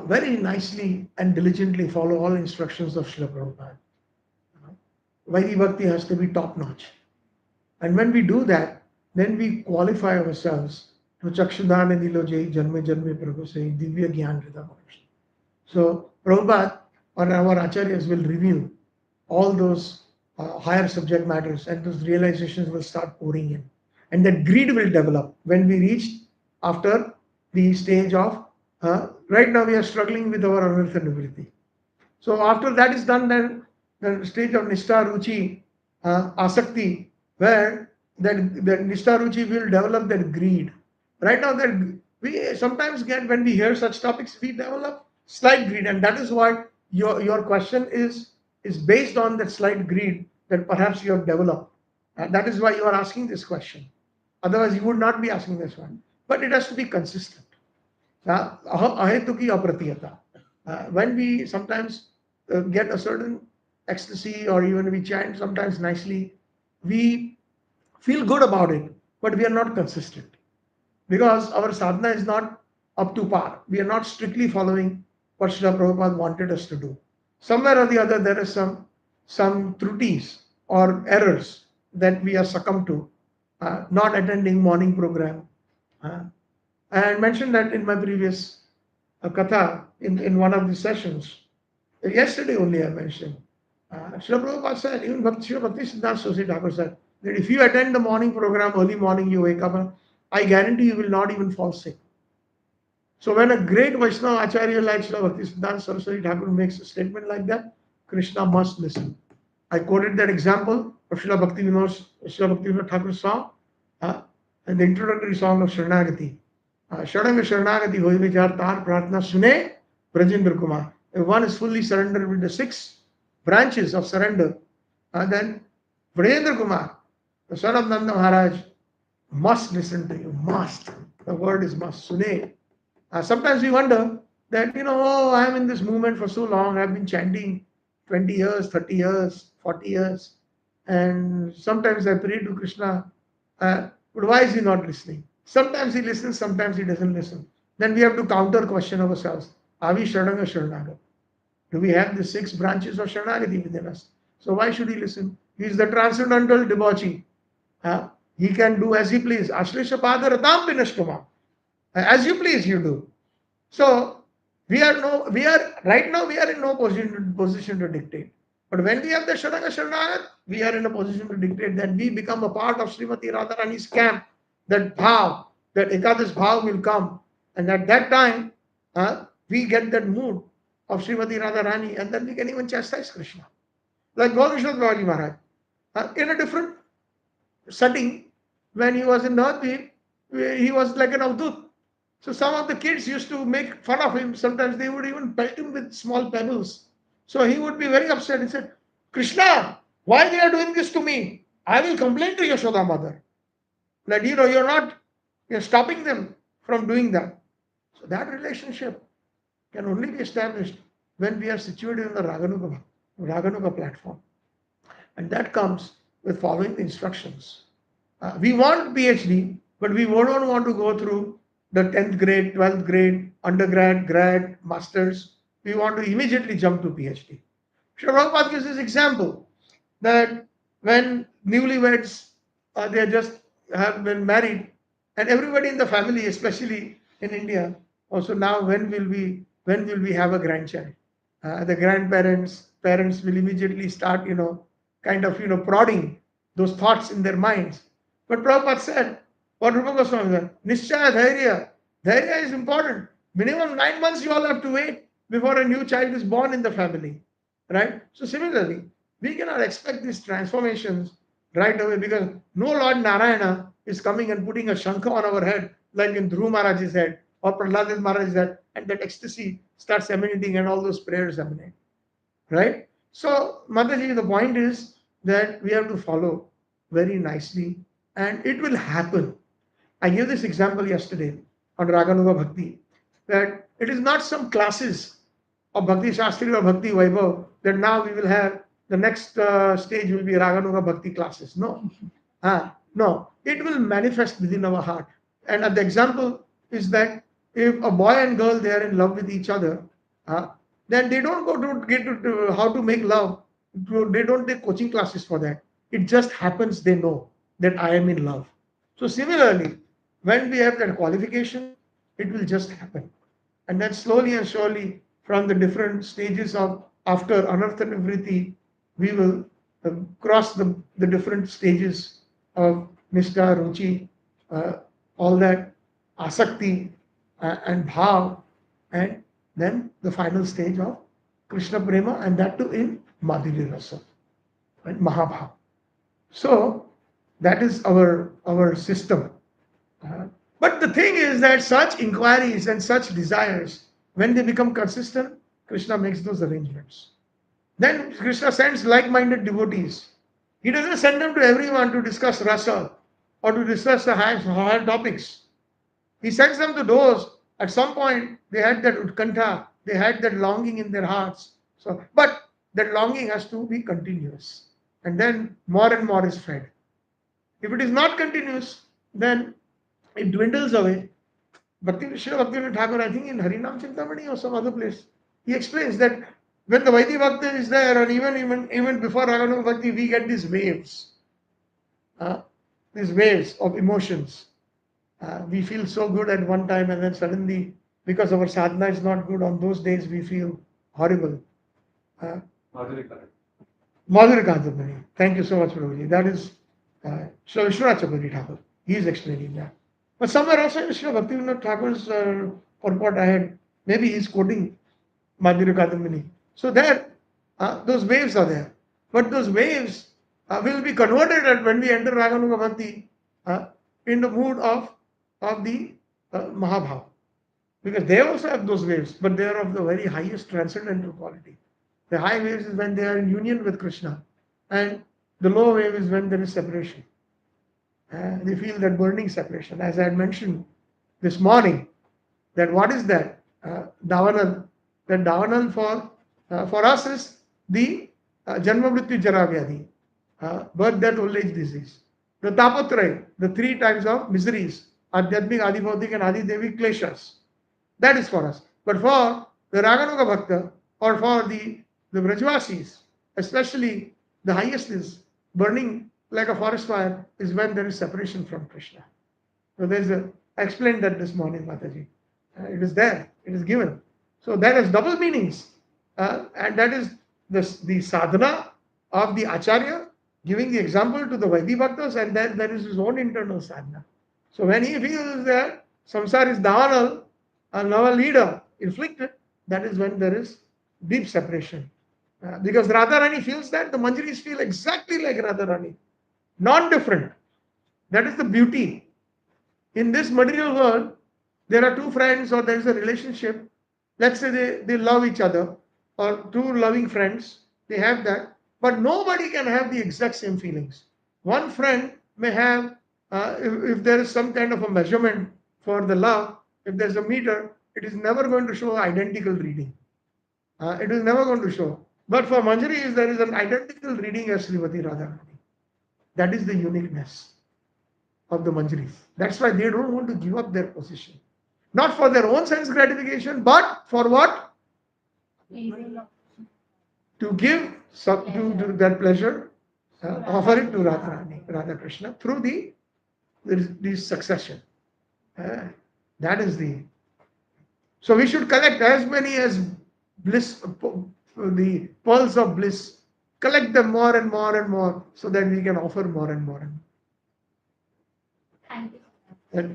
very nicely and diligently follow all instructions of Srila Prabhupada. Vaidhi Bhakti has to be top notch. And when we do that, then we qualify ourselves to Chakshudana Dilojai Janme Janme Prabhu saying Divya Gyan Hrida Maharshi. So Prabhupada or our acharyas will reveal all those higher subject matters, and those realizations will start pouring in. And that greed will develop when we reach after the stage of, right now we are struggling with our anartha nivritti. So after that is done, then the stage of Nishta Ruchi, Asakti, where that Nishta Ruchi will develop that greed. Right now, that we sometimes get, when we hear such topics, we develop slight greed, and that is why your question is based on that slight greed that perhaps you have developed. That is why you are asking this question. Otherwise, you would not be asking this one. But it has to be consistent. Ahetuki apratiyata. When we sometimes get a certain ecstasy, or even we chant sometimes nicely, we feel good about it, but we are not consistent because our sadhana is not up to par. We are not strictly following what Srila Prabhupada wanted us to do. Somewhere or the other, there is some trutis or errors that we are succumbed to, not attending morning program. I mentioned that in my previous katha in one of the sessions. Yesterday only I mentioned. Srila Prabhupada said, even Srila Bhakti Siddhanta Saraswati Thakur said, that if you attend the morning program, early morning you wake up, I guarantee you will not even fall sick. So when a great Vaishnava Acharya like Srila Bhakti Siddhanta Saraswati Thakur makes a statement like that, Krishna must listen. I quoted that example of Srila Bhakti Vinod Thakur's song, and the introductory song of Sharanagati. Sharanga Sharanagati Hoi Vichar Tar Pratna Sune Brajendra Kumar. If one is fully surrendered with the 6 branches of surrender, then Brajendra Kumar, the son of Nanda Maharaj, must listen to you. Must. The word is must. Sune. Sometimes we wonder that, oh, I am in this movement for so long. I have been chanting 20 years, 30 years, 40 years. And sometimes I pray to Krishna, but why is he not listening? Sometimes he listens, sometimes he doesn't listen. Then we have to counter question ourselves. Are we Sharanga Sharanagat? Do we have the 6 branches of Sharanagati within us? So why should he listen? He is the transcendental debauchee. He can do as he please. Ashlesha Pada Ratam Vinashtama. As you please, you do. So right now we are in no position to dictate. But when we have the Sharanga Sharanagat, we are in a position to dictate that we become a part of Srimati Radharani's camp. That bhav, that Ekadash bhav will come. And at that time, we get that mood of Srimati Radharani, and then we can even chastise Krishna. Like Gaurishnath Babaji Maharaj. In a different setting, when he was in Navadvip, he was like an avdut. So some of the kids used to make fun of him. Sometimes they would even pelt him with small pebbles. So he would be very upset. He said, Krishna, why they are doing this to me? I will complain to Yashoda mother. That you're stopping them from doing that. So that relationship can only be established when we are situated in the Raganuga platform. And that comes with following the instructions. We want PhD, but we don't want to go through the 10th grade, 12th grade, undergrad, grad, masters. We want to immediately jump to PhD. Srila Prabhupada gives this example that when newlyweds, they just have been married, and everybody in the family, especially in India, also now when will we have a grandchild? The parents will immediately start, prodding those thoughts in their minds. But Prabhupada said, what Rupa Goswami said, Nishchaya Dhairya. Dhairya is important. Minimum 9 months you all have to wait before a new child is born in the family. Right? So similarly, we cannot expect these transformations right away, because no Lord Narayana is coming and putting a shankha on our head like in Dhruv Maharaj's head or Prahlad Maharaj's head, and that ecstasy starts emanating and all those prayers emanate. Right? So, Mataji, the point is that we have to follow very nicely, and it will happen. I gave this example yesterday on Raganuga Bhakti, that it is not some classes of Bhakti Shastri or Bhakti Vaibhav that now we will have the next stage will be Raganuga Bhakti classes. No. No. It will manifest within our heart. And the example is that if a boy and girl, they are in love with each other, then they don't go to get to how to make love. They don't take coaching classes for that. It just happens they know that I am in love. So similarly, when we have that qualification, it will just happen. And then slowly and surely, from the different stages of after anartha nivritti, we will cross the different stages of nishta, ruchi, all that, asakti, and bhav, and then the final stage of Krishna prema, and that too in Madhurya Rasa, right? Mahabhav. So that is our system. But the thing is that such inquiries and such desires, when they become consistent, Krishna makes those arrangements. Then Krishna sends like-minded devotees. He doesn't send them to everyone to discuss rasa or to discuss the higher topics. He sends them to those at some point they had that utkantha, they had that longing in their hearts. So, but that longing has to be continuous, and then more and more is fed. If it is not continuous, then it dwindles away. Bhaktivinoda Thakur, I think in Harinam Chintamani or some other place, he explains that when the Vaidhi Bhakti is there, and even before Raganuga Bhakti, we get these waves of emotions. We feel so good at one time, and then suddenly, because our sadhana is not good on those days, we feel horrible. Madhurika. Madhuri Kantamani. Thank you so much, Prabhuji. That is Sri Vishwanath Chakravarti Thakur. He is explaining that. But somewhere also in Sri Bhaktivinoda Thakur's purport, I had, maybe he is quoting Madhuri Kantamani. So there, those waves are there. But those waves will be converted when we enter Raganuga Bhakti in the mood of the Mahabhav. Because they also have those waves, but they are of the very highest transcendental quality. The high waves is when they are in union with Krishna, and the low wave is when there is separation. They feel that burning separation. As I had mentioned this morning, that what is that? Davanal. That Davanal for us is the Janma Mrityu Jara Vyadhi, birth, death, old age, disease. The Tapatray, the three types of miseries, Adhyatmik, Adibhautik, and Adi Devi Kleshas. That is for us. But for the Raganuga Bhakta, or for the Brajvasis, especially the highest is burning like a forest fire, is when there is separation from Krishna. So I explained that this morning, Mataji. It is there, it is given. So that has double meanings. And that is the sadhana of the Acharya, giving the example to the Vaidhi Bhaktas, and then there is his own internal sadhana. So when he feels that samsara is davanal, a leader inflicted, that is when there is deep separation. Because Radharani feels that, the Manjaris feel exactly like Radharani, non-different. That is the beauty. In this material world, there are two friends or there is a relationship. Let's say they love each other, or two loving friends, they have that. But nobody can have the exact same feelings. One friend may have, if there is some kind of a measurement for the love, if there's a meter, it is never going to show identical reading. It is never going to show. But for Manjaris, there is an identical reading as Srimati Radharani. That is the uniqueness of the Manjaris. That's why they don't want to give up their position. Not for their own sense gratification, but for what? To give to that pleasure, offer it to Radharani, Radha Krishna, through the succession. That is the. So we should collect as many as bliss, the pearls of bliss, collect them more and more and more, so that we can offer more and more. Thank you.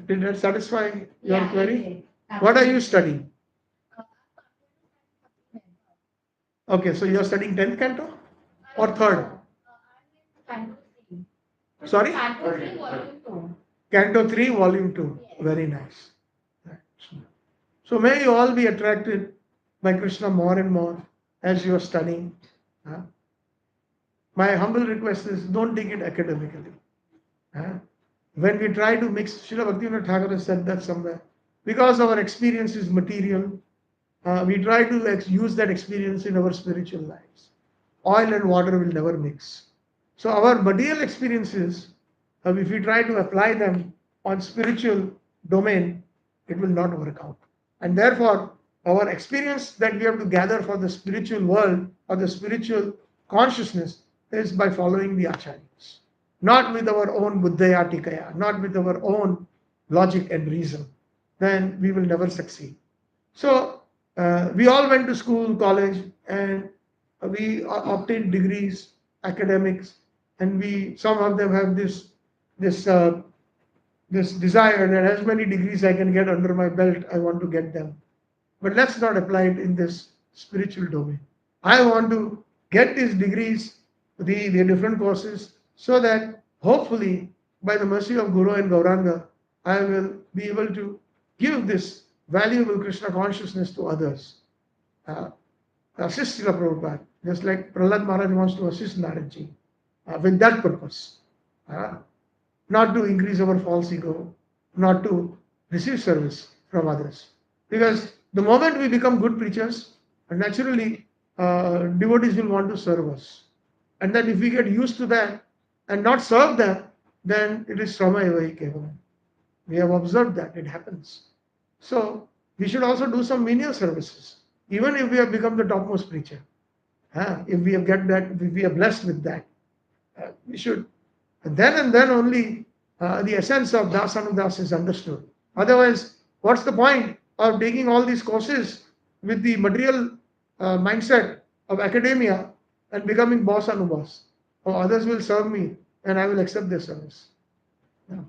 Did that satisfy your Yeah, query? it did. What are you studying? Uh, Okay, so you are studying 10th canto or 3rd? Canto 3. Sorry? Canto 3, volume 2. Canto 3, volume 2. Yes. Very nice. So may you all be attracted by Krishna more and more as you are studying. My humble request is, don't take it academically. When we try to mix, Srila Bhaktivinoda Thakur has said that somewhere, because our experience is material, we try to use that experience in our spiritual lives. Oil and water will never mix. So our material experiences, if we try to apply them on spiritual domain, it will not work out. And therefore, our experience that we have to gather for the spiritual world or the spiritual consciousness is by following the acharyas. not with our own buddhaya tikaya, not with our own logic and reason, then we will never succeed. So we all went to school, college, and we obtained degrees, academics, and we some of them have this this desire that as many degrees I can get under my belt, I want to get them. But let's not apply it in this spiritual domain. I want to get these degrees, the different courses, so that hopefully, by the mercy of Guru and Gauranga, I will be able to give this valuable Krishna consciousness to others. Assist Srila Prabhupada, just like Prahlad Maharaj wants to assist Naradji, with that purpose. Not to increase our false ego, not to receive service from others. Because the moment we become good preachers, naturally devotees will want to serve us. And then if we get used to that and not serve them, then it is Srama eva hi kevalam. We have observed that it happens. So we should also do some menial services, even if we have become the topmost preacher. If we have get that, if we are blessed with that, we should. And then only the essence of Das Anudas is understood. Otherwise, what's the point of taking all these courses with the material mindset of academia and becoming boss Anubas? Or others will serve me and I will accept their service. No.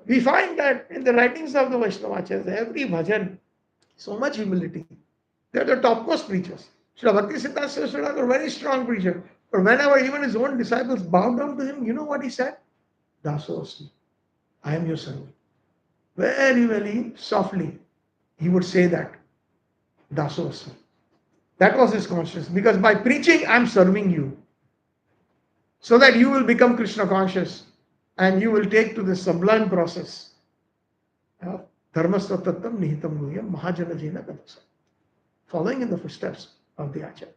We find that in the writings of the Vaishnavacharyas, every bhajan, so much humility. They are the topmost preachers. Srila Bhakti Siddhanta is a very strong preacher. But whenever even his own disciples bowed down to him, you know what he said? Dasosti, I am your servant. Very, very softly, he would say that. Dasosti. That was his consciousness. Because by preaching, I am serving you. So that you will become Krishna conscious and you will take to this sublime process. Dharmasya tattam nihitam guhyam mahajana jena kadasa. Following in the footsteps of the Acharyas.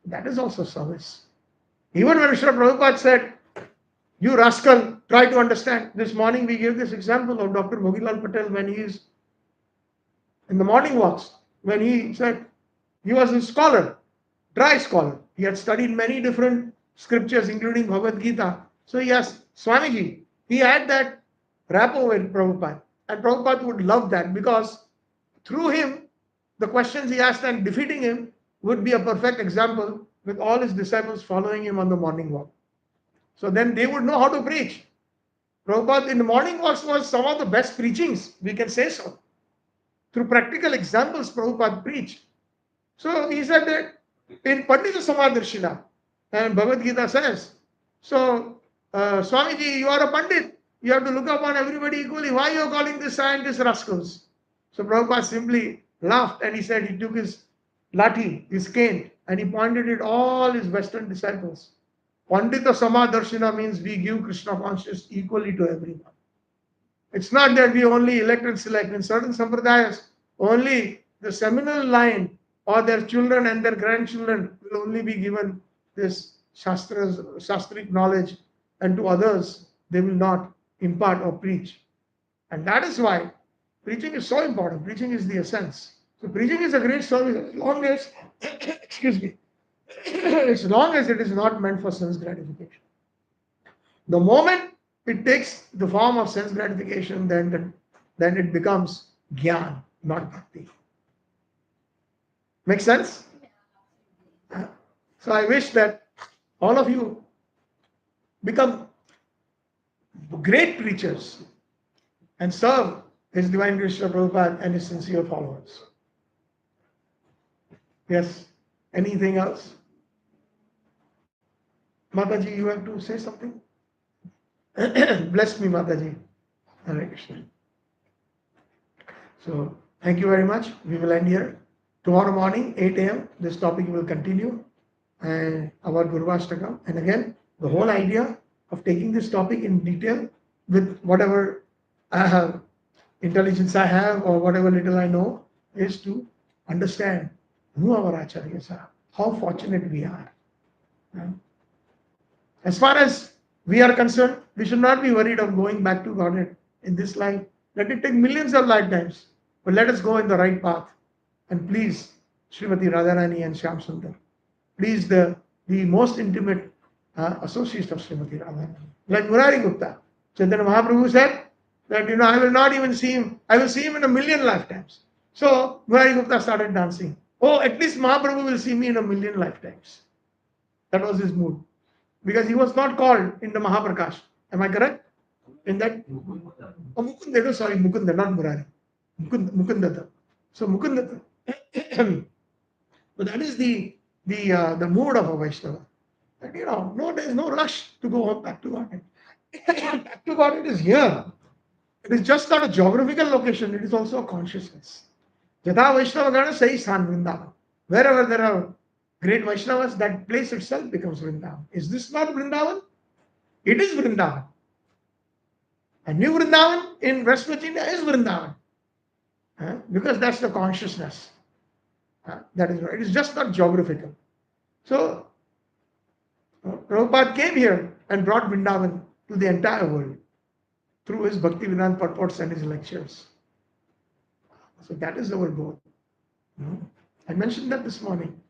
That is also service. Even when Srila Prabhupada said, you rascal, try to understand. This morning we gave this example of Dr. Bhogilal Patel when he is in the morning walks, when he said he was a scholar, dry scholar. He had studied many different scriptures, including Bhagavad Gita. So he asked Swamiji, he had that rapport with Prabhupada. And Prabhupada would love that because through him, the questions he asked and defeating him would be a perfect example with all his disciples following him on the morning walk. So then they would know how to preach. Prabhupada in the morning walks was some of the best preachings, we can say so. Through practical examples, Prabhupada preached. So he said that in Pandita Samadarshina, and Bhagavad Gita says, so Swamiji, you are a Pandit. You have to look upon everybody equally. Why you are calling this scientists rascals? So Prabhupada simply laughed and he said he took his lathi, his cane, and he pointed it all his Western disciples. Pandita Samadarshina means we give Krishna consciousness equally to everyone. It's not that we only elect and select. In certain sampradayas, only the seminal line or their children and their grandchildren will only be given this shastric knowledge, and to others they will not impart or preach. And that is why preaching is so important. Preaching is the essence. So preaching is a great service as long as, excuse me, as long as it is not meant for sense gratification. The moment it takes the form of sense gratification, then it becomes jnana, not bhakti. Make sense? So I wish that all of you become great preachers and serve His Divine Grace Srila Prabhupada and his sincere followers. Yes. Anything else? Mataji, you have to say something? Bless me, Mataji. Hare Krishna. So, thank you very much. We will end here. Tomorrow morning, 8 a.m., this topic will continue. And our Guruvashtakam. And again, the whole idea of taking this topic in detail with whatever intelligence I have or whatever little I know is to understand who our Acharyas are, how fortunate we are. As far as we are concerned, we should not be worried of going back to Godhead in this life. Let it take millions of lifetimes, but let us go in the right path. And please, Srimati Radharani and Shyam Sundar, please the most intimate associates of Srimati Radharani. Like Murari Gupta. Chaitanya Mahaprabhu said that, I will not even see him, I will see him in a million lifetimes. So Murari Gupta started dancing. Oh, at least Mahaprabhu will see me in a million lifetimes. That was his mood. Because he was not called in the Mahaprakash. Am I correct? In that? Oh, Mukunda, sorry, Mukunda, not Murari. Mukunda. So Mukunda. But that is the mood of a Vaishnava. And no, there is no rush to go home back to Godhead. Back to Godhead is here. It is just not a geographical location, it is also a consciousness. Jatha Vaishnava Gana Sahi Sthan Vrindavan. Wherever there are great Vaishnavas, that place itself becomes Vrindavan. Is this not Vrindavan? It is Vrindavan. A new Vrindavan in West Virginia is Vrindavan. Because that's the consciousness. That is right. It is just not geographical. So, Prabhupada came here and brought Vrindavan to the entire world through his Bhakti Vedanta purports and his lectures. So that is our goal. I mentioned that this morning,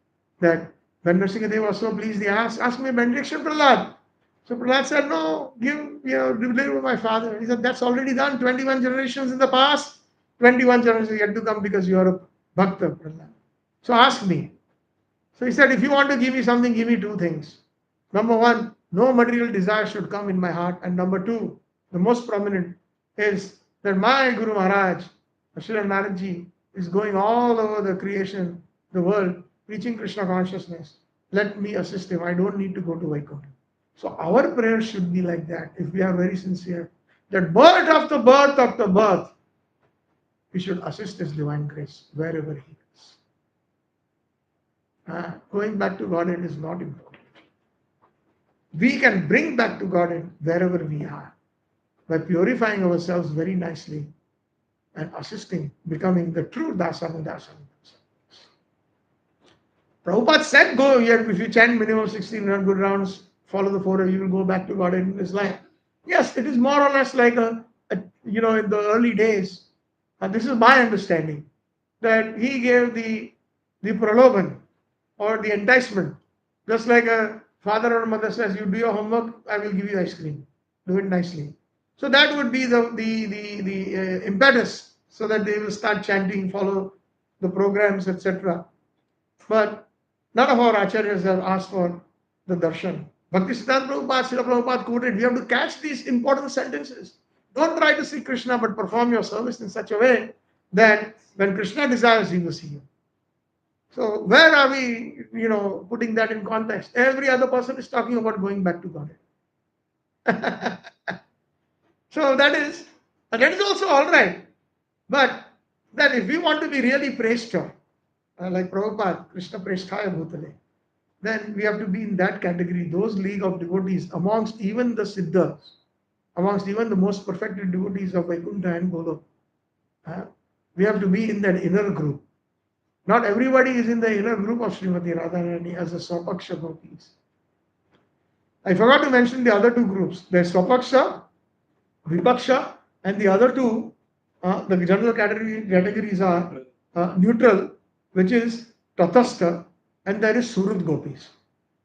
that when Nrsimhadev was so pleased, he asked me a benediction, Prahlad. So Prahlad said, no, deliver my father. He said, that's already done. 21 generations in the past, 21 generations yet to come, because you are a Bhakta, Prahlad. So ask me. So he said, if you want to give me something, give me two things. Number one, no material desire should come in my heart. And number two, the most prominent, is that my Guru Maharaj, Acharya Commentaries, is going all over the creation, the world, preaching Krishna consciousness. Let me assist him. I don't need to go to Vaikuntha. So our prayer should be like that, if we are very sincere. That birth after birth after birth, we should assist his divine grace wherever he is. Going back to Godhead is not important. We can bring back to Godhead wherever we are, by purifying ourselves very nicely and assisting, becoming the true Dasanudasa. Prabhupada said, go here, if you chant minimum 1600 good rounds, follow the four, you will go back to Godhead in this life. Yes, it is more or less like in the early days, and this is my understanding, that he gave the praloban or the enticement, just like a father or mother says, you do your homework, I will give you ice cream. Do it nicely. So that would be the impetus, so that they will start chanting, follow the programs, etc. But none of our acharyas have asked for the darshan. Bhakti Siddhanta Prabhupada, Srila Prabhupada quoted, we have to catch these important sentences. Don't try to see Krishna, but perform your service in such a way that when Krishna desires, he will see you. So where are we, putting that in context? Every other person is talking about going back to Godhead. So that is also all right. But that if we want to be really praised, like Prabhupada, Krishna Preshthaya Bhutale, then we have to be in that category, those league of devotees, amongst even the Siddhas, amongst even the most perfected devotees of Vaikuntha and Golok. We have to be in that inner group. Not everybody is in the inner group of Srimati Radharani as a Swapaksha gopis. I forgot to mention the other two groups. There's Swapaksha, Vipaksha, and the other two, the general categories are neutral, which is Tathastha, and there is Surud Gopis.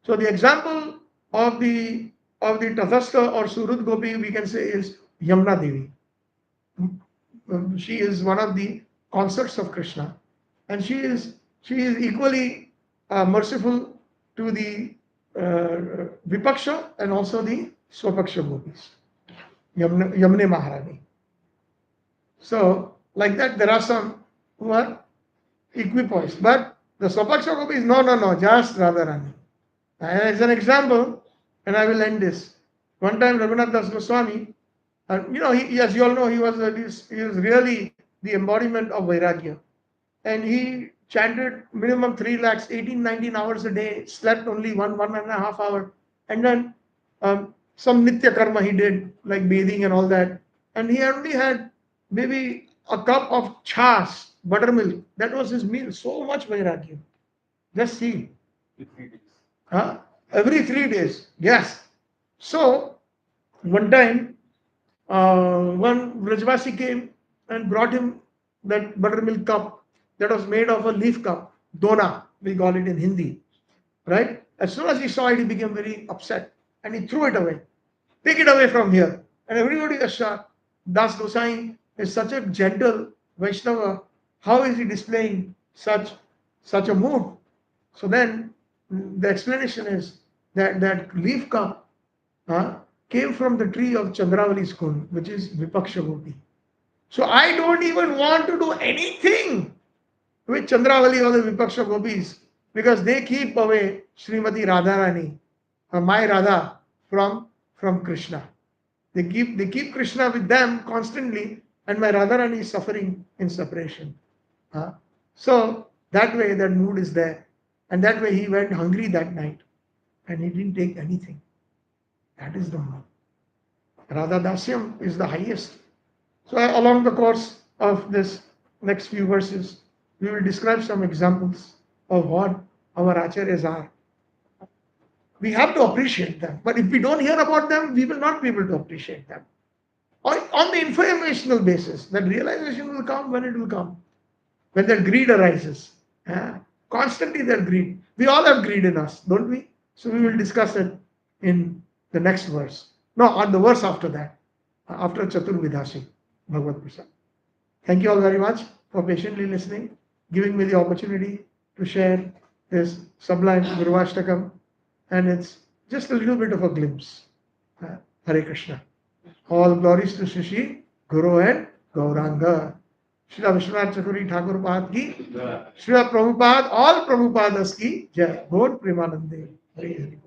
So the example of the Tathastha or Surud Gopi, we can say, is Yamuna Devi. She is one of the consorts of Krishna, and she is equally merciful to the Vipaksha and also the Swapaksha Gopis. Yamune Maharani. So, like that, there are some who are equipoised. But the Swapaksha Gopis, no, just Radharani. As an example, and I will end this. One time, Raghunath Das Goswami, he, as you all know, he was really the embodiment of Vairagya. And he chanted minimum 3 lakhs, 18, 19 hours a day, slept only 1.5 hour. And then some Nitya Karma he did, like bathing and all that. And he only had maybe a cup of chas, buttermilk. That was his meal. So much Vairagya. Just see. Every 3 days. Yes. So, one time, one Brajvasi came and brought him that buttermilk cup that was made of a leaf cup. Dona, we call it in Hindi. Right? As soon as he saw it, he became very upset. and he threw it away. Take it away from here. And everybody was shocked. Das Gosai is such a gentle Vaishnava. How is he displaying such a mood? So then the explanation is that leaf cup came from the tree of Chandravali's Kund, which is Vipaksha Gopi. So I don't even want to do anything with Chandravali or the Vipaksha Gopis because they keep away Srimati Radharani, my Radha, from Krishna. They keep Krishna with them constantly, and my Radharani is suffering in separation. So that way that mood is there. And that way he went hungry that night and he didn't take anything. That is the mood. Radha Dasyam is the highest. So along the course of this next few verses, we will describe some examples of what our acharyas are. We have to appreciate them. But if we don't hear about them, we will not be able to appreciate them. On the informational basis, that realization will come when it will come. When that greed arises. Constantly that greed. We all have greed in us, don't we? So we will discuss it in the next verse. No, on the verse after that. After Chaturvidhashi, Bhagavad Prasad. Thank you all very much for patiently listening, giving me the opportunity to share this sublime Guruvashtakam. And it's just a little bit of a glimpse. Hare Krishna. All glories to Shishi, Guru and Gauranga. Srila Vishwanath Chaturvedi Thakur Pad ki, Srila Prabhupada, all Prabhupadas ki, Jai. Bol Premanande. Hare Hare.